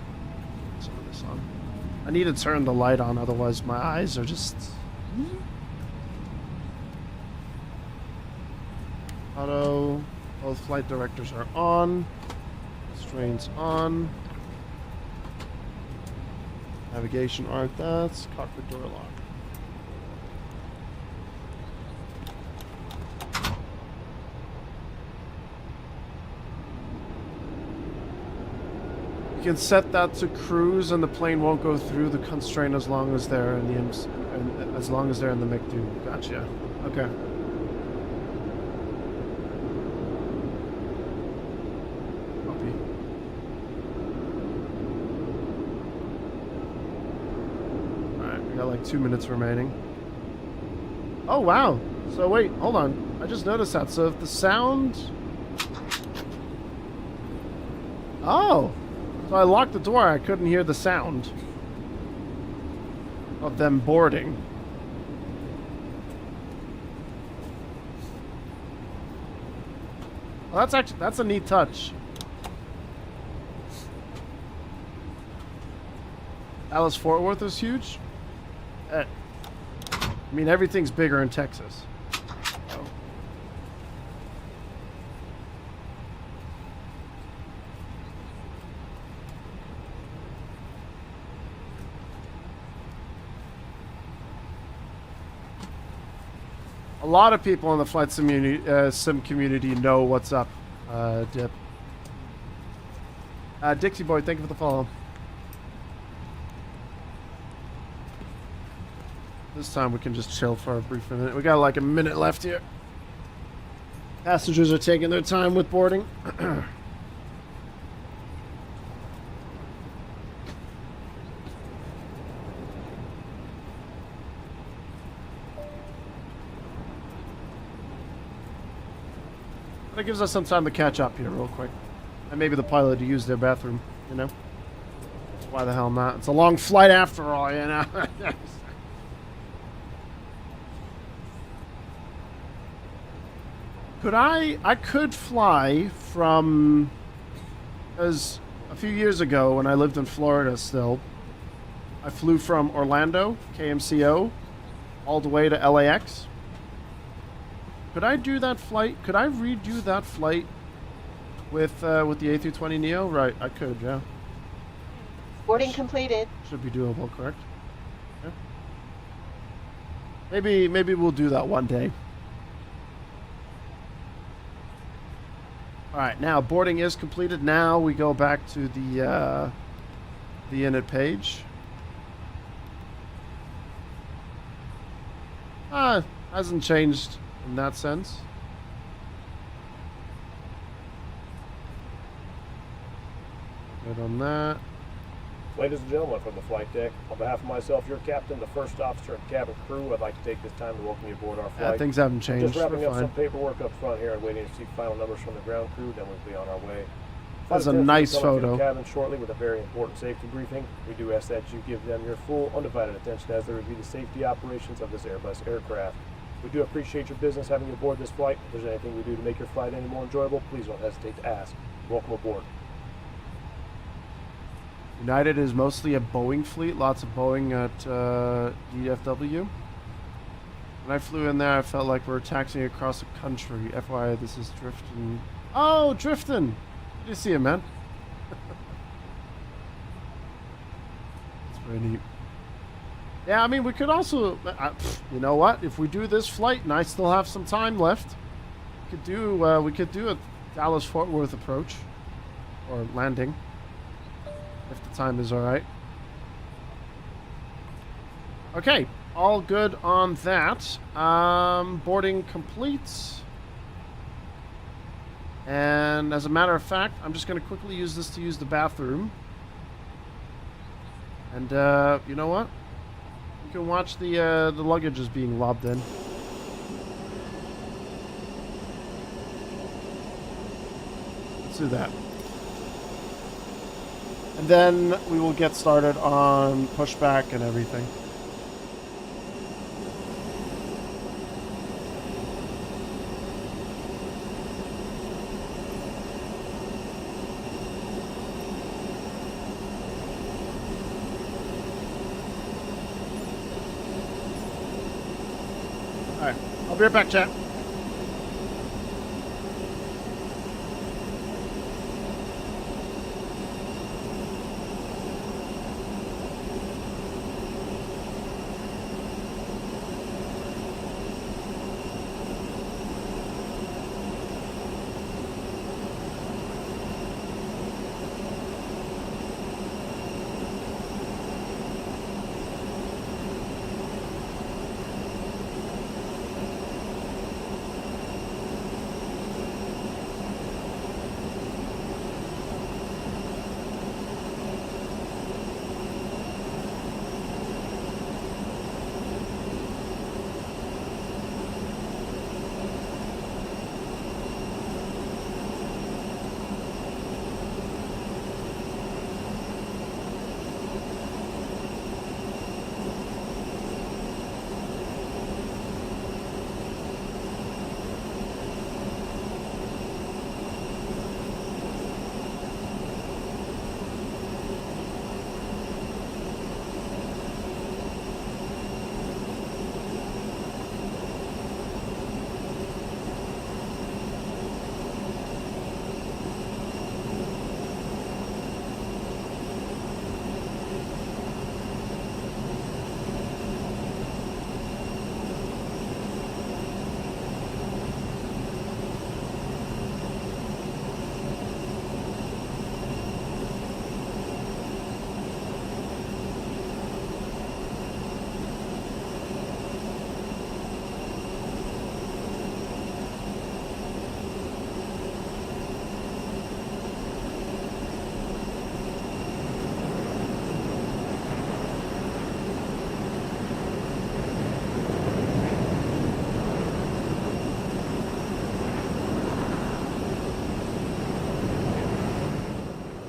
Turn this on. I need to turn the light on, otherwise my eyes are just... Auto. Both flight directors are on. Constraints on. Navigation arc, that's cockpit door lock. You can set that to cruise, and the plane won't go through the constraint as long as they're in the as long as they're in the MCDU. Gotcha. Okay. Copy. All right, we got like 2 minutes remaining. Oh wow! So wait, hold on. I just noticed that. So if the sound. Oh. So I locked the door, I couldn't hear the sound of them boarding. Well, that's a neat touch. Dallas Fort Worth is huge. I mean, everything's bigger in Texas. So. A lot of people in the flight sim community know what's up, Dip. Dixie Boy, thank you for the follow. This time we can just chill for a brief minute. We got like a minute left here. Passengers are taking their time with boarding. That gives us some time to catch up here real quick. And maybe the pilot to use their bathroom, you know? Why the hell not? It's a long flight after all, you know? I could fly from... Because a few years ago when I lived in Florida still, I flew from Orlando, KMCO, all the way to LAX. Could I do that flight? Could I redo that flight with the A320 Neo? Right, I could, yeah. Boarding completed. Should be doable, correct? Yeah. Maybe we'll do that one day. All right, now boarding is completed. Now we go back to the init page. Hasn't changed in that sense. Good on that. Ladies and gentlemen from the flight deck, on behalf of myself, your captain, the first officer, and cabin crew, I'd like to take this time to welcome you aboard our flight. Things haven't changed. Just wrapping We're up fine. some paperwork up front here and waiting to see final numbers from the ground crew, then we'll be on our way. That's a nice Coming to photo. the cabin shortly with a very important safety briefing. We do ask that you give them your full, undivided attention as they review the safety operations of this Airbus aircraft. We do appreciate your business having you aboard this flight. If there's anything we do to make your flight any more enjoyable, please don't hesitate to ask. Welcome aboard. United is mostly a Boeing fleet. Lots of Boeing at DFW. When I flew in there, I felt like we were taxiing across the country. FYI, this is Drifton. Oh, Drifton! Good to see you, man. That's very neat. Yeah, I mean, we could also... you know what? If we do this flight and I still have some time left, we could do a Dallas Fort Worth approach or landing if the time is all right. Okay, all good on that. Boarding complete. And as a matter of fact, I'm just going to quickly use this to use the bathroom. And you know what? You can watch the luggage is being lobbed in. Let's do that. And then we will get started on pushback and everything. Alright, I'll be right back, chat.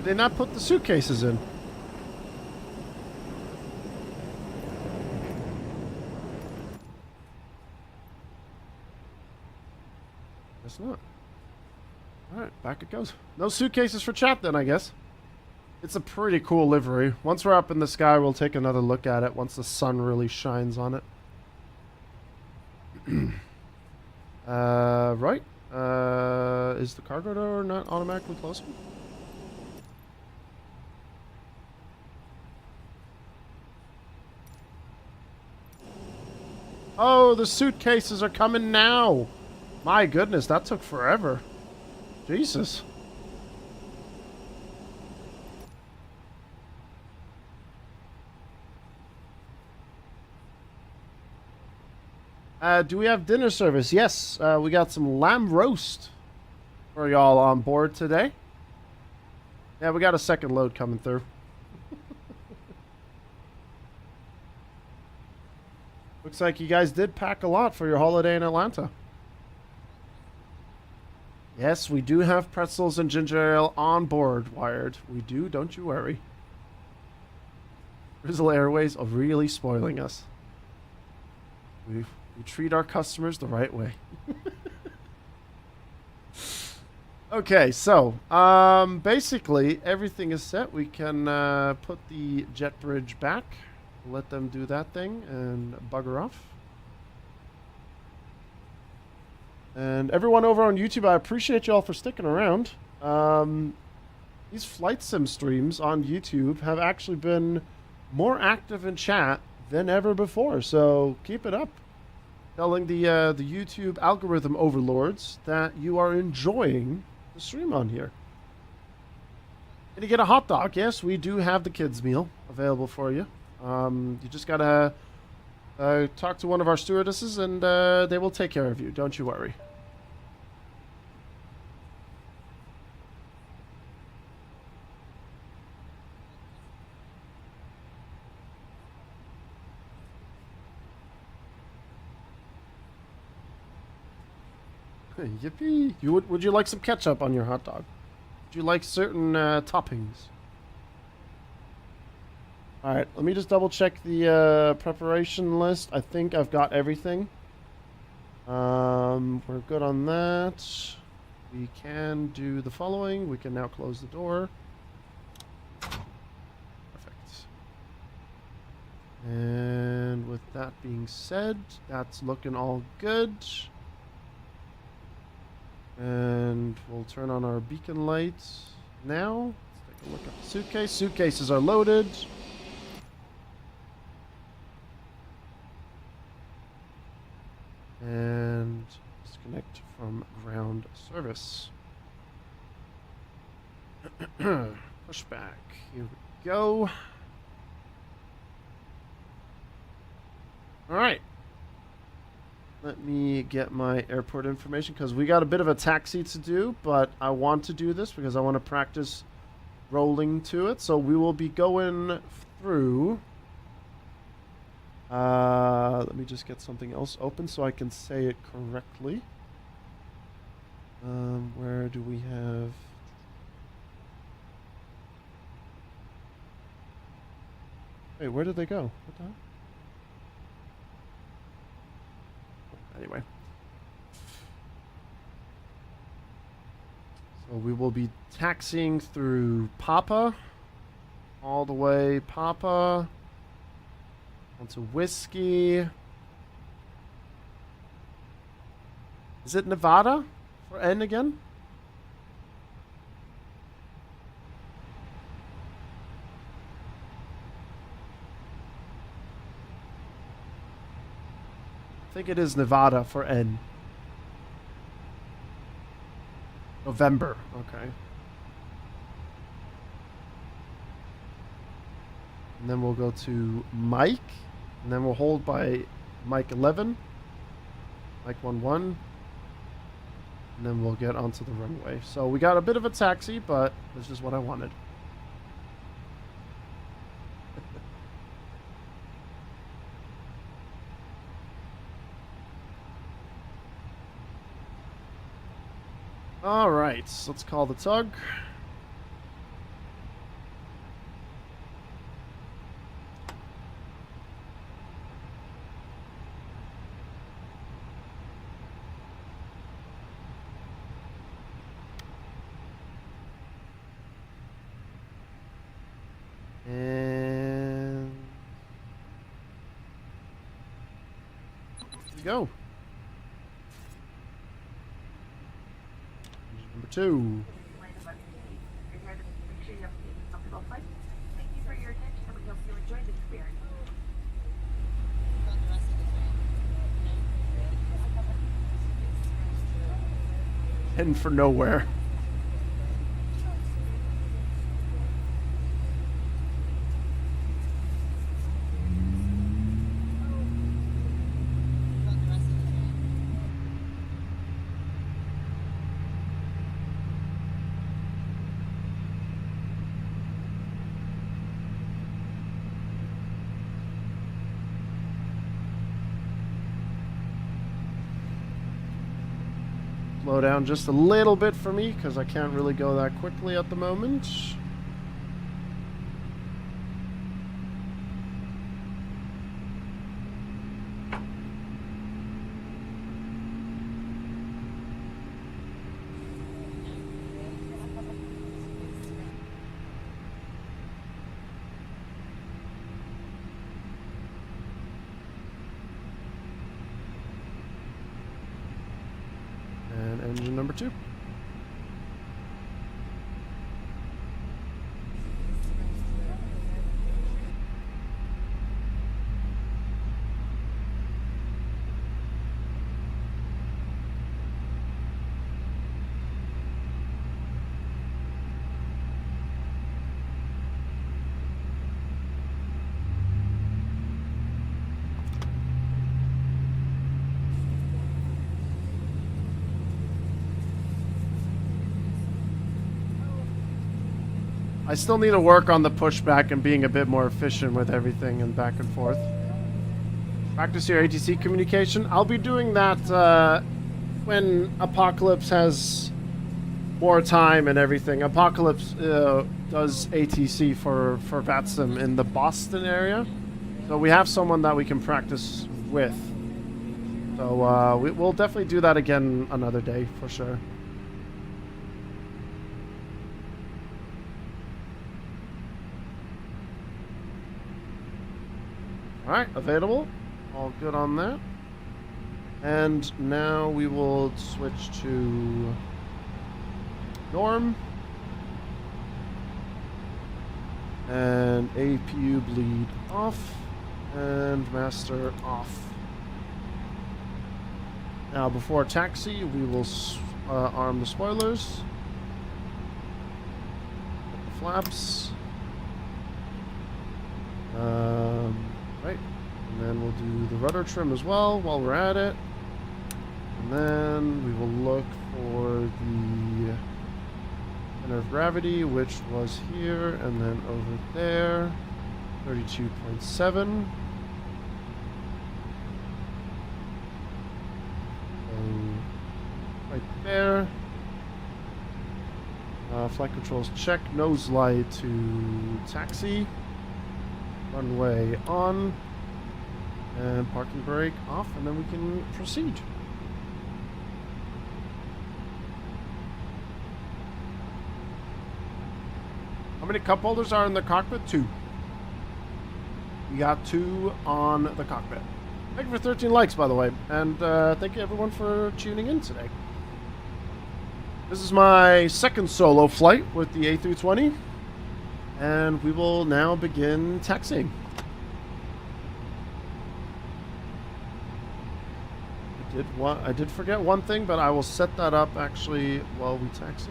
Did they not put the suitcases in? Guess not. Alright, back it goes. No suitcases for chat then, I guess. It's a pretty cool livery. Once we're up in the sky, we'll take another look at it once the sun really shines on it. Right. Is the cargo door not automatically closing? Oh, the suitcases are coming now. My goodness, that took forever. Jesus. Do we have dinner service? Yes, we got some lamb roast for y'all on board today. Yeah, we got a second load coming through. Looks like you guys did pack a lot for your holiday in Atlanta. Yes, we do have pretzels and ginger ale on board, Wired. We do, don't you worry. Grizzle Airways are really spoiling us. We treat our customers the right way. Okay, so basically everything is set. We can put the jet bridge back. Let them do that thing and bugger off. And everyone over on YouTube, I appreciate y'all for sticking around. These flight sim streams on YouTube have actually been more active in chat than ever before, so keep it up. telling the YouTube algorithm overlords that you are enjoying the stream on here. Can you get a hot dog? Yes, we do have the kids meal available for you. You just gotta talk to one of our stewardesses and they will take care of you. Don't you worry. Yippee! Would you like some ketchup on your hot dog? Would you like certain toppings? Alright, let me just double check the preparation list. I think I've got everything. We're good on that. We can do the following. We can now close the door. Perfect. And with that being said, that's looking all good. And we'll turn on our beacon lights now. Let's take a look at the suitcase. Suitcases are loaded. And disconnect from ground service. Pushback. Here we go. All right. Let me get my airport information because we got a bit of a taxi to do, but I want to do this because I want to practice rolling to it. So we will be going through. Let me just get something else open so I can say it correctly. Where do we have? Wait, where did they go? What the hell? Anyway. So we will be taxiing through Papa. All the way Papa. Onto Whiskey. Is it Nevada for N again? I think it is Nevada for N. November. Okay. And then we'll go to Mike. And then we'll hold by Mike 11. Mike 11. And then we'll get onto the runway. So we got a bit of a taxi, but this is what I wanted. All right, so let's call the tug. And here we go. Number 2. Thank you for your attention, and we hope you enjoyed the experience. Heading for nowhere. Slow down just a little bit for me because I can't really go that quickly at the moment. Engine number 2. I still need to work on the pushback and being a bit more efficient with everything and back and forth. Practice your ATC communication. I'll be doing that when Apocalypse has more time and everything. Apocalypse does ATC for VATSIM in the Boston area. So we have someone that we can practice with. So we'll definitely do that again another day for sure. Alright, available. All good on that. And now we will switch to Norm. And APU bleed off. And master off. Now before taxi, we will arm the spoilers. Put the flaps. Right. And then we'll do the rudder trim as well while we're at it. And then we will look for the center of gravity, which was here, and then over there, 32.7. Right there. Flight controls check, nose light to taxi. Runway on. And parking brake off, and then we can proceed. How many cup holders are in the cockpit? 2. We got 2 on the cockpit. Thank you for 13 likes, by the way. And thank you everyone for tuning in today. This is my second solo flight with the A320. And we will now begin taxiing. I did forget one thing, but I will set that up actually while we taxi.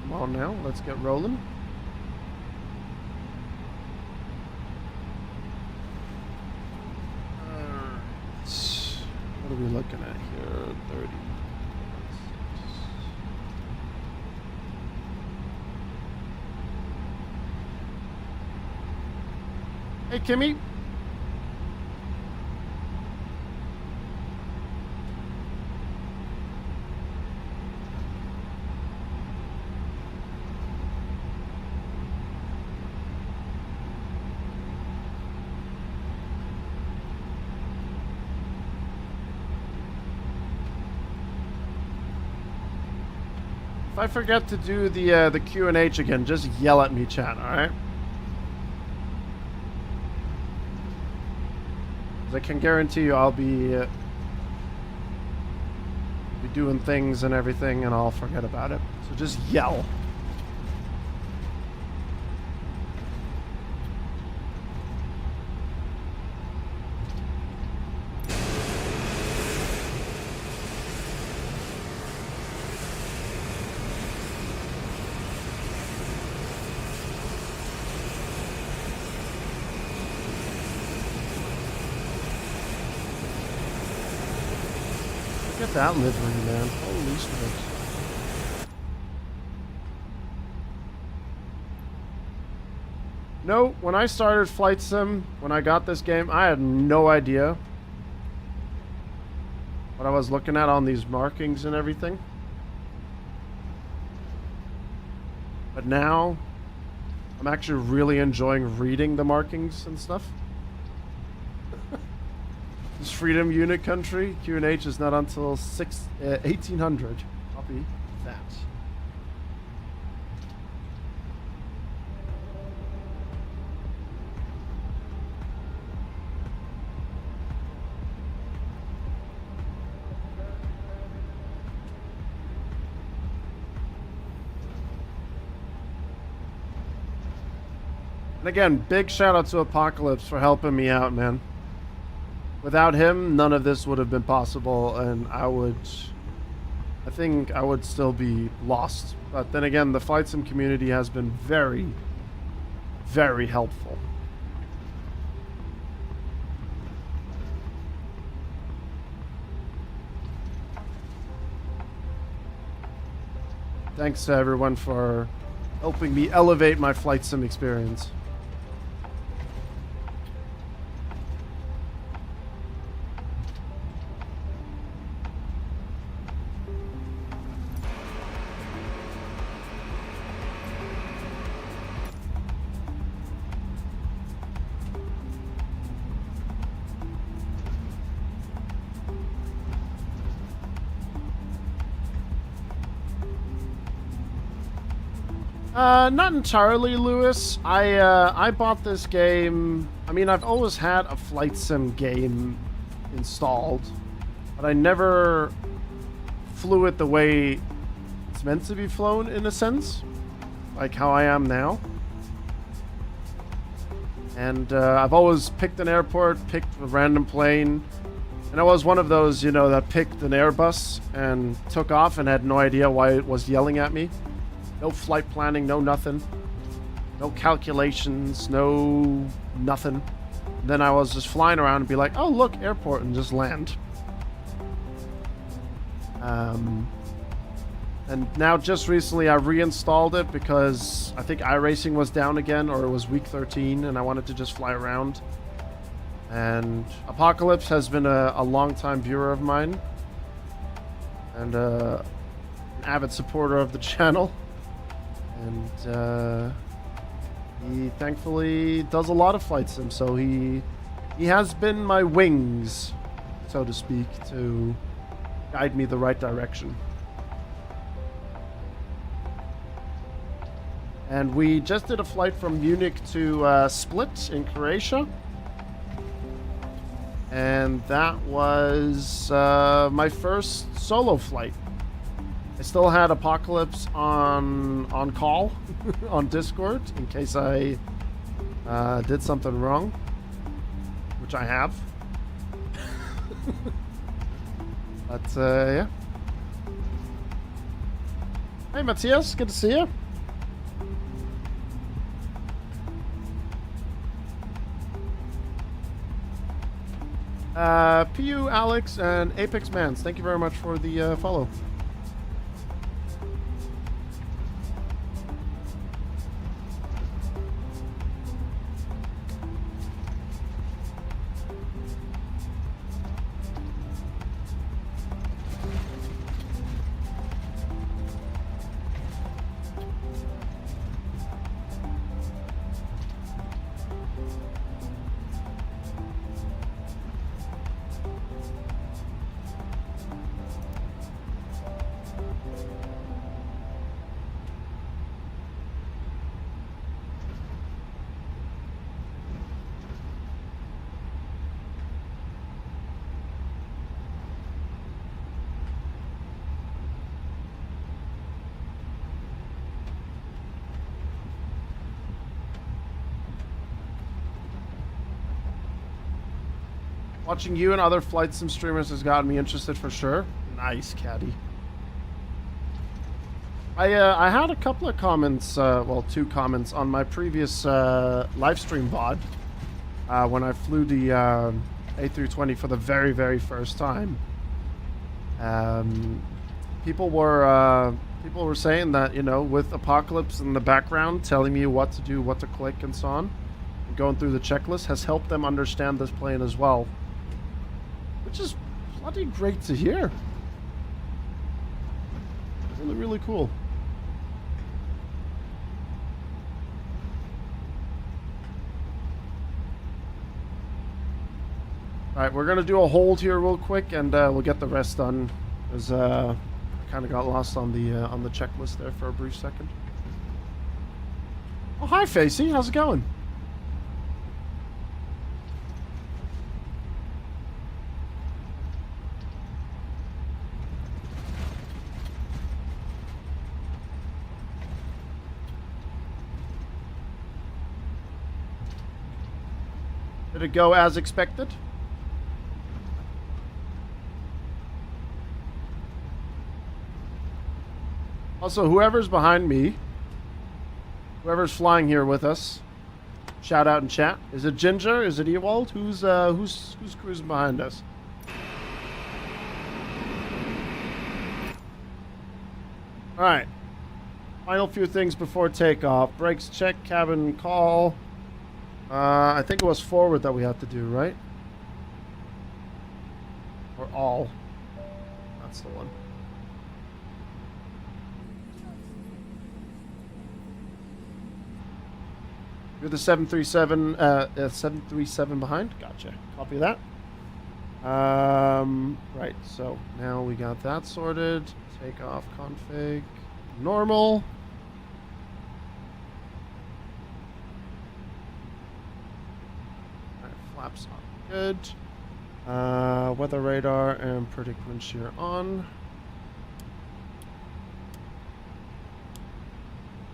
Come on now, let's get rolling. What are we looking at here? 30. Hey, Kimmy. If I forget to do the Q&H again, just yell at me, chat, all right? I can guarantee you I'll be doing things and everything, and I'll forget about it. So just yell. Look at that livery, man. Holy smokes. No, when I started Flight Sim, when I got this game, I had no idea what I was looking at on these markings and everything. But now, I'm actually really enjoying reading the markings and stuff. This Freedom Unit Country, Q&H is not until 1800. Copy that. And again, big shout out to Apocalypse for helping me out, man. Without him, none of this would have been possible, and I think I would still be lost. But then again, the Flight Sim community has been very, very helpful. thanks to everyone for helping me elevate my flight sim experience. Not entirely, Lewis. I bought this game. I mean, I've always had a flight sim game installed, but I never flew it the way it's meant to be flown, in a sense, like how I am now. And I've always picked an airport, picked a random plane, and I was one of those, you know, that picked an Airbus and took off and had no idea why it was yelling at me. No flight planning, no nothing. No calculations, no nothing. Then I was just flying around and be like, oh, look, airport, and just land. And now just recently I reinstalled it because I think iRacing was down again, or it was week 13, and I wanted to just fly around. And Apocalypse has been a long-time viewer of mine. And an avid supporter of the channel. And he thankfully does a lot of flight sim, so he has been my wings, so to speak, to guide me the right direction. And we just did a flight from Munich to Split in Croatia. And that was my first solo flight. I still had Apocalypse on call on Discord in case I did something wrong, which I have. But yeah. Hey Matthias, good to see you. PU, Alex, and Apex Mans, thank you very much for the follow. Watching you and other flight sim streamers has gotten me interested for sure. Nice, Caddy. I had a couple of comments, well, 2 comments on my previous live stream VOD when I flew the A320 for the very, very first time. People were saying that, you know, with Apocalypse in the background telling me what to do, what to click, and so on, and going through the checklist has helped them understand this plane as well. Which is bloody great to hear. Really, really cool. Alright, we're gonna do a hold here real quick and we'll get the rest done. Because I kinda got lost on the checklist there for a brief second. Oh, hi Facey, how's it going? Did it go as expected? Also, whoever's behind me, whoever's flying here with us, shout out in chat. Is it Ginger? Is it Ewald? Who's cruising behind us? All right. Final few things before takeoff. Brakes check, cabin call. I think it was forward that we had to do, right? Or all. That's the one. You're the 737 behind? Gotcha. Copy that. Right, so now we got that sorted. Takeoff config. Normal. Alright, flaps on. Good. Weather radar and predict wind shear on.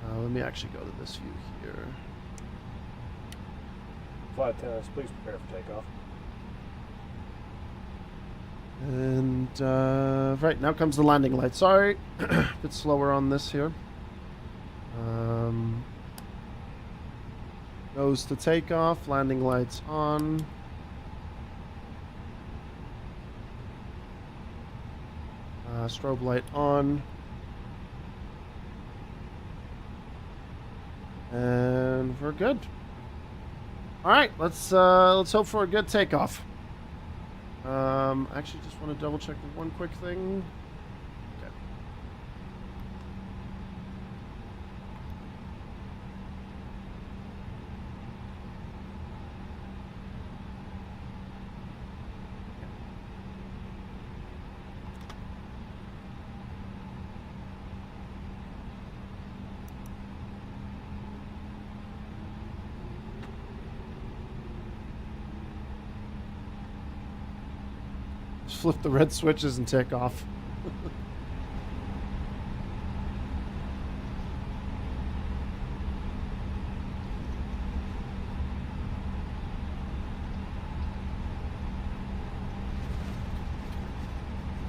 Let me actually go to this view here. Flight attendants, please prepare for takeoff. And right, now comes the landing light. Sorry, a bit slower on this here. Goes to takeoff, landing lights on. Strobe light on. And we're good. All right, let's hope for a good takeoff. Actually, just want to double check one quick thing. Okay. Just flip the red switches and take off.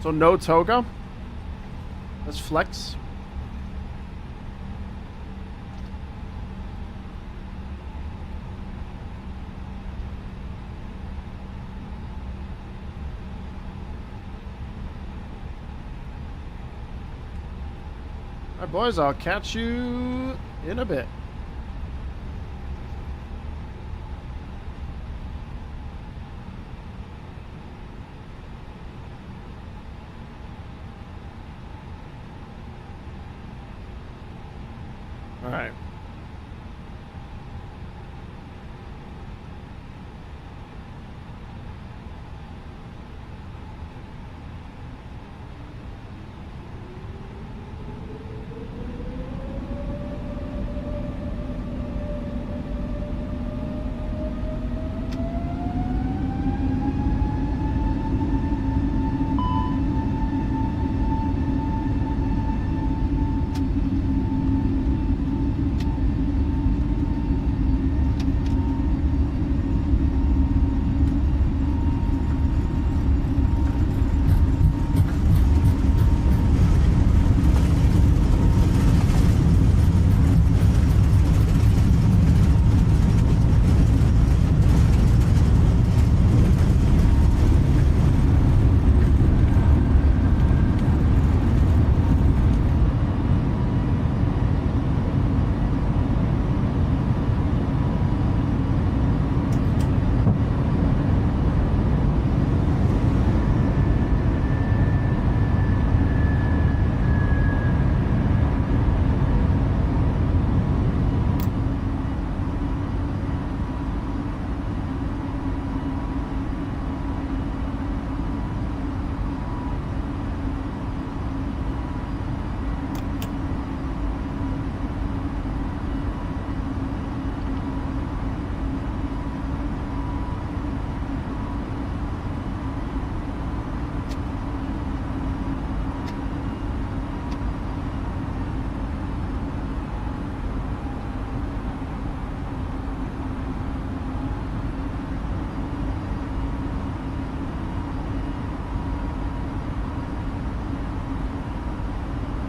So no toga. Let's flex. Alright, boys, I'll catch you in a bit. Alright.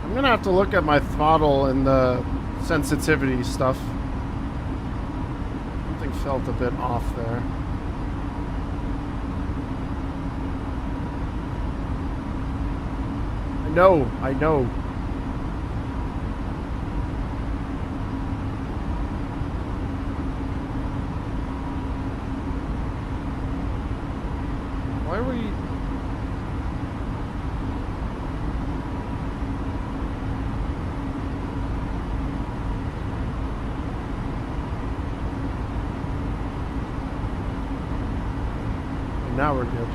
I'm gonna have to look at my throttle and the sensitivity stuff. Something felt a bit off there. I know. now we're good.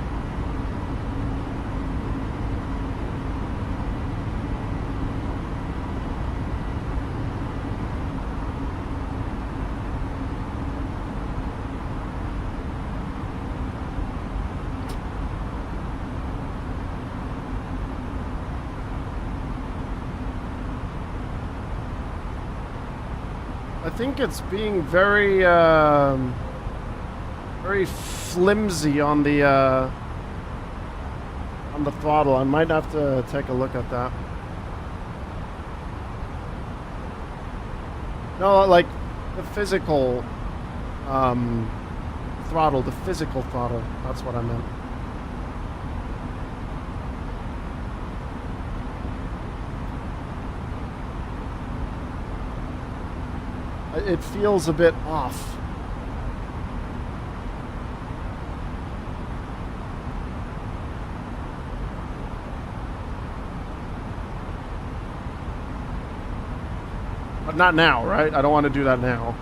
I think it's being very, very flimsy on the throttle. I might have to take a look at that. No, like the physical throttle, the physical throttle. That's what I meant. It feels a bit off. But not now, right? I don't want to do that now.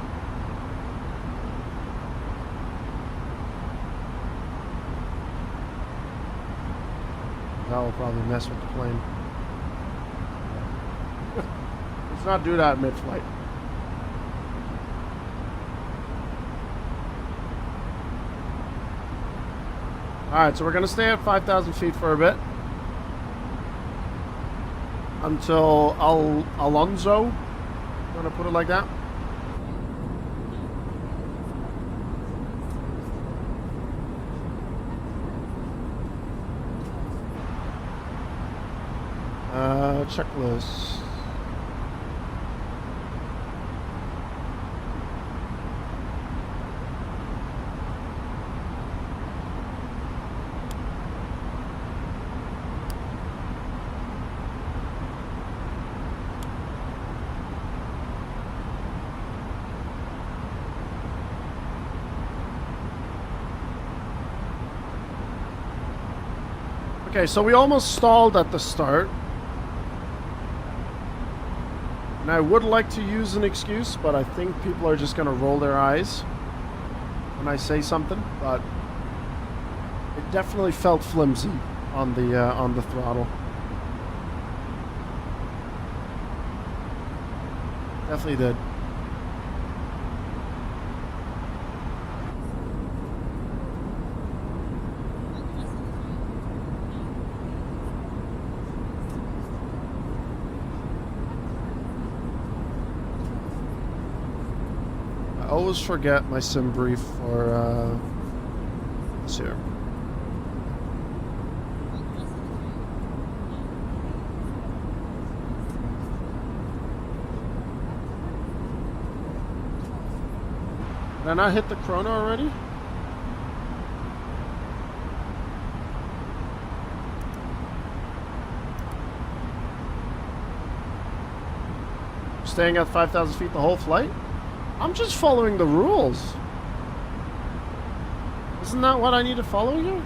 That will probably mess with the plane. Let's not do that mid-flight. Alright, so we're going to stay at 5,000 feet for a bit. Until Alonso. I'm going to put it like that. Checklist. Okay, so we almost stalled at the start. And I would like to use an excuse, but I think people are just going to roll their eyes when I say something. But it definitely felt flimsy on the throttle. Definitely did. I always forget my sim brief for this here. Did I not hit the chrono already? Staying at 5,000 feet the whole flight? I'm just following the rules. Isn't that what I need to follow here?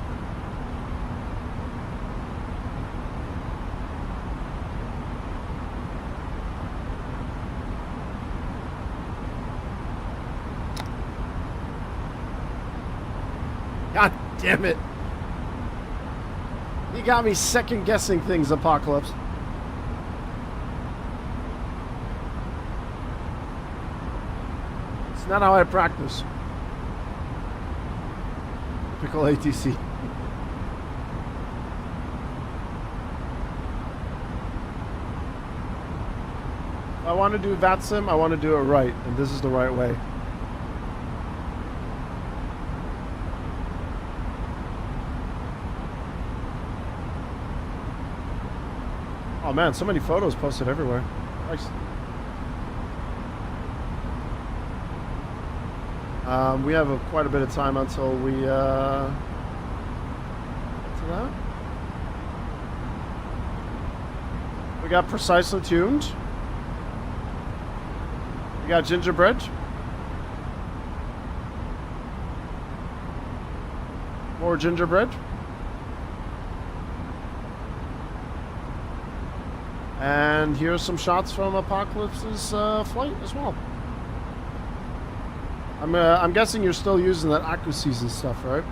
God damn it. You got me second guessing things, Apocalypse. It's not how I practice. Typical ATC. If I want to do VATSIM, I want to do it right, and this is the right way. Oh man, so many photos posted everywhere. Nice. We have quite a bit of time until we get to that. We got precisely tuned. We got gingerbread. More gingerbread. And here's some shots from Apocalypse's flight as well. I'm guessing you're still using that Aqua Season stuff, right?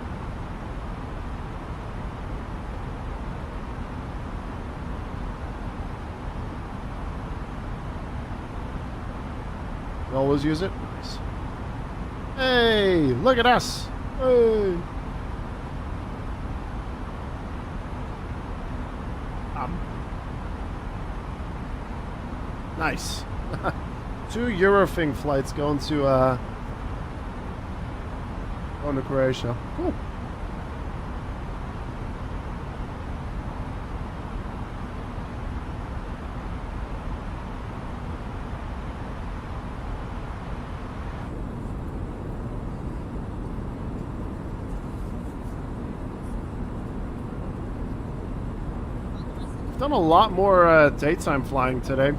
You always use it? Nice. Hey, look at us. Hey. Nice. 2 Eurowing flights going to Croatia. Cool. I've done a lot more daytime flying today.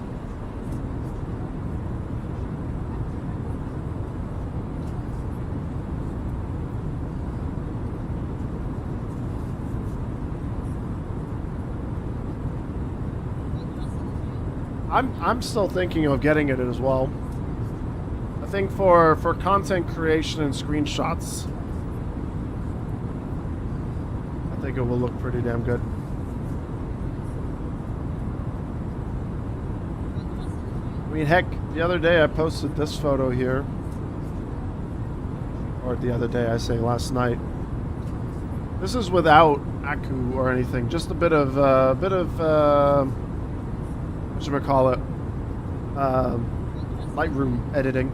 I'm still thinking of getting it as well. I think for content creation and screenshots, I think it will look pretty damn good. I mean, heck, the other day I posted this photo here. Or the other day, I say last night. This is without Aku or anything, just a bit of whatchamacallit, Lightroom editing.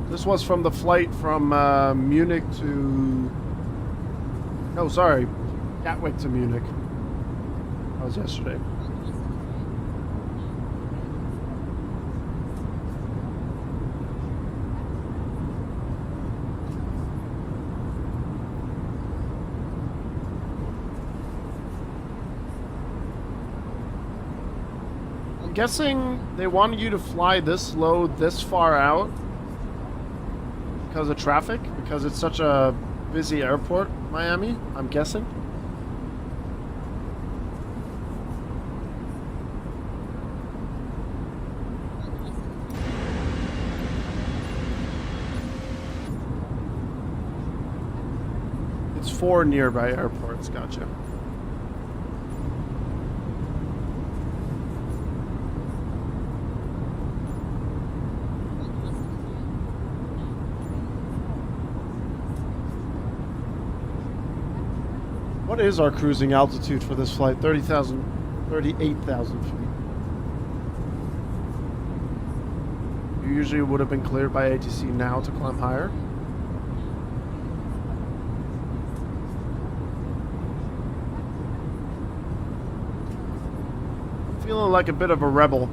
This was from the flight from Munich to... No, sorry. Gatwick to Munich. That was yesterday. I'm guessing they wanted you to fly this low this far out because of traffic, because it's such a busy airport, Miami, I'm guessing. It's 4 nearby airports, gotcha. What is our cruising altitude for this flight? 38,000 feet. You usually would have been cleared by ATC now to climb higher. Feeling like a bit of a rebel.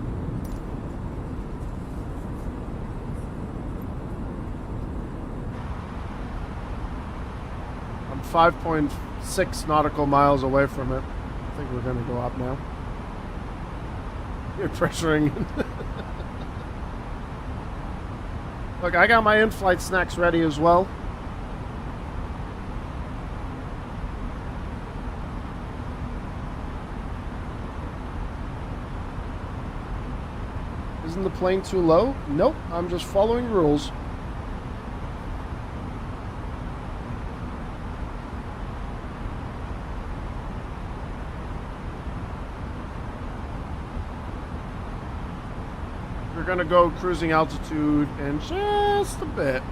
I'm 5.6 nautical miles away from it. I think we're gonna go up now. You're pressuring. Look, I got my in-flight snacks ready as well. Isn't the plane too low? Nope, I'm just following rules. We're gonna go cruising altitude in just a bit.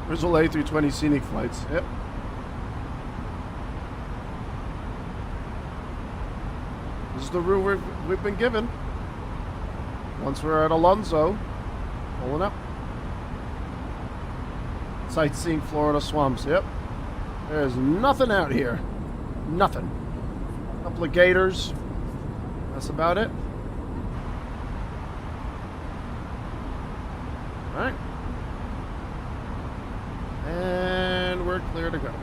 Visual A320 scenic flights. Yep. This is the route we've been given. Once we're at Alonso, pulling up. Sightseeing Florida swamps. Yep. There's nothing out here. Nothing. Couple of gators. That's about it. Alright. And we're clear to go.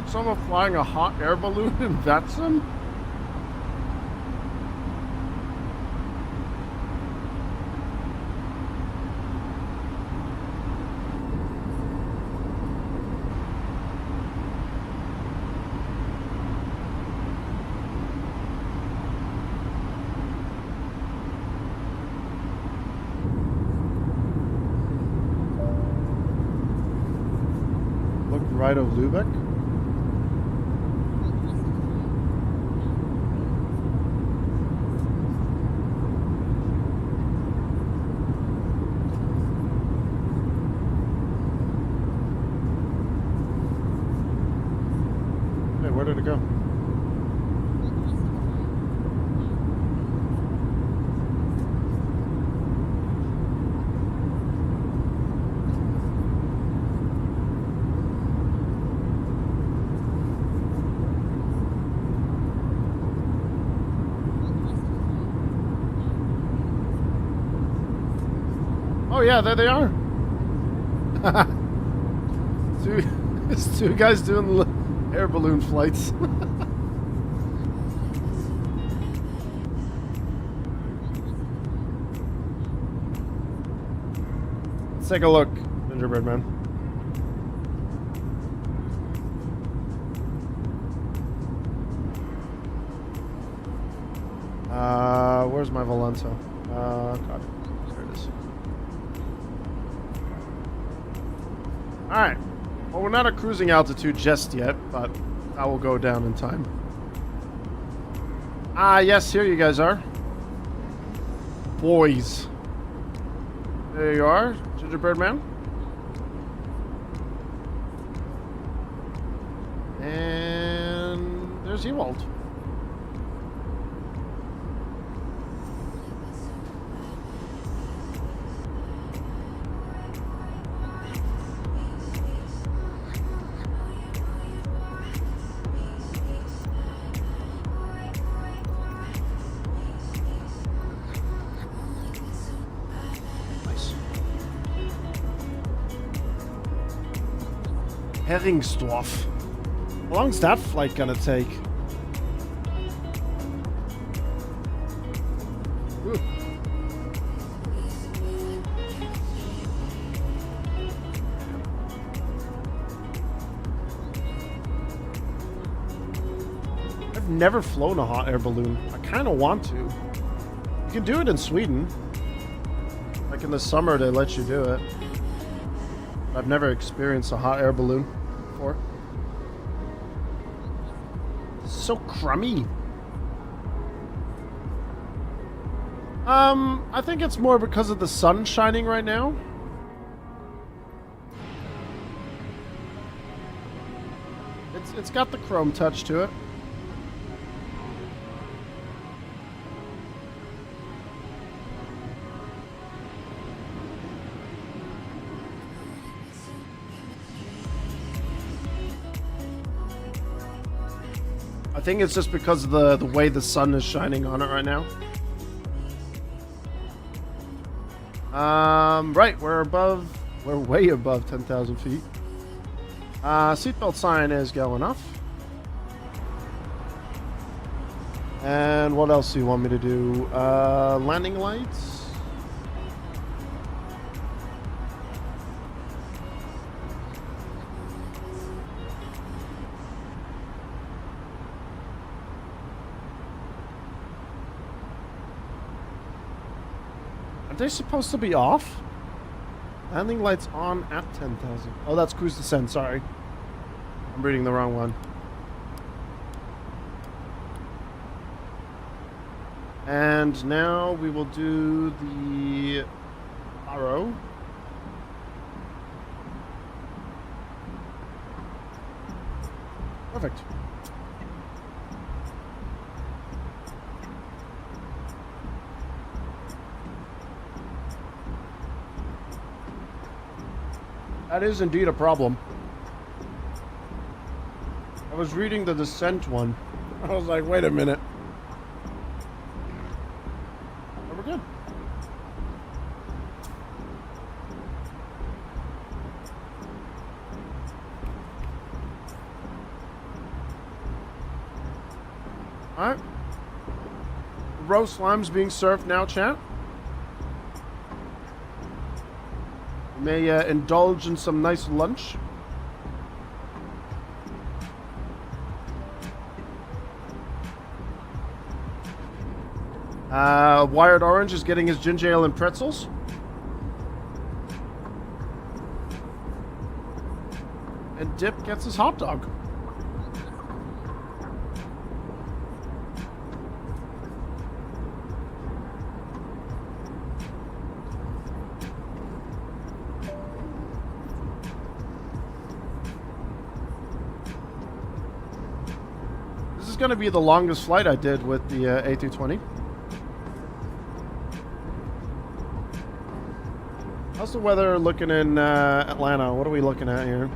Someone flying a hot air balloon in Vetsen? right of Lübeck. Hey, where did it go? Oh yeah, there they are. It's two guys doing air balloon flights. Let's take a look, Gingerbread Man. Where's my Volento? God, there it is. Alright. Well, we're not at cruising altitude just yet, but that will go down in time. Ah, yes, here you guys are. Boys. There you are, Gingerbread Man. And there's Ewald. Heringsdorf. How long's that flight gonna take? Ooh. I've never flown a hot air balloon. I kind of want to. You can do it in Sweden. Like in the summer, they let you do it. I've never experienced a hot air balloon before. It's so crummy. I think it's more because of the sun shining right now. It's got the chrome touch to it. I think it's just because of the way the sun is shining on it right now. Right, we're way above 10,000 feet. Seatbelt sign is going off. And what else do you want me to do? Landing lights. Are they supposed to be off? Landing lights on at 10,000. Oh, that's cruise descent, sorry. I'm reading the wrong one. And now we will do the arrow. Perfect. That is indeed a problem. I was reading the descent one. I was like, wait a minute. Oh, we're good. Alright. Roast slime's being served now, chat. May indulge in some nice lunch. Wired Orange is getting his ginger ale and pretzels. And Dip gets his hot dog. This is going to be the longest flight I did with the A320. How's the weather looking in Atlanta? What are we looking at here?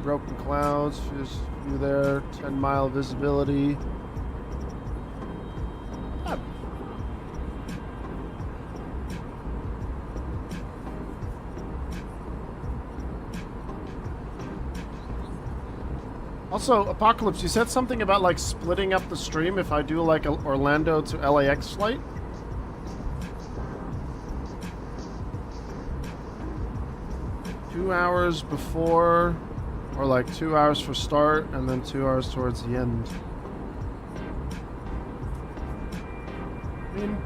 Broken clouds, just few there, 10-mile visibility. Ah. Also, Apocalypse, you said something about like splitting up the stream if I do like a Orlando to LAX flight. $2 before, or like 2 hours for start, and then 2 hours towards the end. I mean,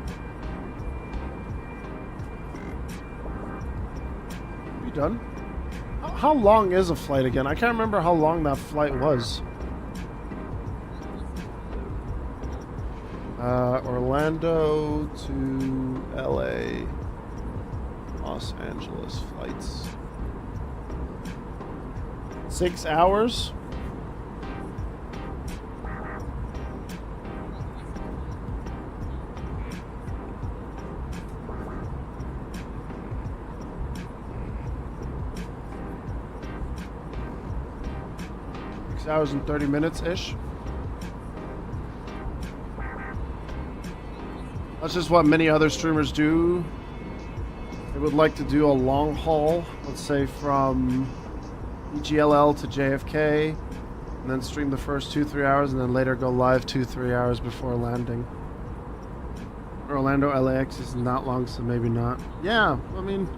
be done. How long is a flight again? I can't remember how long that flight was. Orlando to LA, Los Angeles flights. 6 hours? Hours and 30 minutes-ish. That's just what many other streamers do. They would like to do a long haul, let's say from EGLL to JFK, and then stream the first 2-3 hours, and then later go live 2-3 hours before landing. Orlando LAX is not long, so maybe not. Yeah, I mean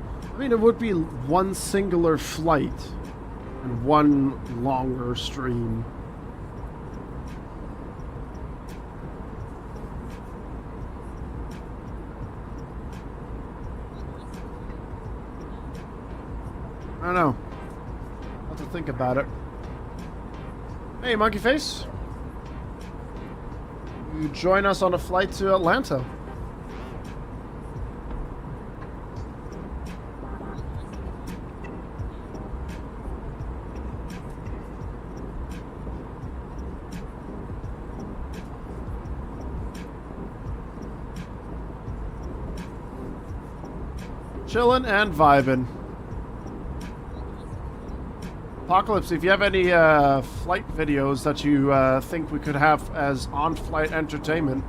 it would be one singular flight and one longer stream. I don't know. I'll have to think about it. Hey, Monkey Face. You join us on a flight to Atlanta. Chillin' and vibin'. Apocalypse, if you have any flight videos that you think we could have as on-flight entertainment,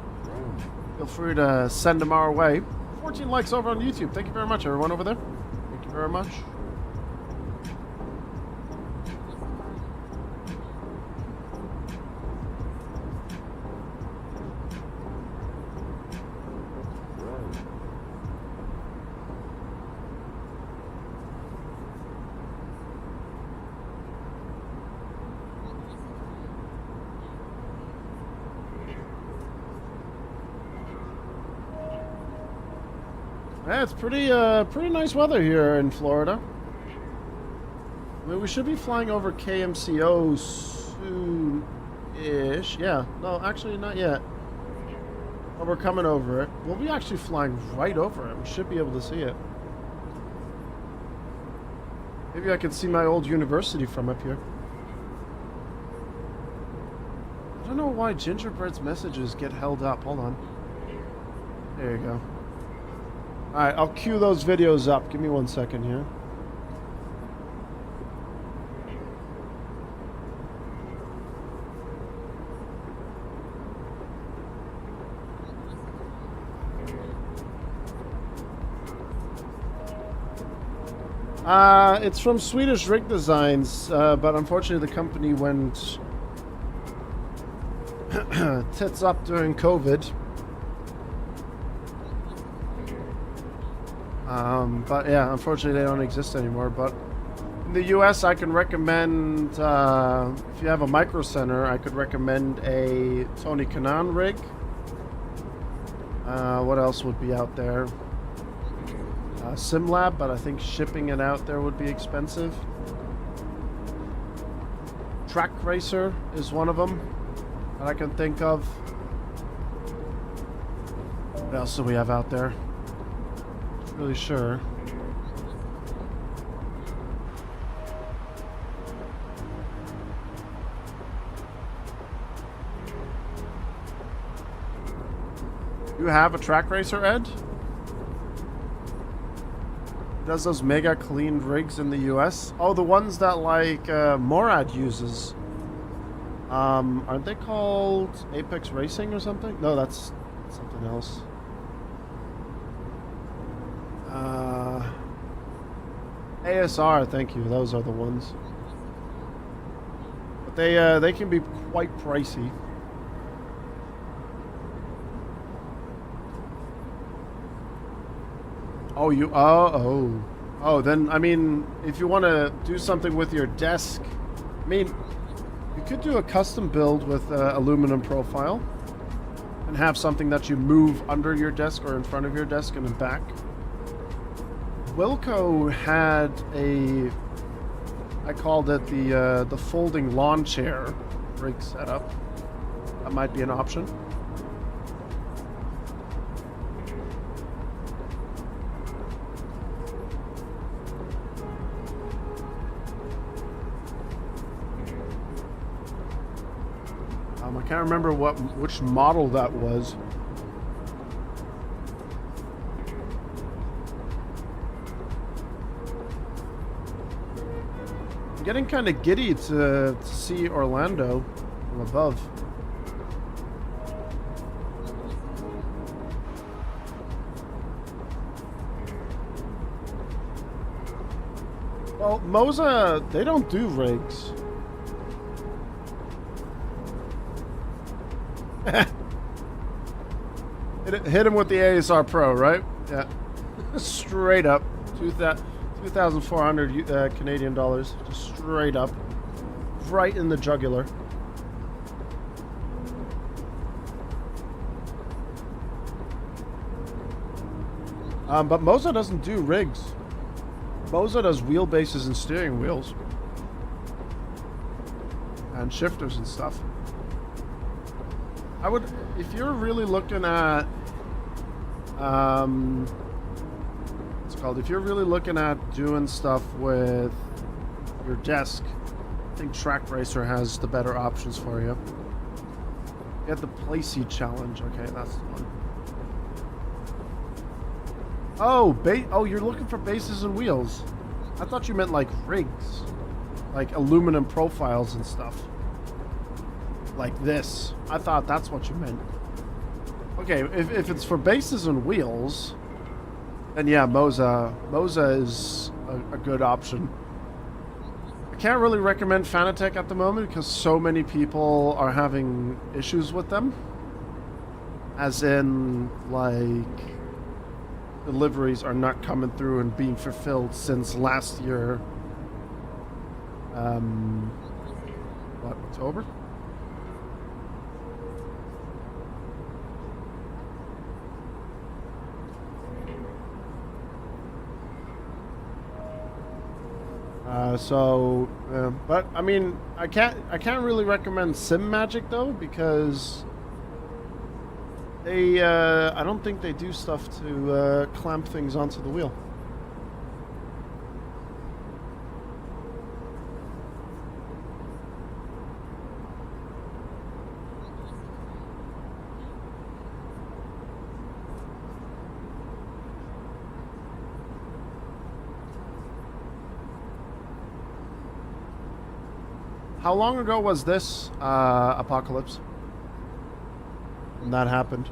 feel free to send them our way. 14 likes over on YouTube. Thank you very much, everyone over there. Thank you very much. Yeah, it's pretty nice weather here in Florida. I mean, we should be flying over KMCO soon-ish. Yeah, no, actually not yet. But we're coming over it. We'll be actually flying right over it. We should be able to see it. Maybe I can see my old university from up here. I don't know why Gingerbread's messages get held up. Hold on. There you go. Alright, I'll cue those videos up. Give me 1 second here. It's from Swedish Rig Designs, but unfortunately the company went tits up during COVID. But yeah, unfortunately they don't exist anymore. But in the US, I can recommend, if you have a Micro Center, I could recommend a Tony Kanaan rig. What else would be out there? SimLab, but I think shipping it out there would be expensive. Track Racer is one of them that I can think of. What else do we have out there? Not really sure. You have a Track Racer, Ed? Does those mega clean rigs in the US? Oh, the ones that like Morad uses. Aren't they called Apex Racing or something? No, that's something else. ASR, thank you. Those are the ones. But they can be quite pricey. Oh, oh, then, I mean, if you want to do something with your desk, I mean, you could do a custom build with aluminum profile and have something that you move under your desk or in front of your desk and then back. Wilco had I called it the folding lawn chair rig setup. That might be an option. I can't remember which model that was. I'm getting kind of giddy to see Orlando from above. Well, Moza, they don't do rigs. Hit him with the ASR Pro, right? Yeah. Straight up. 2,400 Canadian dollars. Just straight up. Right in the jugular. But Moza doesn't do rigs. Moza does wheelbases and steering wheels. And shifters and stuff. I would, if you're really looking at, what's it called? If you're really looking at doing stuff with your desk, I think Track Racer has the better options for you. Get the Placey Challenge. Okay, that's the one. Oh, you're looking for bases and wheels. I thought you meant like rigs, like aluminum profiles and stuff. Like this. I thought that's what you meant. Okay, if it's for bases and wheels, then yeah, Moza is a good option. I can't really recommend Fanatec at the moment because so many people are having issues with them. As in, like, deliveries are not coming through and being fulfilled since last year. What, October? But I mean, I can't really recommend Sim Magic though, because they I don't think they do stuff to clamp things onto the wheel. How long ago was this apocalypse when that happened?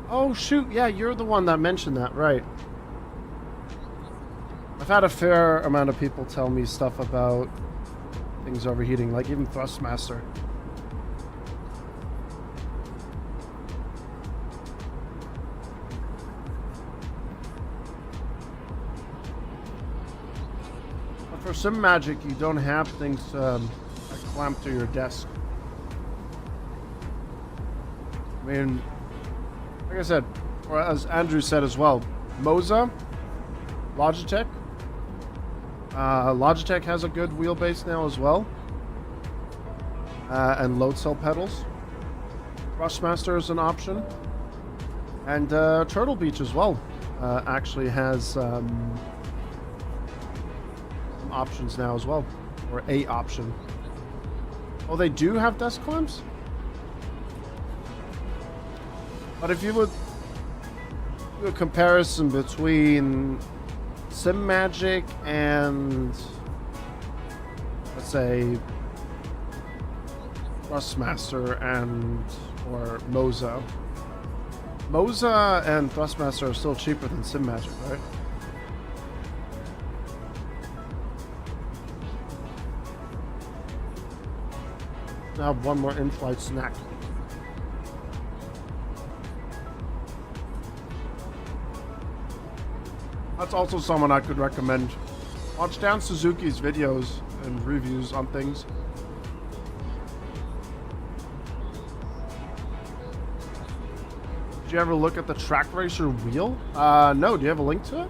Oh shoot, yeah, you're the one that mentioned that, right. I've had a fair amount of people tell me stuff about things overheating, like even Thrustmaster. for Sim Magic, you don't have things clamped to your desk. I mean, like I said, or as Andrew said as well, Moza, Logitech. Logitech has a good wheelbase now as well. And load cell pedals. Thrustmaster is an option. And Turtle Beach as well actually has some options now as well. Or a option. Oh, they do have desk clamps? But if you would do a comparison between Sim Magic and, let's say, Thrustmaster and or Moza. Moza and Thrustmaster are still cheaper than Sim Magic, right? I have one more in-flight snack. That's also someone I could recommend. Watch Dan Suzuki's videos and reviews on things. Did you ever look at the Track Racer wheel? No. Do you have a link to it?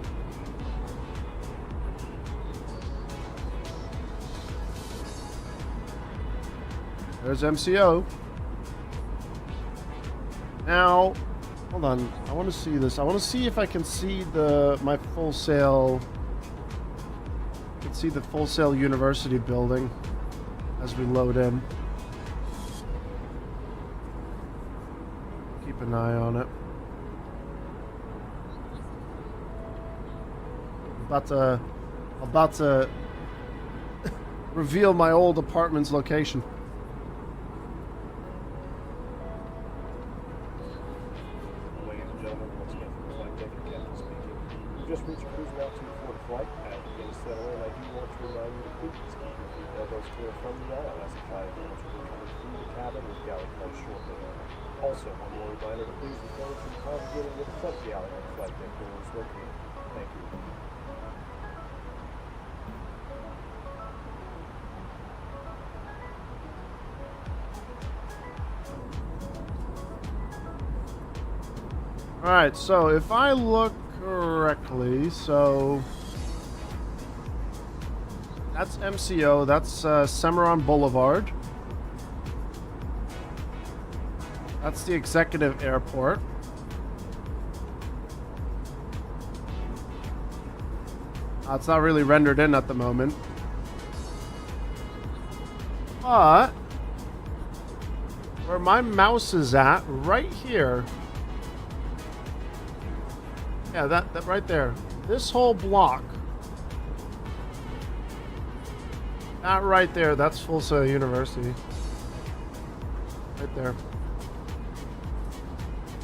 There's MCO. Now, hold on. I want to see this. I want to see if I can see my Full Sail. I can see the Full Sail University building as we load in. Keep an eye on it. About to reveal my old apartment's location. Just reached cruising altitude for the flight. As we begin to settle in, I do want to remind you to please keep your feet elbows clear from the aisle as the flight attendants will be coming through the cabin with galley flight shortly. Also, one more reminder to please refrain from congregating with the front galley on the flight deck doors located. Thank you. Alright, so if I look correctly, so that's MCO, that's Cimarron Boulevard. That's the executive airport. It's not really rendered in at the moment. But where my mouse is at, right here. Yeah, that right there. This whole block. That right there, that's Full Sail University. Right there.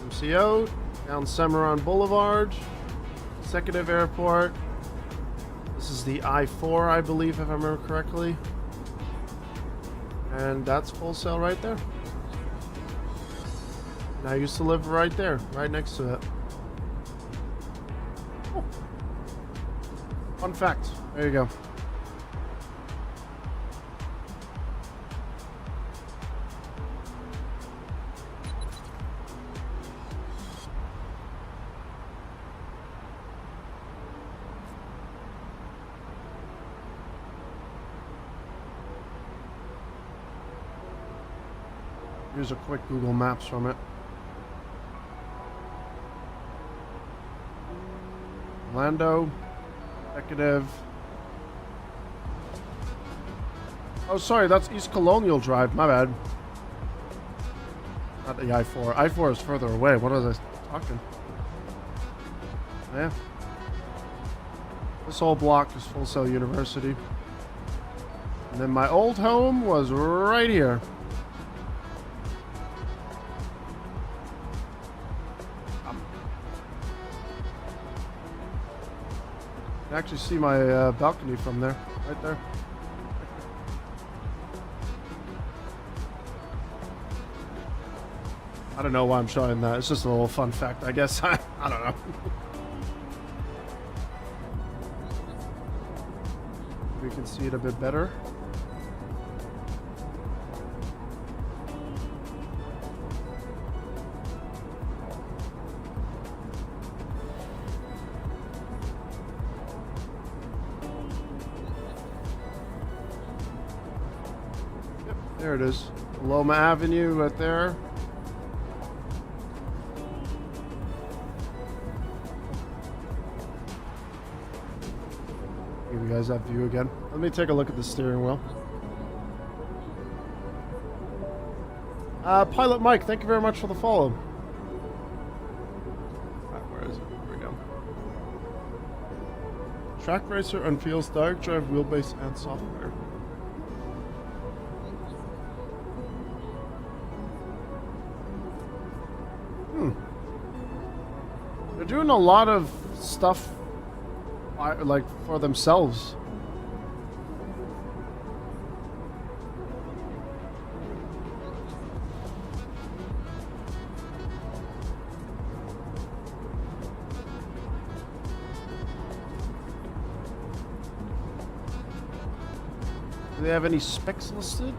MCO, down Cimarron Boulevard. Executive Airport. This is the I-4, I believe, if I remember correctly. And that's Full Sail right there. And I used to live right there, right next to it. Fun fact. There you go. Here's a quick Google Maps from it. Orlando. Executive. Oh, sorry, that's East Colonial Drive. My bad. Not the I-4. I-4 is further away. What was I talking? Yeah. This whole block is Full Sail University. And then my old home was right here. You can actually see my balcony from there, right there. I don't know why I'm showing that. It's just a little fun fact, I guess. I don't know. Maybe you can see it a bit better. Yep, there it is. Loma Avenue right there. Give you guys that view again. Let me take a look at the steering wheel. Pilot Mike, thank you very much for the follow. Alright, where is it? Here we go. Track racer unveils direct drive wheelbase and software. They're doing a lot of stuff like for themselves. Do they have any specs listed?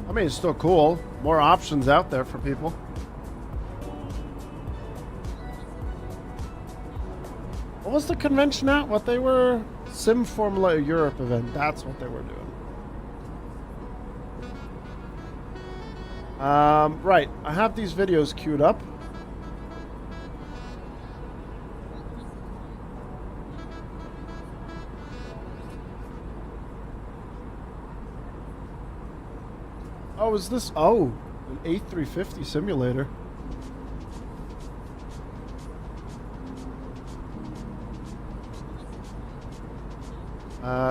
I mean, it's still cool. More options out there for people. What was the convention at? What they were? Sim Formula Europe event. That's what they were doing. Right. I have these videos queued up. Oh, is this? Oh, an A350 simulator.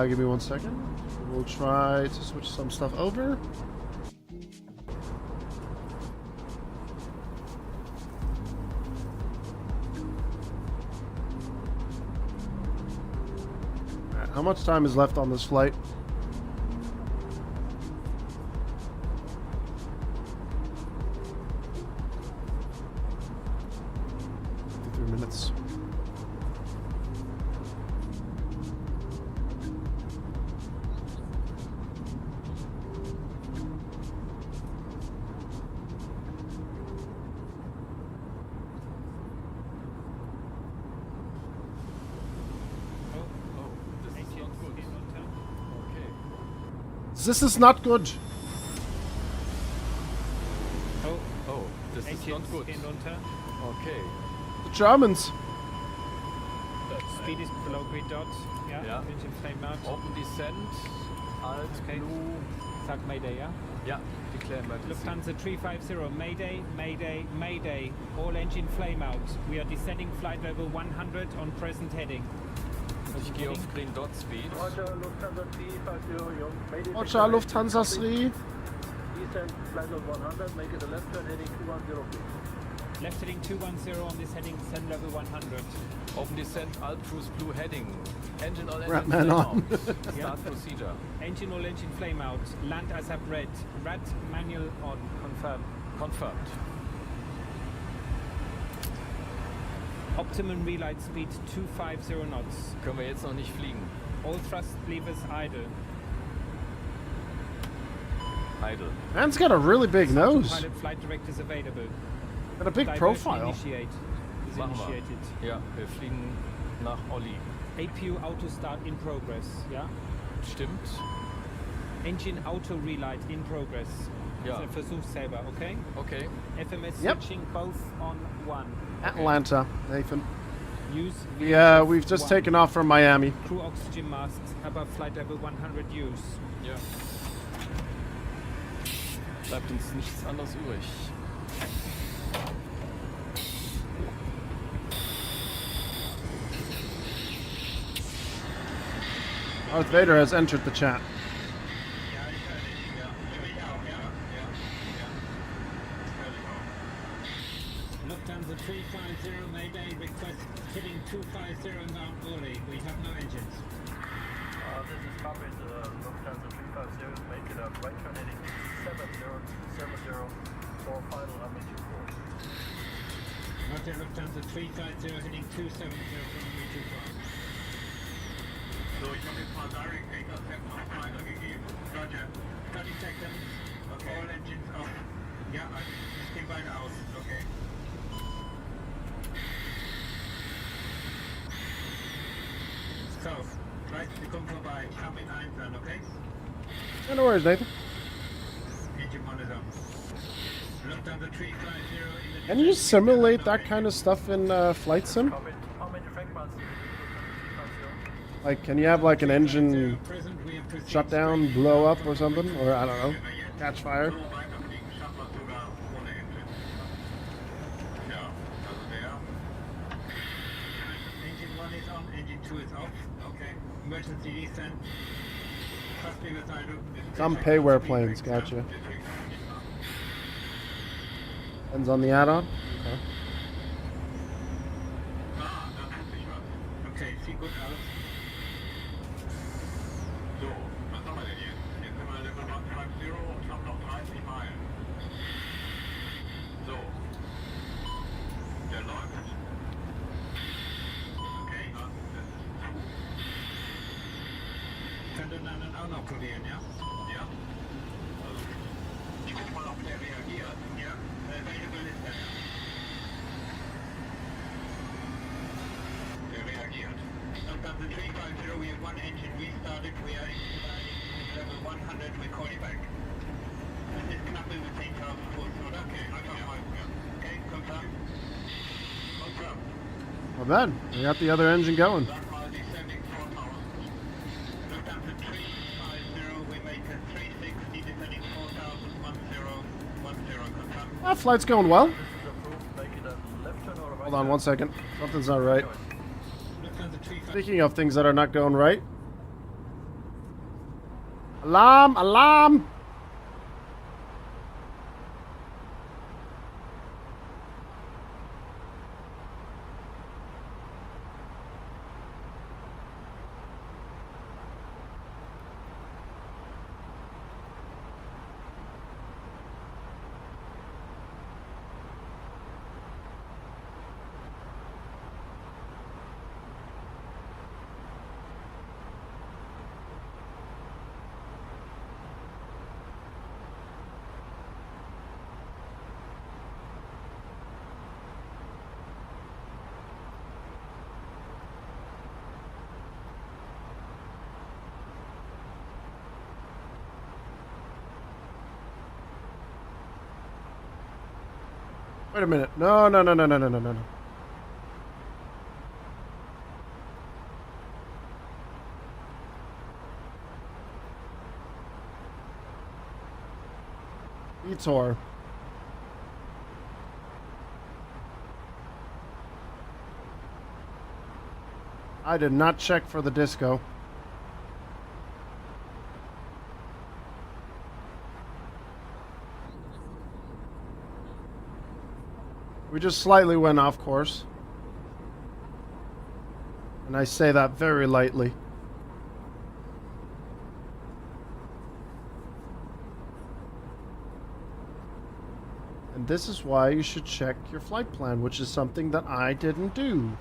Give me 1 second. We'll try to switch some stuff over. Alright, how much time is left on this flight? Minutes. This is not good. This is not good. Okay. The Germans. Speed is below grid dot. Yeah. Engine flame out. Open descent. Alt blue. Sag Mayday, yeah? Yeah. Declare emergency. Lufthansa 350. Mayday, Mayday, Mayday. All engine flame out. We are descending flight level 100 on present heading. Ich gehe auf Green Dot Speed. Roger, Lufthansa 350. Roger, Lufthansa 3. Descend flight level 100. Make it a left turn heading 210, please. Left heading 210 on this heading, descend level 100. Open descent, alt cruise blue heading. Engine all engine Ratman flame on. out. Start procedure. Engine all engine flame out. Land as up red. Red manual on. Confirm. Confirmed. Optimum relight speed 250 knots. Können wir jetzt noch nicht fliegen. All thrust levers idle. Idle. Man's got a really big nose. Pilot flight directors available. Got a big Diversion profile. Initiate is Machen wir. initiated. Ja, wir fliegen nach Olli. APU auto start in progress. Ja. Stimmt. Engine auto relight in progress. Ja. Versuch selber, okay? Okay. FMS Yep. switching both on 1. Atlanta, Nathan. Use Yeah, we've just taken off from Miami. Crew oxygen masks above flight level 100 use. Ja. Bleibt uns nichts anderes übrig. Darth Vader has entered the chat. Lufthansa 350 Mayday, request hitting 250 Mount Orly. We have no engines. This is copied, Lufthansa 350. right turn heading 7070 for final altitude 4. Roger, Lufthansa 350 heading 270 from runway 25. So, ich habe jetzt mal Direct Takeoff Tempo weitergegeben. Roger. 30 seconds. Okay. All engines off. Ja, ich stehe beide aus. Okay. So, 30 Sekunden vorbei. Ich habe in 1 an, okay? Yeah, no worries, Nathan. Engine monitor. Lufthansa 350 in the... Can you simulate that kind of stuff in Flight Sim? How many track miles do you do? Like, can you have like an engine shut down, blow up or something? Or, I don't know, catch fire? Engine 1 is on, engine 2 is off. Okay. Emergency descent. Some payware planes, gotcha. Depends on the add-on? Okay. Okay, sieht gut aus. So, was haben wir denn jetzt? Jetzt sind wir Level 150 und haben noch 30 Meilen. So. Der läuft. Okay, das ist zu. Könnt ihr dann auch noch probieren, ja? Ja. Also, ich guck mal, ob der reagiert. Ja, available ist der. Der reagiert. Lufthansa 350, we have one engine restarted, we are level 100, we're calling back. Das ist knapp über 10.000 Fuß, oder? Okay, einfach mal. Okay, confirm. Confirm. Well then, we got the other engine going. Lufthansa 350, we make a 360, descending 4,000, 1010, confirm. That flight's going well. This is approved. Make it a left turn or a right Hold on turn. 1 second. Something's not right. Lufthansa 350. Speaking of things that are not going right. Alarm! Alarm! Wait a minute. No. Detour. I did not check for the disco. We just slightly went off course. And I say that very lightly. And this is why you should check your flight plan, which is something that I didn't do.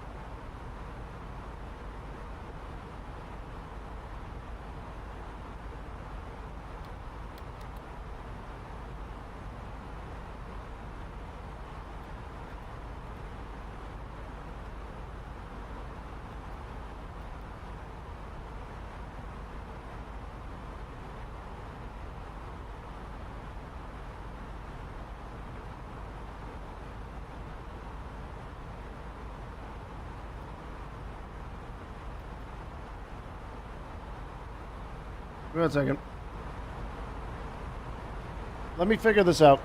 Give me 1 second. Let me figure this out.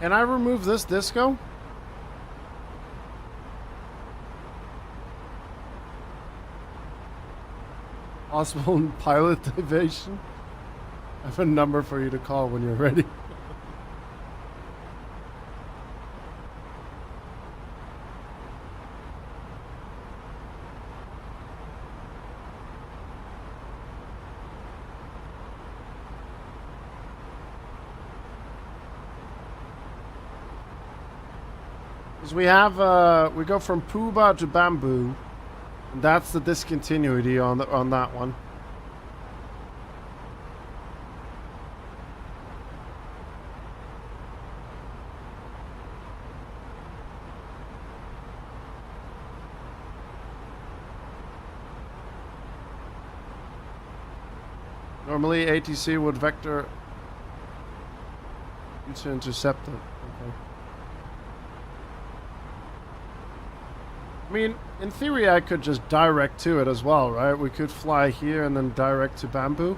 Can I remove this disco? Possible pilot deviation? I have a number for you to call when you're ready. We have we go from Puba to Bamboo, and that's the discontinuity on that one. Normally ATC would vector to intercept it. Okay. I mean, in theory, I could just direct to it as well, right? We could fly here and then direct to Bamboo.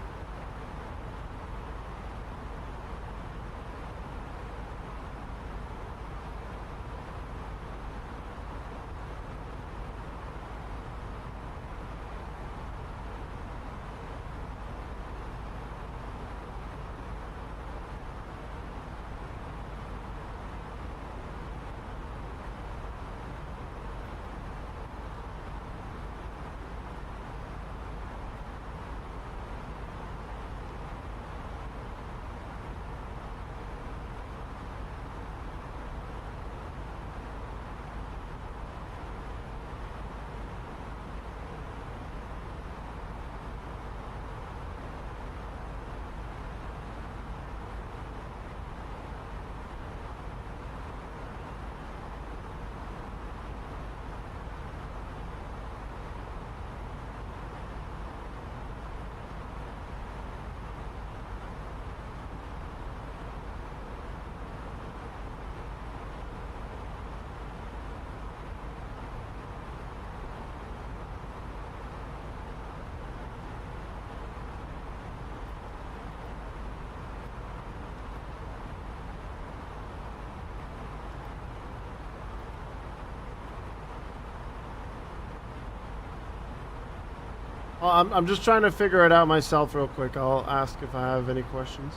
Well, I'm just trying to figure it out myself real quick. I'll ask if I have any questions.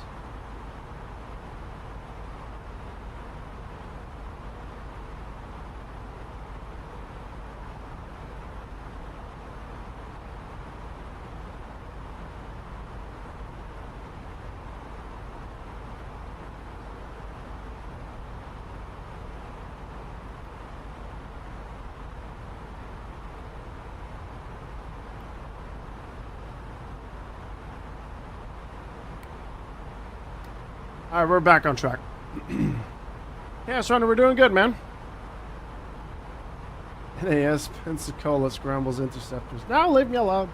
Alright, we're back on track. Yeah, Sonny, we're doing good, man. NAS Pensacola scrambles interceptors. Now leave me alone.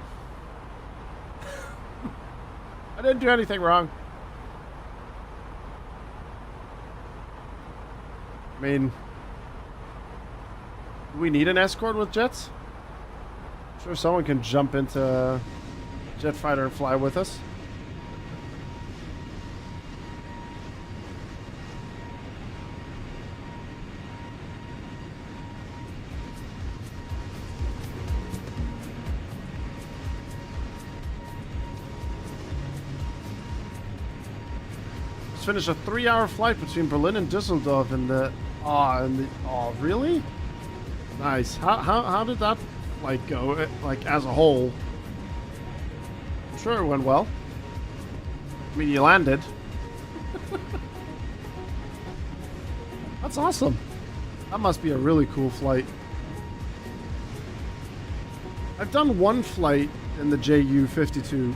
I didn't do anything wrong. I mean, do we need an escort with jets? I'm sure someone can jump into a jet fighter and fly with us. Finished a 3-hour flight between Berlin and Düsseldorf in the oh really? Nice. How did that flight go? Like as a whole? I'm sure it went well. I mean, you landed. That's awesome. That must be a really cool flight. I've done one flight in the JU-52.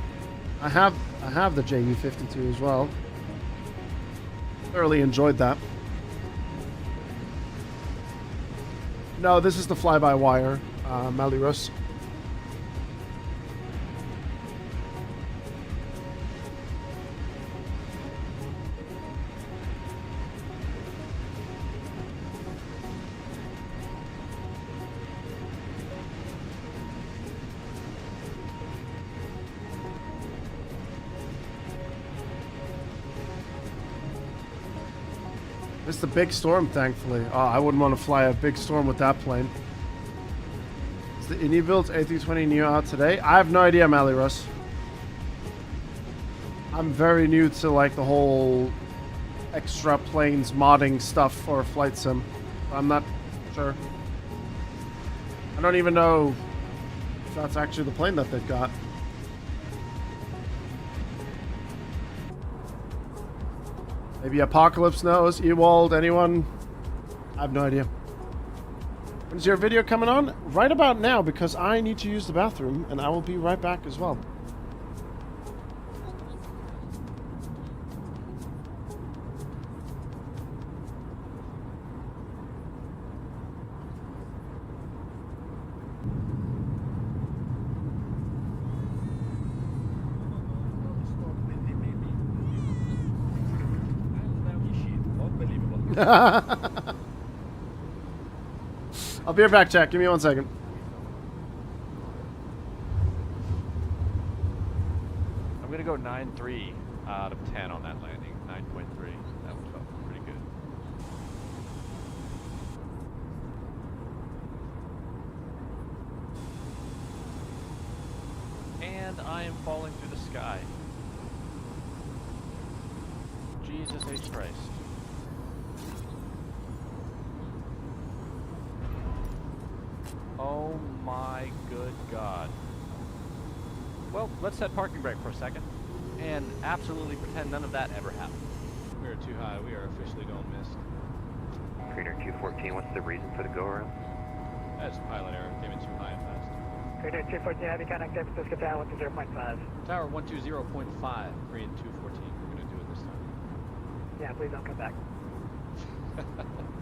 I have the JU-52 as well. Thoroughly enjoyed that. No, this is the fly-by-wire, Malirus. It's the big storm, thankfully. Oh, I wouldn't want to fly a big storm with that plane. Is the Indie-built A320 Neo out today? I have no idea, Mally Russ. I'm very new to like the whole extra planes modding stuff for flight sim. I'm not sure. I don't even know if that's actually the plane that they've got. Maybe Apocalypse knows. Ewald, anyone? I have no idea. When's your video coming on? Right about now, because I need to use the bathroom, and I will be right back as well. I'll be right back, chat. Give me 1 second. I'm gonna go 9.3 out of 10 on that landing. 9.3. That felt pretty good. And I am falling through the sky. Jesus H. Christ. Oh my good God. Well, let's set parking brake for a second and absolutely pretend none of that ever happened. We are too high. We are officially going missed. Crater 214, what's the reason for the go around? That's pilot error. Came in too high and fast. Crater 214, heavy contact, San Francisco Tower 120.5. Tower 120.5, Korean 214. We're going to do it this time. Yeah, please don't come back.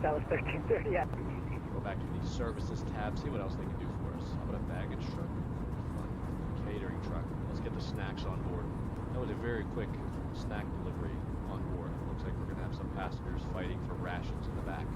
Dallas 1330, yeah. Go back to the services tab, see what else they can do for us. How about a baggage truck? Fun. Catering truck. Let's get the snacks on board. That was a very quick snack delivery on board. Looks like we're going to have some passengers fighting for rations in the back.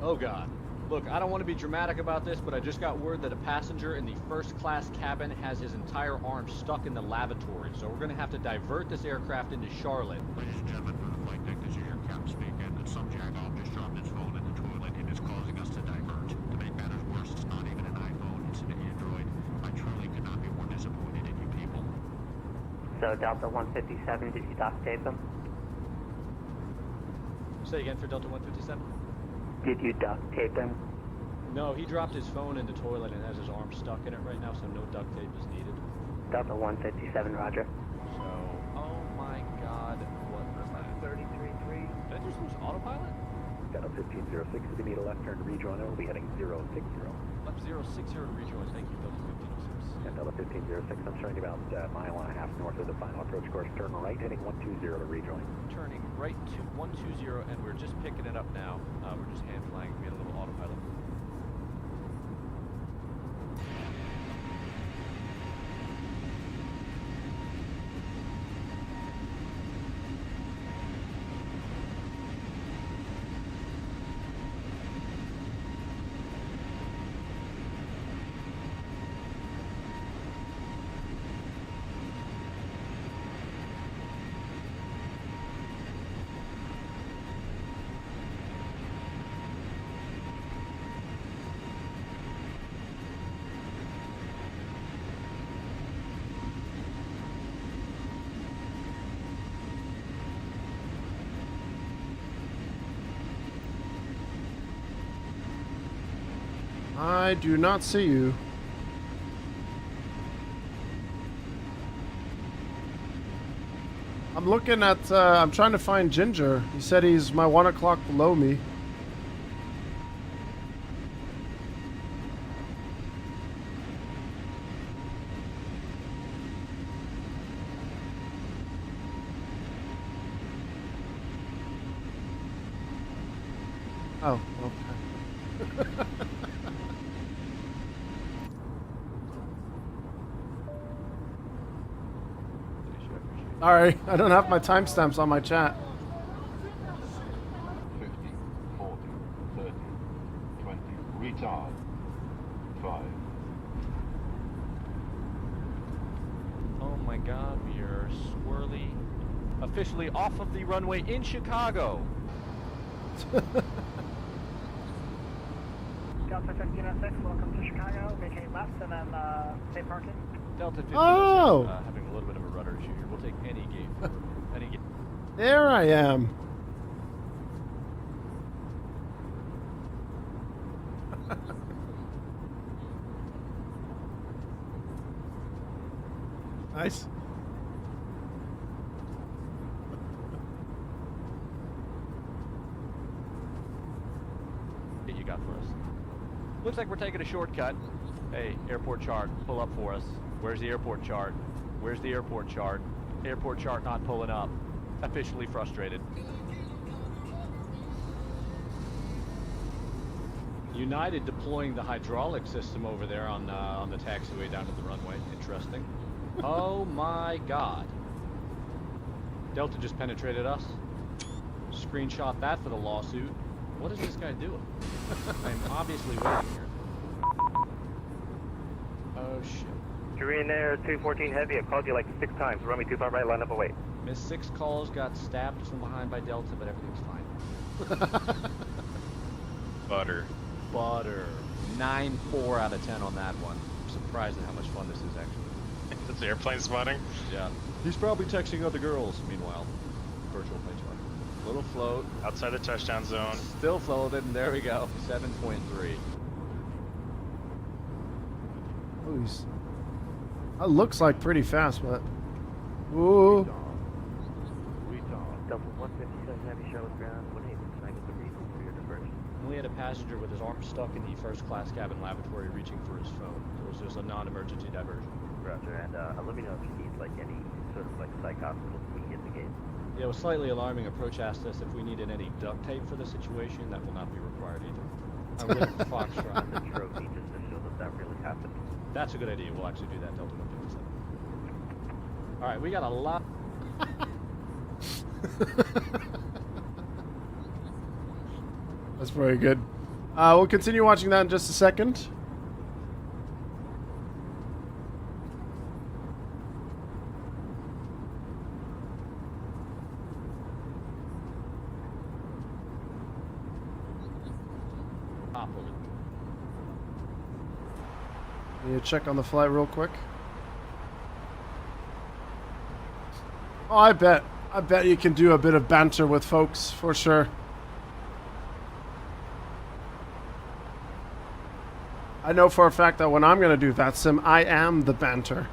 Oh God. Look, I don't want to be dramatic about this, but I just got word that a passenger in the first class cabin has his entire arm stuck in the lavatory. So we're going to have to divert this aircraft into Charlotte. Ladies and gentlemen, from the flight deck, this is your captain speaking. Some jagoff just dropped his phone in the toilet and is causing us to divert. To make matters worse, it's not even an iPhone, it's an Android. I truly could not be more disappointed in you people. So Delta 157, did you dock tape them? Say again for Delta 157? Did you duct tape them? No, he dropped his phone in the toilet and has his arm stuck in it right now, so no duct tape is needed. Delta 157, roger. So, oh my God, what was that? 33.3. Did I just lose autopilot? Delta 1506, if you need a left turn to rejoin, it will be heading 060. Left 060 to rejoin, thank you, Delta 1506. And Delta 1506, I'm showing you about a mile and a half north of the final approach course. Turn right, heading 120 to rejoin. Turning right to 120, and we're just picking it up now. We're just hand flying. We had a little autopilot. I do not see you. I'm looking at, I'm trying to find Ginger. He said he's my 1 o'clock below me. Oh, okay. Sorry, I don't have my timestamps on my chat. 50, 40, 30, 20, retard. 5. Oh my God, we are swirling officially off of the runway in Chicago. Delta 1506, welcome to Chicago. Vacate left and then stay parking. Delta 1506, Oh! having a little bit of a rudder issue here. We'll take any gate forward. Any gate. There I am. Nice. You got for us. Looks like we're taking a shortcut. Hey, airport chart, pull up for us. Where's the airport chart? Where's the airport chart? Airport chart not pulling up. Officially frustrated. United deploying the hydraulic system over there on the taxiway down to the runway. Interesting. Oh my God. Delta just penetrated us. Screenshot that for the lawsuit. What is this guy doing? I'm obviously waiting here. Oh shit. Korean Air 214 Heavy, I've called you like 6 times. Run me 25 right, line up away. Missed 6 calls, got stabbed from behind by Delta, but everything's fine. Butter. 9-4 out of 10 on that one. I'm surprised at how much fun this is actually. It's airplane spotting? Yeah. He's probably texting other girls. Meanwhile, virtual plane spotting. Little float. Outside the touchdown zone. Still floating. There we go. 7.3. Oh, that looks like pretty fast, but... Ooh. Delta 157 Heavy Charlotte ground. 18, can I get the reason for your diversion? We had a passenger with his arm stuck in the first class cabin lavatory reaching for his phone. So it was just a non-emergency diversion. Roger, and let me know if you need like any sort of like psych hospital when you get the gate. Yeah, it was slightly alarming. Approach asked us if we needed any duct tape for the situation. That will not be required either. I'm with Foxtrot. The trophy just to show that really happened. That's a good idea. We'll actually do that, Delta 157. Alright, we got a lot... That's very good. We'll continue watching that in just a second. Need to check on the flight real quick. Oh, I bet you can do a bit of banter with folks for sure. I know for a fact that when I'm going to do VATSIM, I am the banter.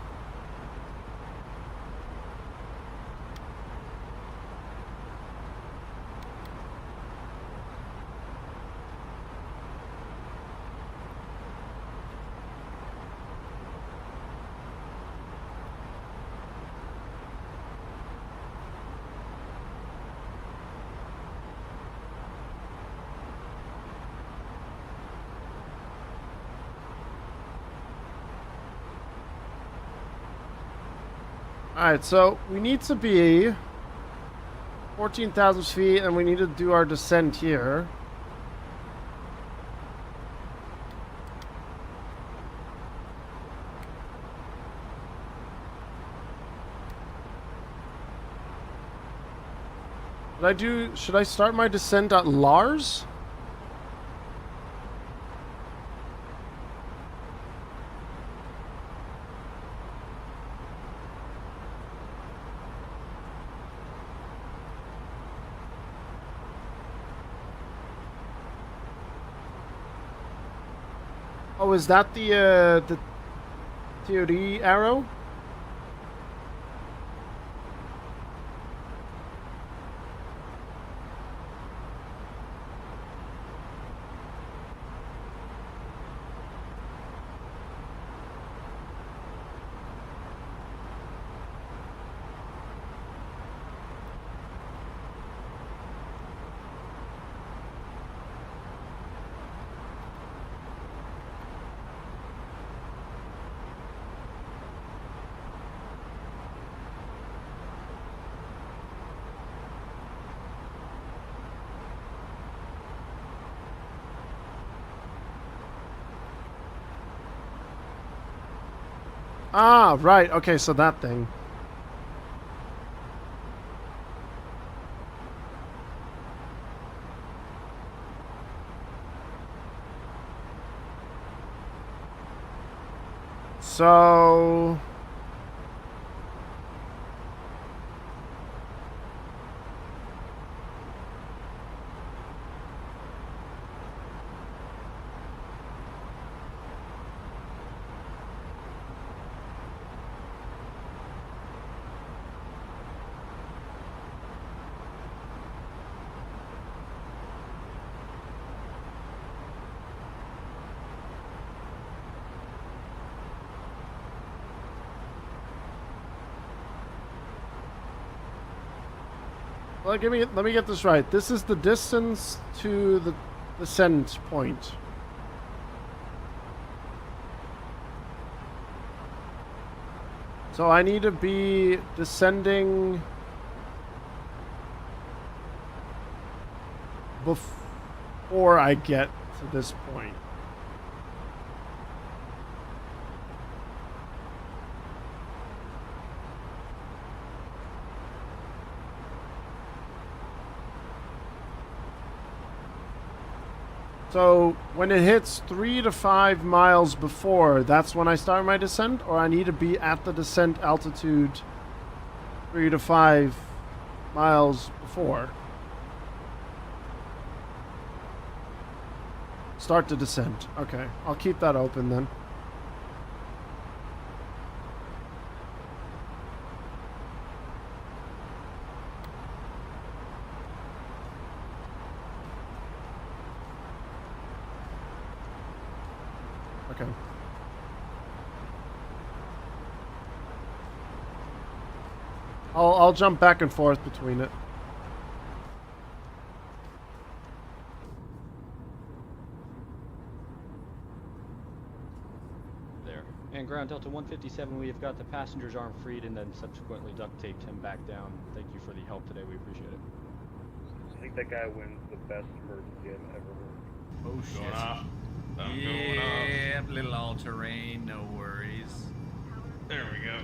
Alright, so we need to be 14,000 feet and we need to do our descent here. Should I start my descent at Lars? Oh, is that the TOD arrow? Ah, right. Okay, so that thing. So well, let me get this right. This is the distance to the descent point. So I need to be descending before I get to this point. So when it hits 3 to 5 miles before, that's when I start my descent, or I need to be at the descent altitude 3 to 5 miles before. Start the descent. Okay, I'll keep that open then. Okay. I'll jump back and forth between it. There. And ground Delta 157, we have got the passenger's arm freed and then subsequently duct taped him back down. Thank you for the help today. We appreciate it. I think that guy wins the best emergency I've ever heard. Oh shit. Going off. I'm going Yeah, little all-terrain, no worries. There we go.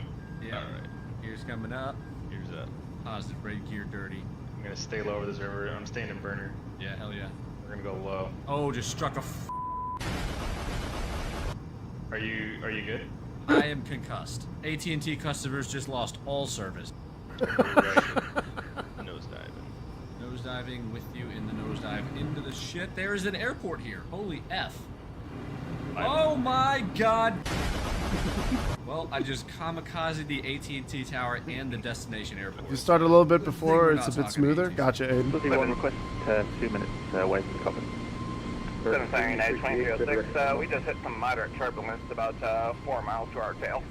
Yeah. Alright. Gear's coming up. Here's up. Positive brake gear dirty. I'm gonna stay low over this river. I'm staying in burner. Yeah, hell yeah. We're gonna go low. Oh, just struck a Are you good? I am concussed. AT&T customers just lost all service. Nosediving with you in the nosedive into the shit. There is an airport here. Holy F. Oh my god. Well, I just kamikaze the AT&T tower and the destination airport. You start a little bit before, it's a bit smoother. Gotcha, Aiden. One request, 2 minutes away from the cover. 739-2306, we just hit some moderate turbulence about 4 miles to our tail.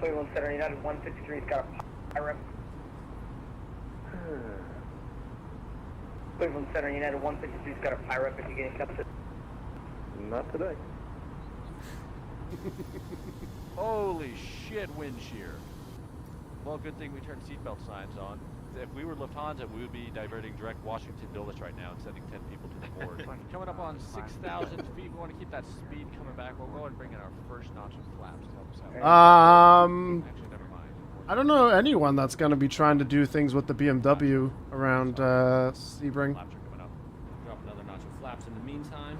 Cleveland Center United 153's got a pirate. Cleveland Center United 153's got a pirate if you get any cups. Not today. Holy shit, wind shear. Well, good thing we turned seatbelt signs on. If we were Lufthansa, we would be diverting direct Washington Dulles right now and sending 10 people to the board. Coming up on 6,000 feet, we want to keep that speed coming back. We'll go ahead and bring in our first notch of flaps to help us out. Actually, never mind. I don't know anyone that's going to be trying to do things with the BMW around Sebring. Flaps are coming up. Drop another notch of flaps in the meantime.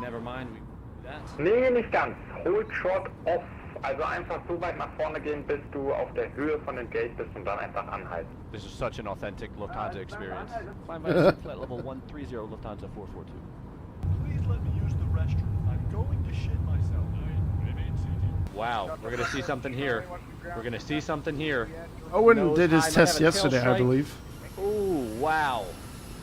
Never mind, we do that. Nee, nicht ganz. Hold short off. Also einfach so weit nach vorne gehen, bis du auf der Höhe von dem Gate bist und dann einfach anhalten. This is such an authentic Lufthansa experience. Climb by flight level 130, Lufthansa 442. Please let me use the restroom. I'm going to shit myself. Wow, we're gonna see something here. We're gonna see something here. Owen did his test yesterday, I believe. Ooh, wow.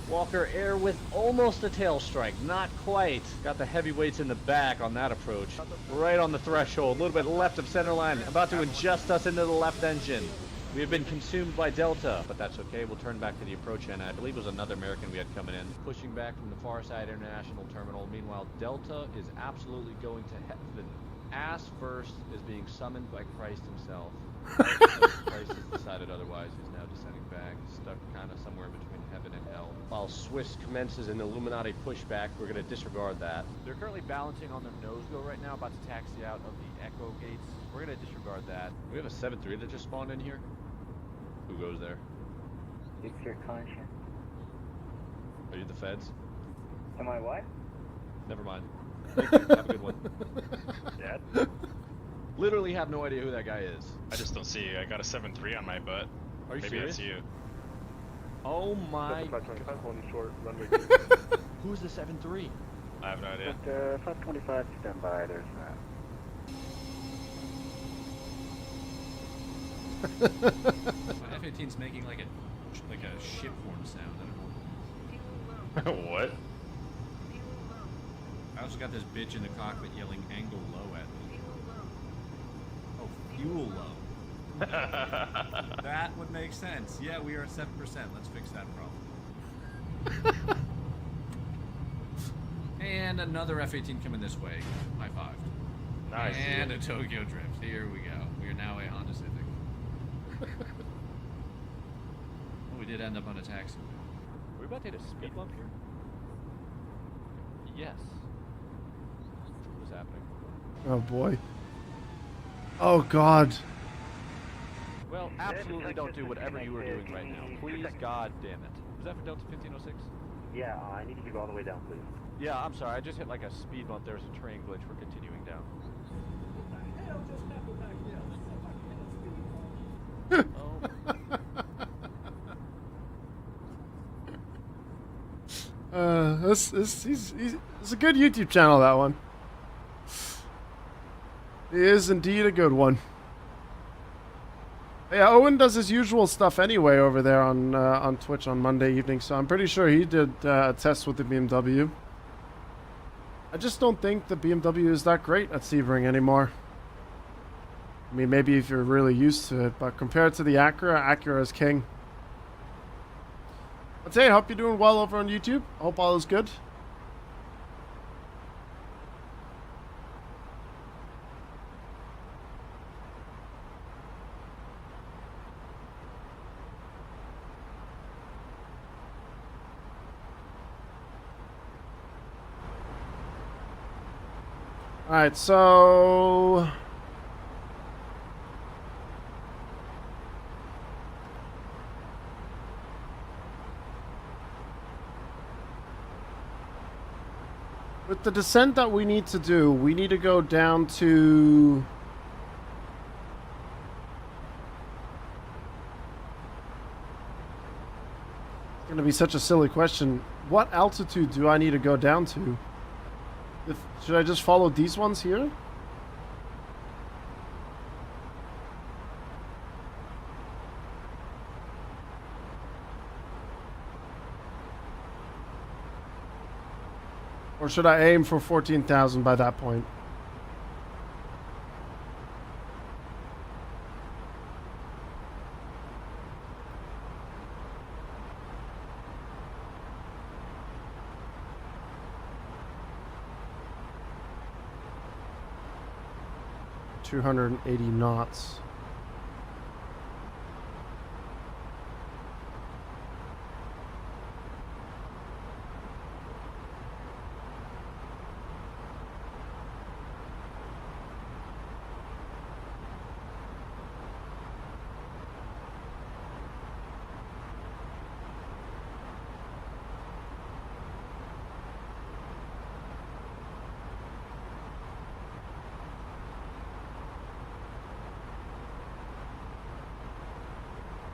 Walker Air with almost a tail strike, not quite. Got the heavyweights in the back on that approach. Right on the threshold, a little bit left of center line, about to adjust us into the left engine. We have been consumed by Delta, but that's okay. We'll turn back to the approach end. I believe it was another American we had coming in. Pushing back from the far side international terminal. Meanwhile, Delta is absolutely going to heaven. Ass first is being summoned by Christ himself. Christ has decided otherwise. He's now descending back, stuck kind of somewhere between heaven and hell. While Swiss commences an Illuminati pushback, we're going to disregard that. They're currently balancing on their nose go right now, about to taxi out of the Echo gates. We're going to disregard that. We have a 7-3 that just spawned in here. Who goes there? It's your conscience. Are you the feds? Am I what? Never mind. Thank you. Have a good one. Dad? Literally have no idea who that guy is. I just don't see you. I got a 7-3 on my butt. Are you Maybe serious? that's you. Oh my. 525 holding short, runway. Who's the 7-3? I have no idea. 525, stand by, there's My F-18's making like a ship horn sound. I don't know. What? I also got this bitch in the cockpit yelling angle low at me. Oh, fuel low. That would make sense. Yeah, we are at 7%. Let's fix that problem. And another F-18 coming this way. High five. Nice. And a Tokyo drift. Here we go. We are now a Honda Civic. Oh, we did end up on a taxi. Are we about to hit a speed bump here? Yes. What is happening? Oh boy. Oh god. Well, absolutely don't do whatever you are doing right now. Please, god damn it. Was that for Delta 1506? Yeah, I need you to go all the way down, please. Yeah, I'm sorry. I just hit like a speed bump. There's a train glitch. We're continuing down. It's a good YouTube channel, that one. It is indeed a good one. Yeah, Owen does his usual stuff anyway over there on Twitch on Monday evening, so I'm pretty sure he did a test with the BMW. I just don't think the BMW is that great at Sebring anymore. I mean, maybe if you're really used to it, but compared to the Acura is king. But hey, I hope you're doing well over on YouTube. I hope all is good. Alright, so... with the descent that we need to do, we need to go down to... it's going to be such a silly question. What altitude do I need to go down to? Should I just follow these ones here? Or should I aim for 14,000 by that point? $280 knots.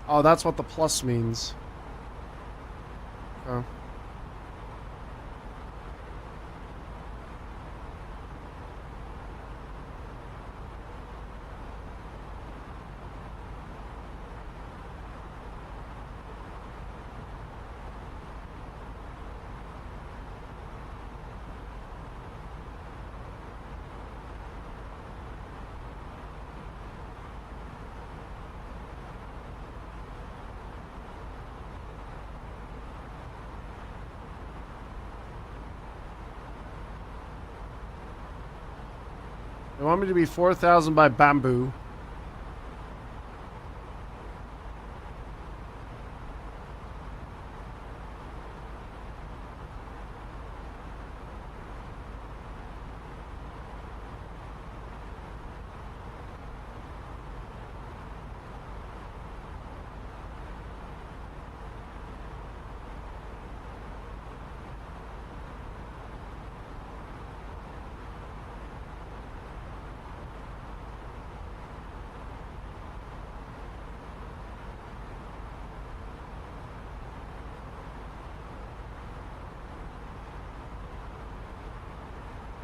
Oh, that's what the plus means. Okay. They want me to be 4,000 by bamboo.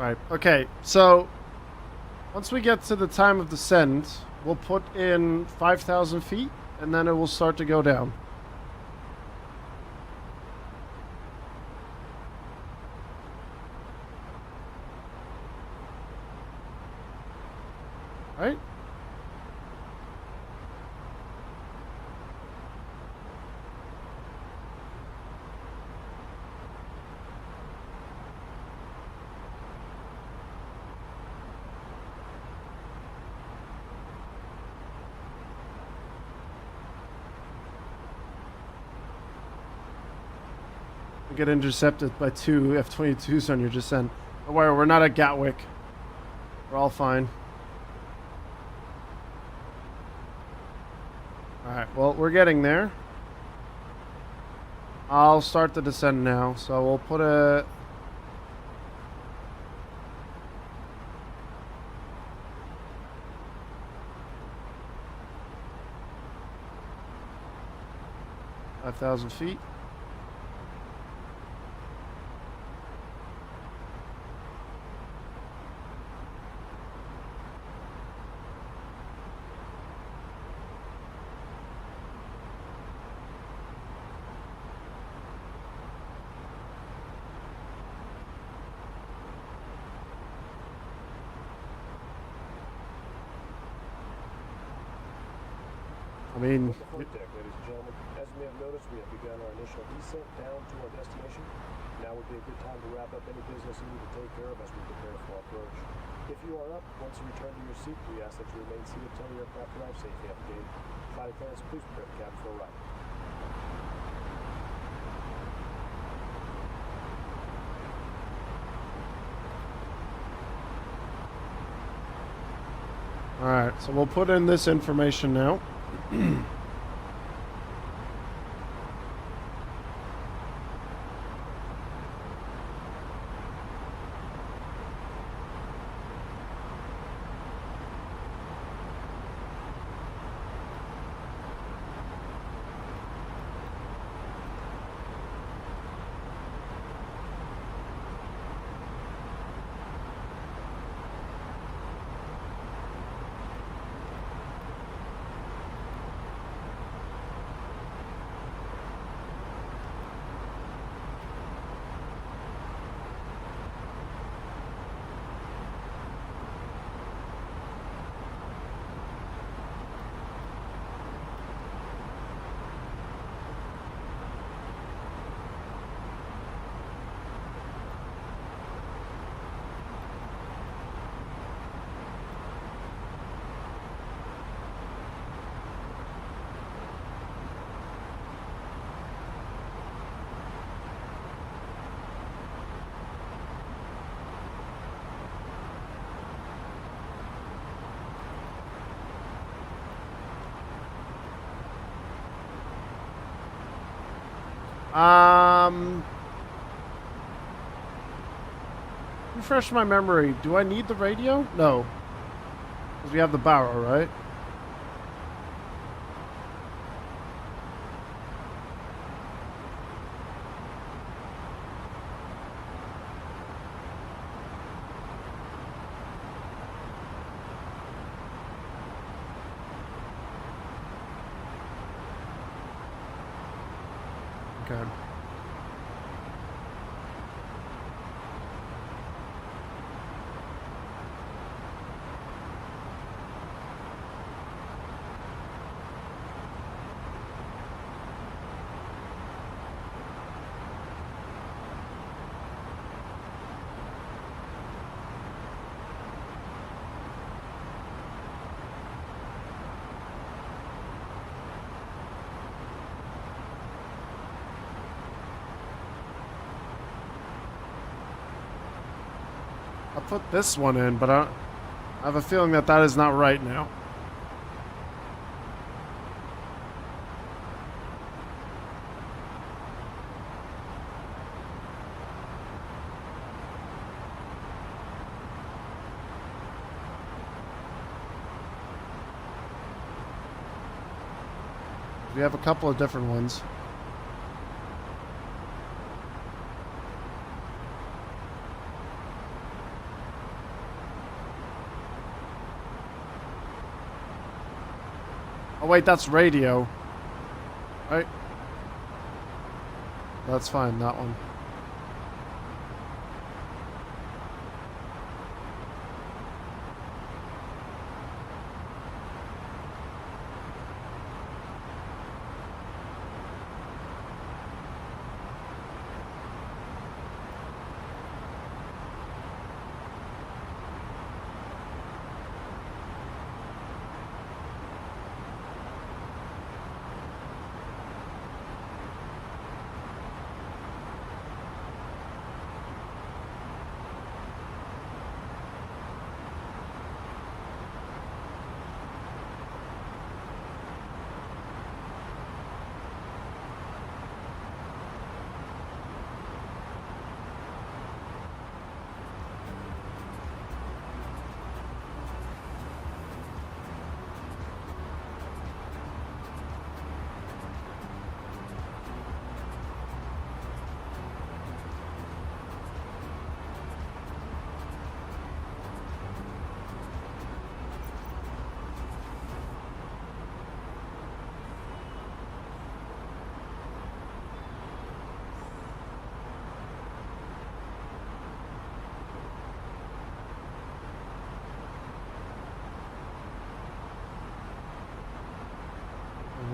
Right. Okay. So once we get to the time of descent, we'll put in 5,000 feet, and then it will start to go down. Right? We get intercepted by 2 F-22s on your descent. Don't worry, we're not at Gatwick. We're all fine. Alright, well, we're getting there. I'll start the descent now. So we'll put a... $5,000 feet. I mean, Flight deck, ladies and gentlemen. As you may have noticed, we have begun our initial descent down to our destination. Now would be a good time to wrap up any business you need to take care of as we prepare for approach. If you are up, once you return to your seat, we ask that you remain seated until the aircraft arrives safely at the gate. Flight attendants, please prepare the cabin for a ride. alright, so we'll put in this information now. Refresh my memory. Do I need the radio? No. Because we have the barrel, right? Okay. I put this one in, but I have a feeling that that is not right now. We have a couple of different ones. Oh wait, that's radio. Right? That's fine, that one.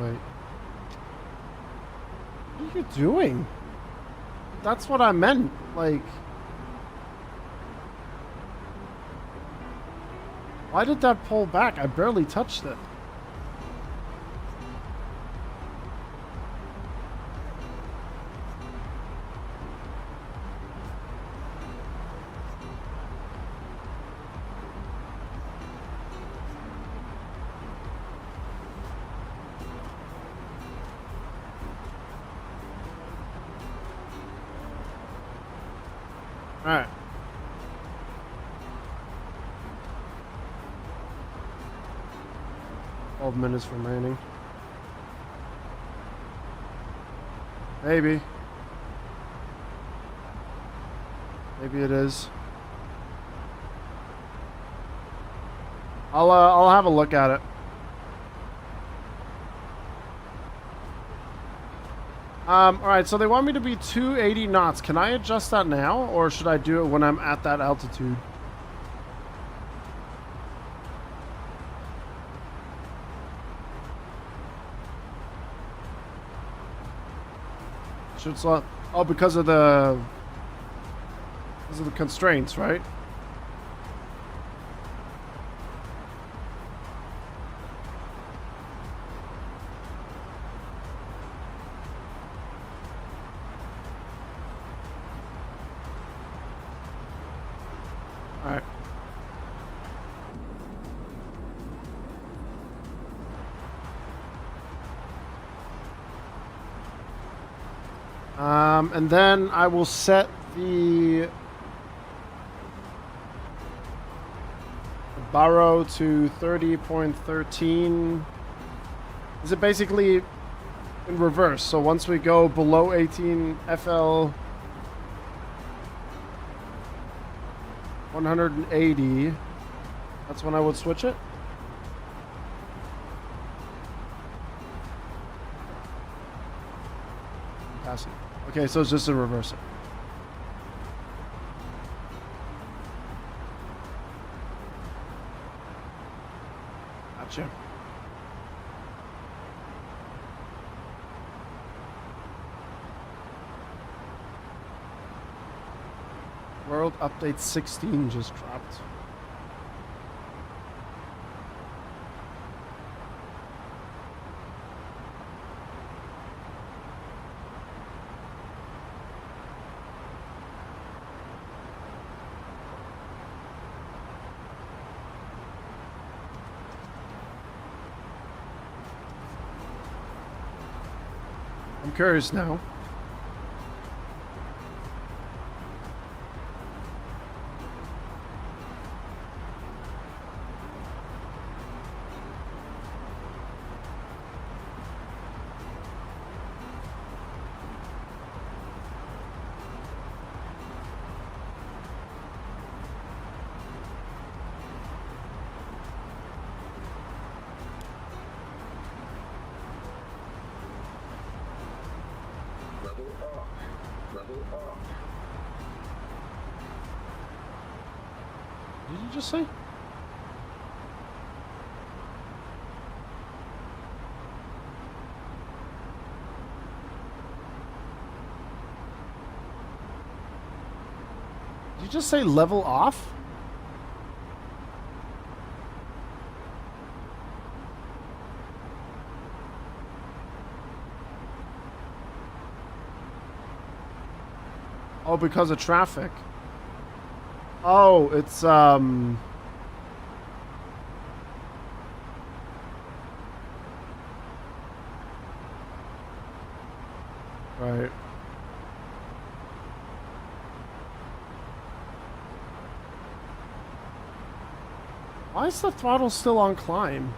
Wait. What are you doing? That's what I meant. Like... Why did that pull back? I barely touched it. Alright. Minutes remaining. Maybe. Maybe it is. I'll have a look at it. Alright, so they want me to be 280 knots. Can I adjust that now, or should I do it when I'm at that altitude? Should slow. Oh, because of the constraints, right? All right. And then I will set the baro to 30.13. Is it basically in reverse? So once we go below 18 FL 180, that's when I would switch it? Passing. Okay, so it's just in reverse. Gotcha. World Update 16 just dropped. I'm curious now. Did you just say? Did you just say level off? Oh, because of traffic. Oh, it's right. Why is the throttle still on climb?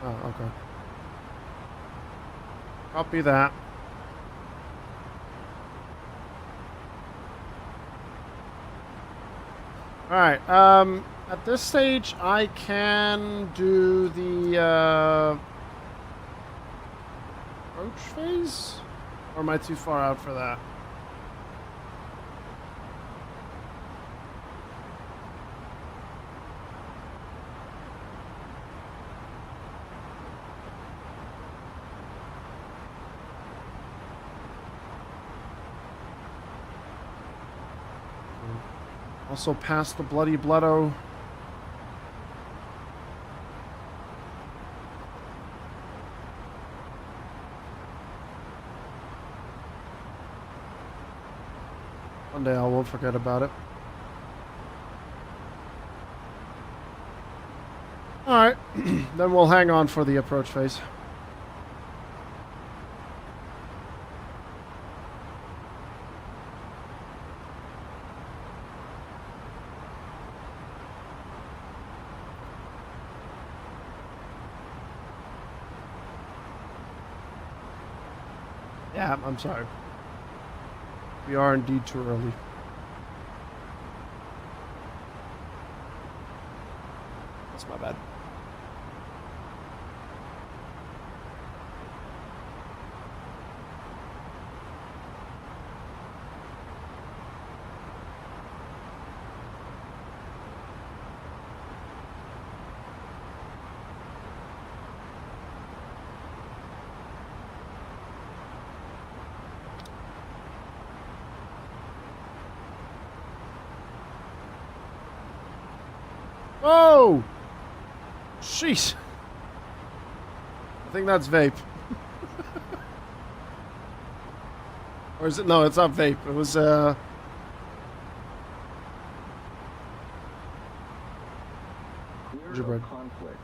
Oh, okay. Copy that. Alright, at this stage, I can do the, approach phase? Or am I too far out for that? Also past the Bloody Bloodo. One day I won't forget about it. Alright, then we'll hang on for the approach phase. Yeah, I'm sorry. We are indeed too early. That's my bad. Oh! Jeez. I think that's vape. Or is it? No, it's not vape. It was, gingerbread. Conflict.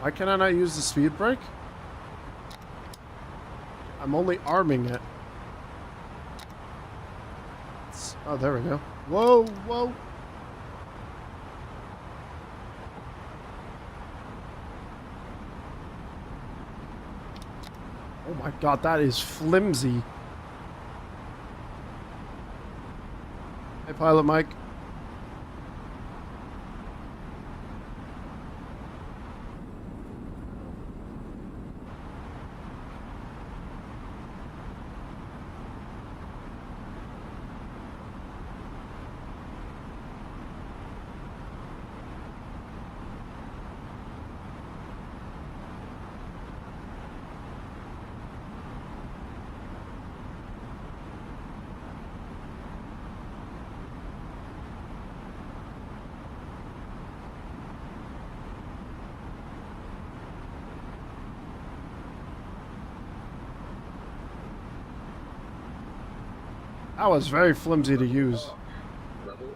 Why can I not use the speed brake? I'm only arming it. Oh, there we go. Whoa, whoa. Oh my god, that is flimsy. Hey, Pilot Mike. That was very flimsy to use. Level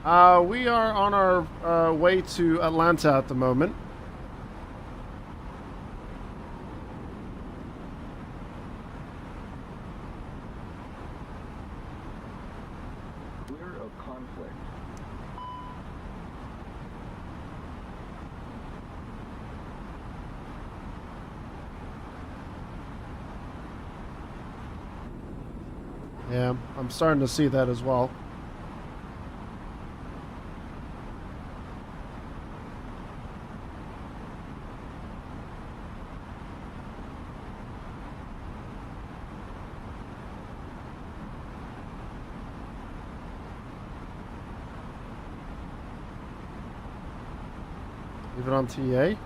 off. We are on our way to Atlanta at the moment. Clear of conflict. Yeah, I'm starting to see that as well. Leave it on TA.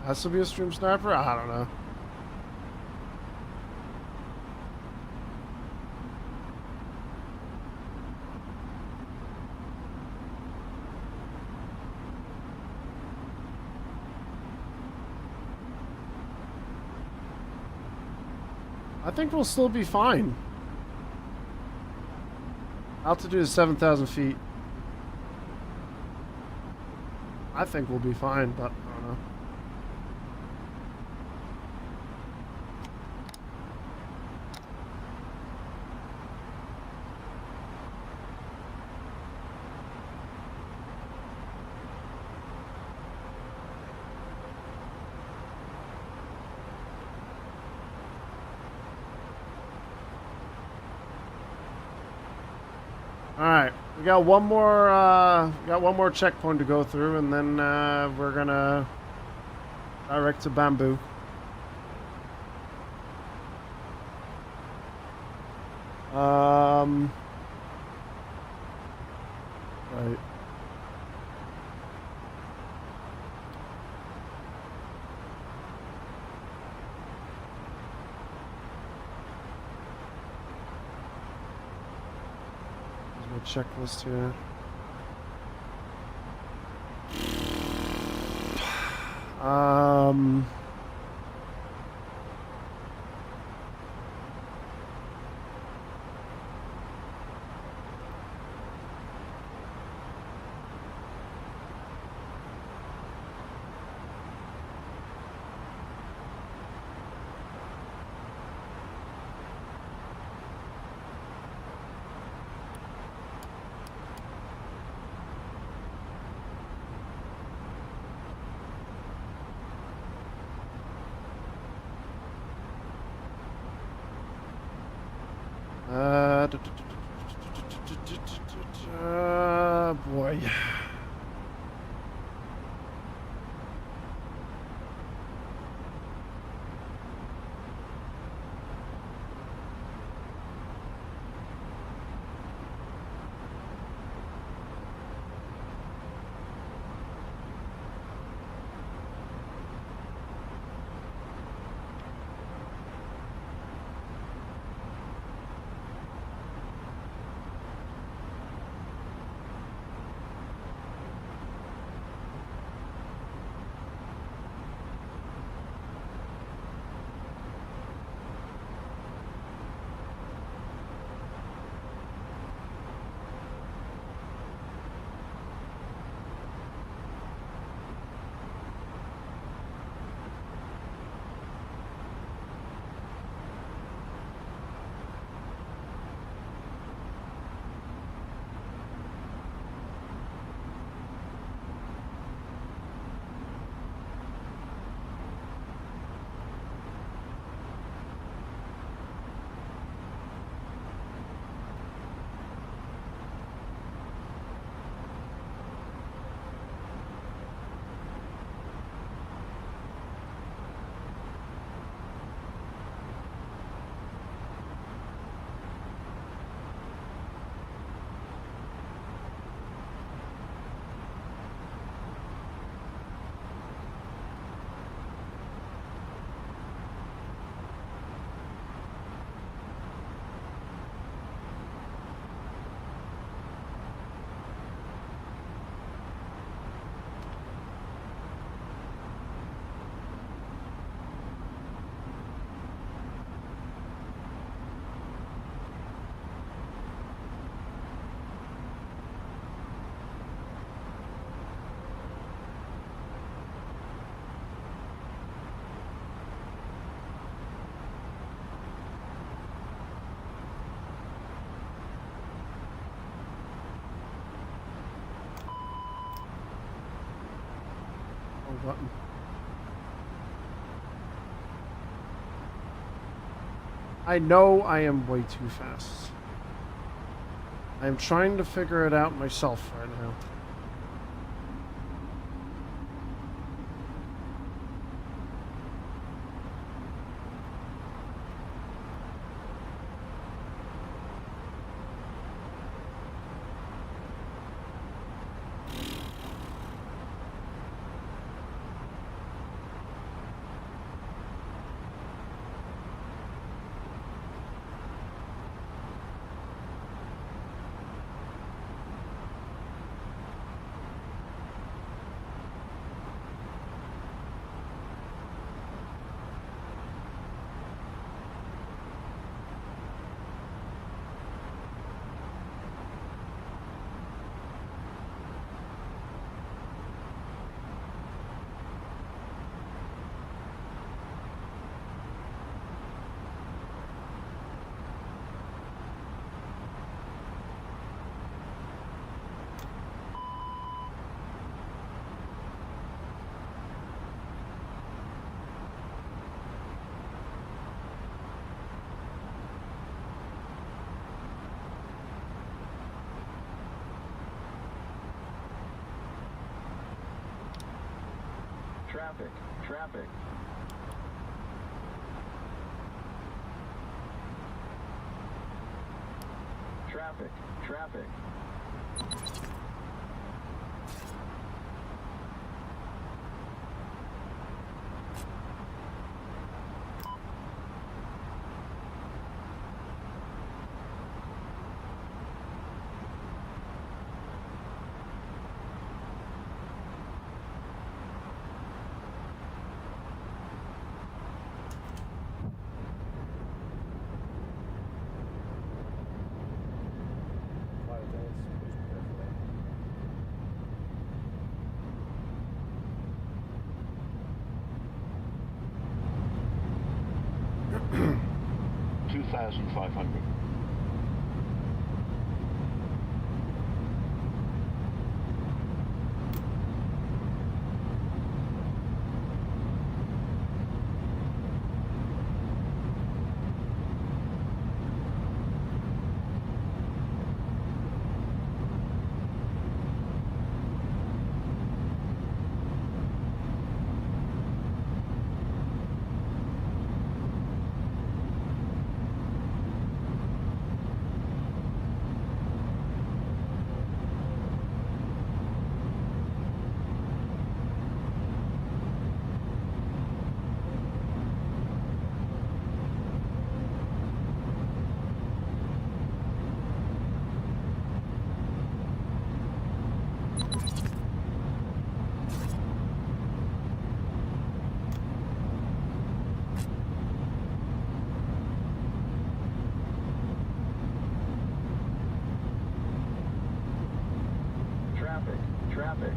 Has to be a stream sniper? I don't know. I think we'll still be fine. Altitude is 7,000 feet. I think we'll be fine, but I don't know. Alright, we got one more checkpoint to go through, and then we're gonna direct to Bamboo. Right. Checklist here. Boy. button. I know I am way too fast. I am trying to figure it out myself right now. Traffic, traffic. Traffic, traffic. Flight attendants, please prepare for that. 2,500. Traffic, traffic.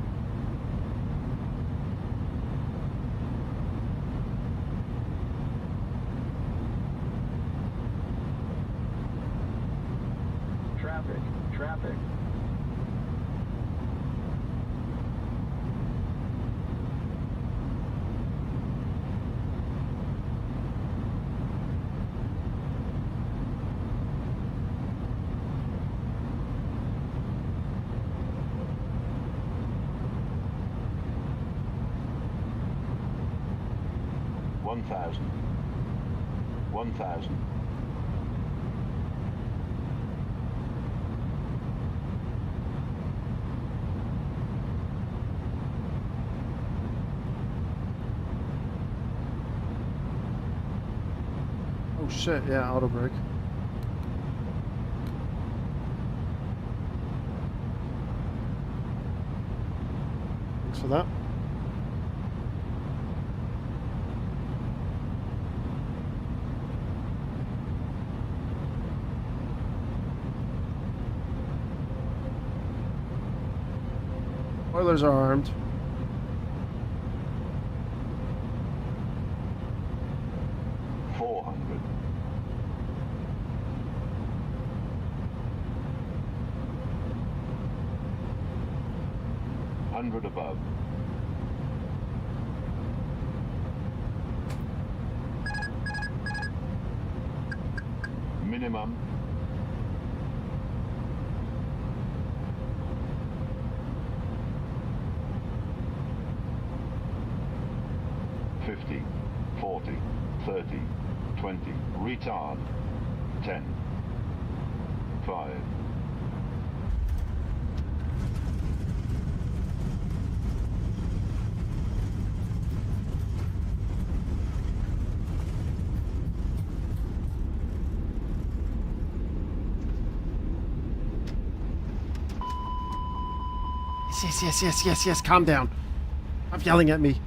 Traffic, traffic. One thousand. 1,000. Oh shit, yeah, auto brake. Thanks for that. Spoilers are armed. Hundred above. minimum. $50, 40, 30, 20, retard, 10, 5. Yes. Calm down. Stop yelling at me.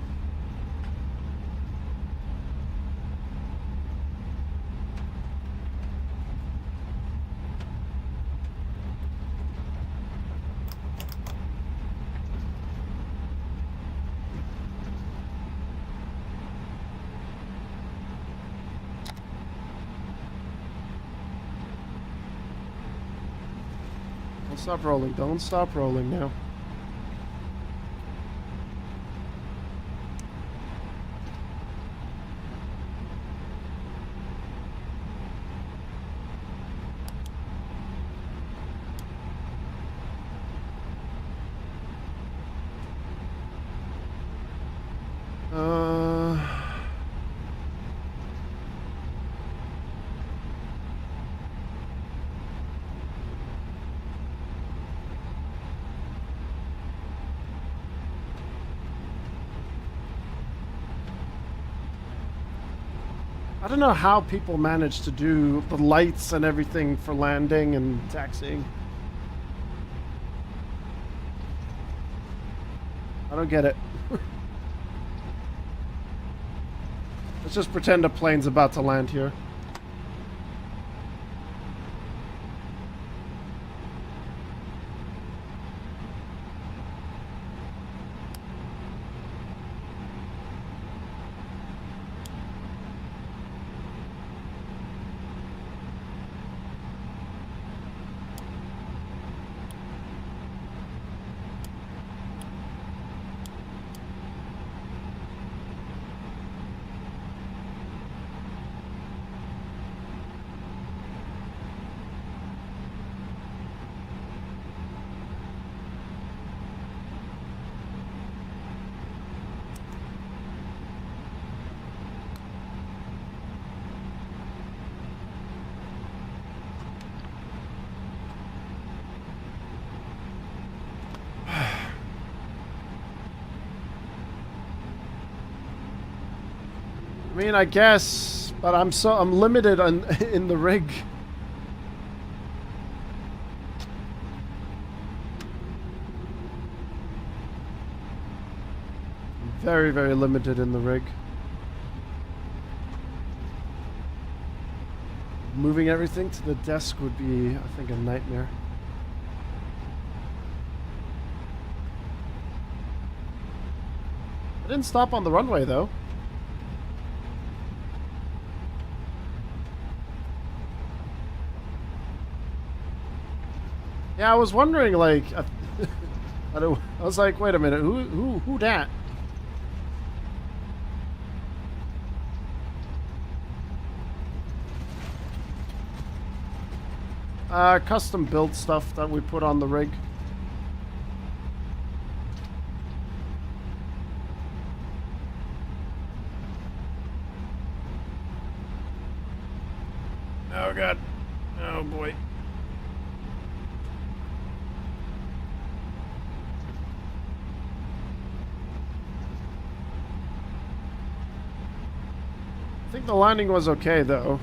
Don't stop rolling. Don't stop rolling now. I don't know how people manage to do the lights and everything for landing and taxiing. I don't get it. Let's just pretend a plane's about to land here. I mean, I guess, but I'm limited on in the rig. Very, very limited in the rig. Moving everything to the desk would be, I think, a nightmare. I didn't stop on the runway, though. Yeah, I was wondering, like, I was like, wait a minute, who that? Custom built stuff that we put on the rig. Oh God, oh boy. I think the landing was okay, though.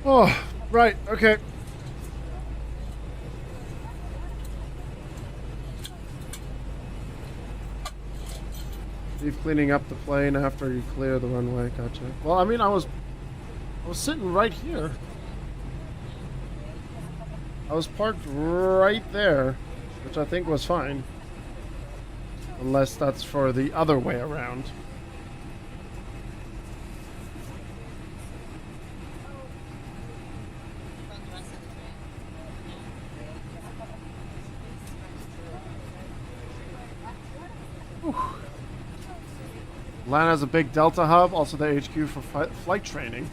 Oh, right, okay. Leave cleaning up the plane after you clear the runway. Gotcha. Well, I mean, I was sitting right here. I was parked right there, which I think was fine. Unless that's for the other way around. Atlanta has a big Delta hub, also the HQ for flight training.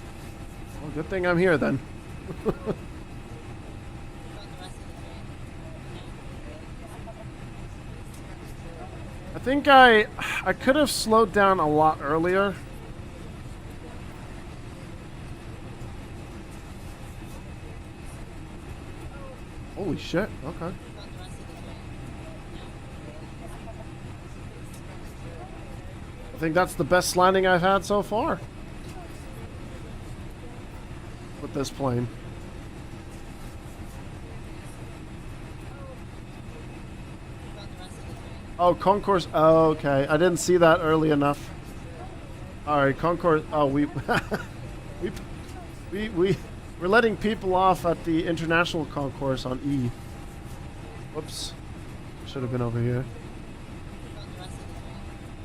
Well, good thing I'm here then. I think I could have slowed down a lot earlier. Holy shit, okay. I think that's the best landing I've had so far with this plane. Oh, concourse. Oh, okay. I didn't see that early enough. All right, concourse. Oh, we're letting people off at the international concourse on E. Whoops. Should have been over here.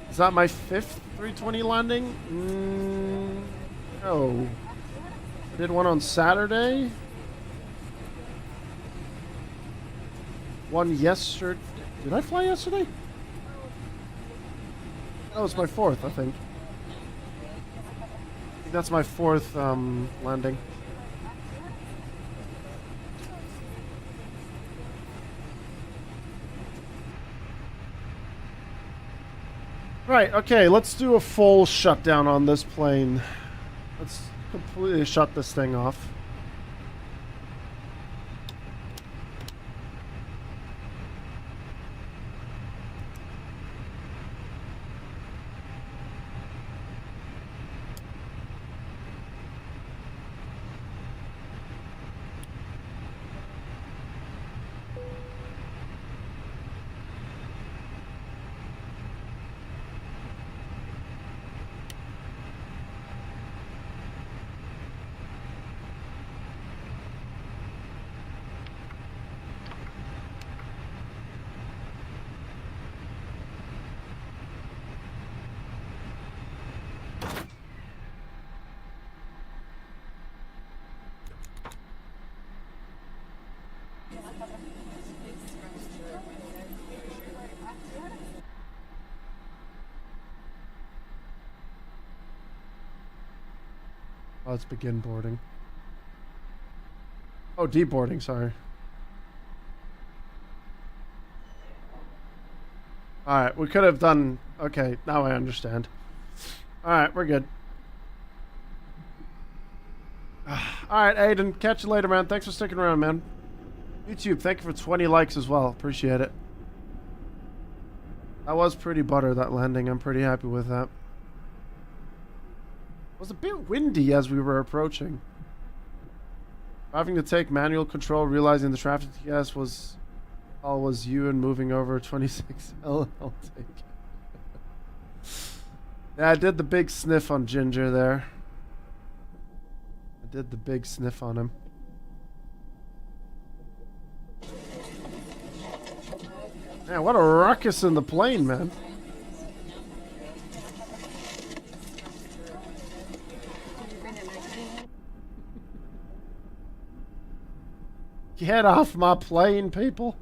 Is that my 5th 320 landing? No. I did one on Saturday. One yesterday. Did I fly yesterday? That was my 4th, I think. That's my 4th landing. Right, okay, let's do a full shutdown on this plane. Let's completely shut this thing off. Let's begin boarding. Oh, deboarding, sorry. Alright, we could have done... Okay, now I understand. Alright, we're good. Alright, Aiden, catch you later, man. Thanks for sticking around, man. YouTube, thank you for 20 likes as well. Appreciate it. That was pretty butter, that landing. I'm pretty happy with that. It was a bit windy as we were approaching. Having to take manual control, realizing the traffic gas was all was you and moving over 26 I'll take it. Yeah, I did the big sniff on Ginger there. I did the big sniff on him. Man, what a ruckus in the plane, man. Get off my plane, people.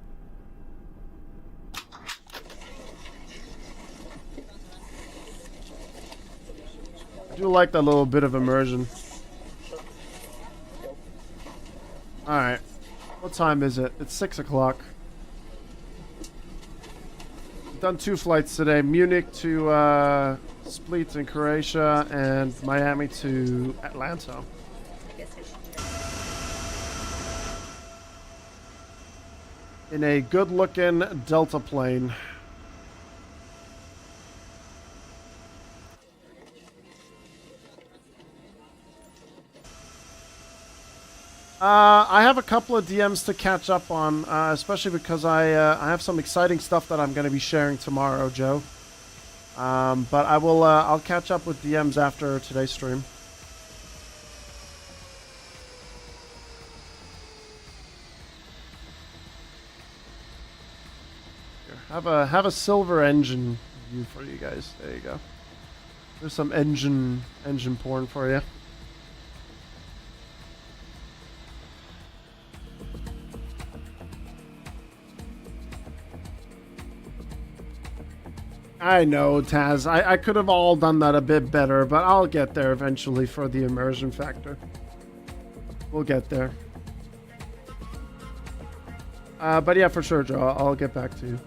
I do like that little bit of immersion. Alright. What time is it? It's 6 o'clock. I've done 2 flights today. Munich to Split in Croatia and Miami to Atlanta. In a good-looking Delta plane. I have a couple of DMs to catch up on, especially because I have some exciting stuff that I'm going to be sharing tomorrow, Joe. But I'll catch up with DMs after today's stream. Here, have a silver engine view for you guys. There you go. There's some engine porn for you. I know, Taz. I could have all done that a bit better, but I'll get there eventually for the immersion factor. We'll get there. But yeah, for sure, Joe. I'll get back to you.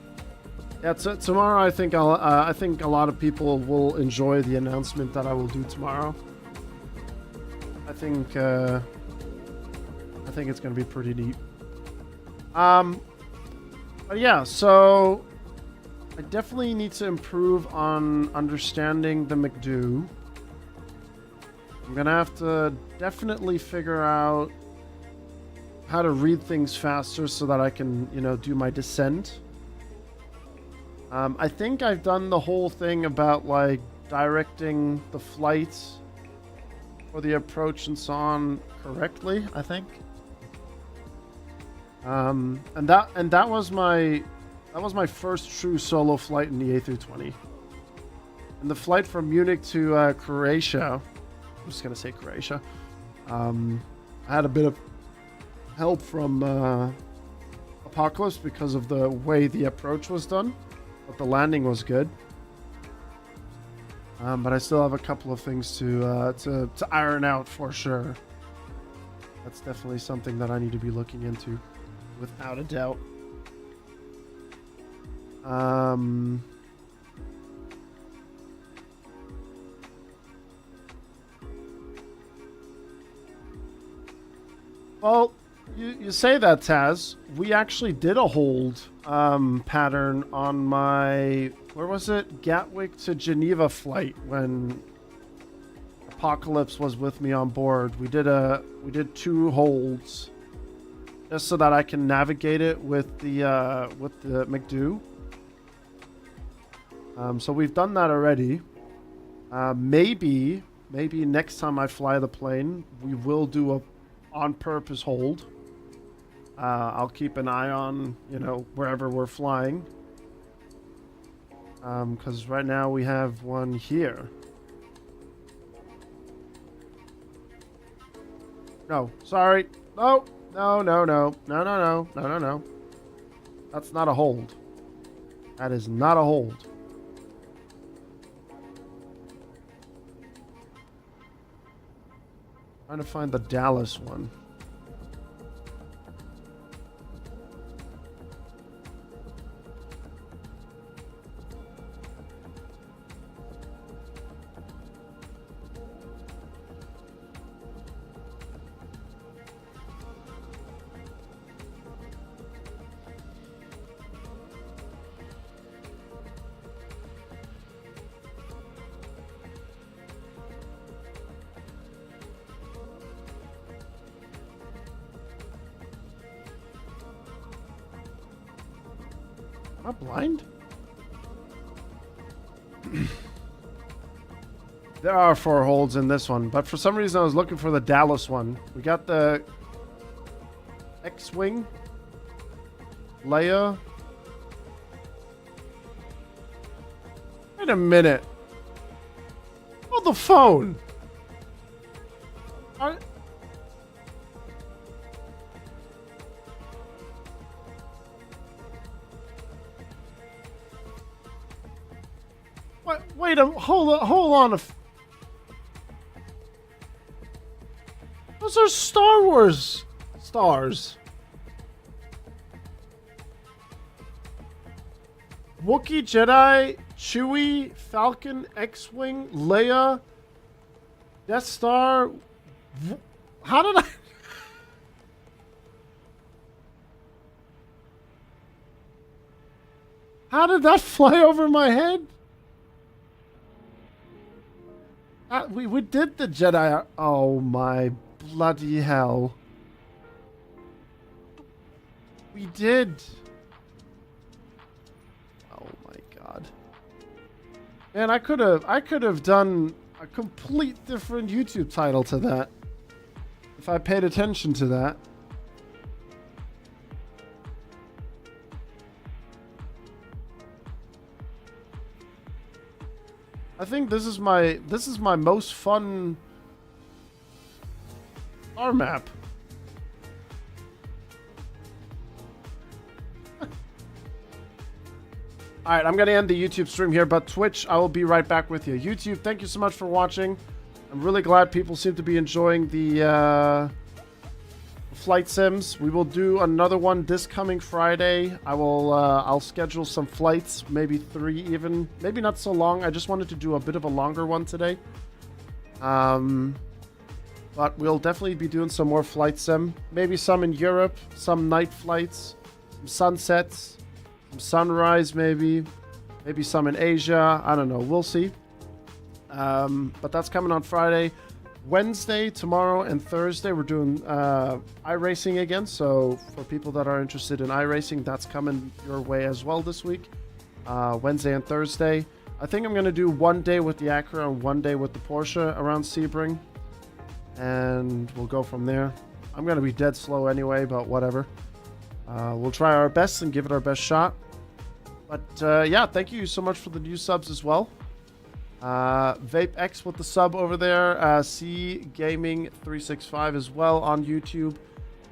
Yeah, tomorrow I think I think a lot of people will enjoy the announcement that I will do tomorrow. I think it's gonna be pretty neat. But yeah, so I definitely need to improve on understanding the MCDU. I'm gonna have to definitely figure out how to read things faster so that I can, do my descent. I think I've done the whole thing about like directing the flights for the approach and so on correctly, I think. And that was my first true solo flight in the A320. And the flight from Munich to Croatia, I'm just gonna say Croatia. I had a bit of help from Apocalypse because of the way the approach was done, but the landing was good. But I still have a couple of things to iron out for sure. That's definitely something that I need to be looking into, without a doubt. Well, you say that, Taz. We actually did a hold pattern on my, where was it? Gatwick to Geneva flight when Apocalypse was with me on board. We did 2 holds just so that I can navigate it with the MCDU. So we've done that already. Maybe next time I fly the plane, we will do a on-purpose hold. I'll keep an eye on, wherever we're flying. Because right now we have one here. No, sorry. No. That's not a hold. That is not a hold. Trying to find the Dallas one. Am I blind? There are 4 holds in this one, but for some reason I was looking for the Dallas one. We got the X-Wing, Leia. Wait a minute. Oh, the phone. Wait a hold on. Those are Star Wars stars. Wookiee, Jedi, Chewie, Falcon, X-Wing, Leia, Death Star. How did I... How did that fly over my head? We did the Jedi. Oh my bloody hell. We did. Oh my god. Man, I could have done a complete different YouTube title to that if I paid attention to that. I think this is my most fun star map. Alright, I'm going to end the YouTube stream here, but Twitch, I will be right back with you. YouTube, thank you so much for watching. I'm really glad people seem to be enjoying the flight sims. We will do another one this coming Friday. I'll schedule some flights, maybe 3 even. Maybe not so long. I just wanted to do a bit of a longer one today. But we'll definitely be doing some more flight sim. Maybe some in Europe, some night flights, some sunsets. Sunrise, maybe some in Asia. I don't know. We'll see. But that's coming on Friday. Wednesday, tomorrow, and Thursday, we're doing iRacing again. So for people that are interested in iRacing, that's coming your way as well this week. Wednesday and Thursday. I think I'm going to do one day with the Acura and one day with the Porsche around Sebring. And we'll go from there. I'm going to be dead slow anyway, but whatever. We'll try our best and give it our best shot. But yeah, thank you so much for the new subs as well. VapeX with the sub over there. C Gaming 365 as well on YouTube.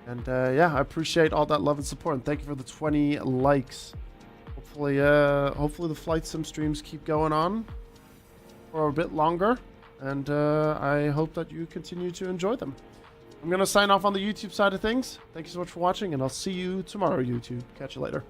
And yeah, I appreciate all that love and support. And thank you for the 20 likes. Hopefully the flight sim streams keep going on for a bit longer. And I hope that you continue to enjoy them. I'm going to sign off on the YouTube side of things. Thank you so much for watching, and I'll see you tomorrow, YouTube. Catch you later.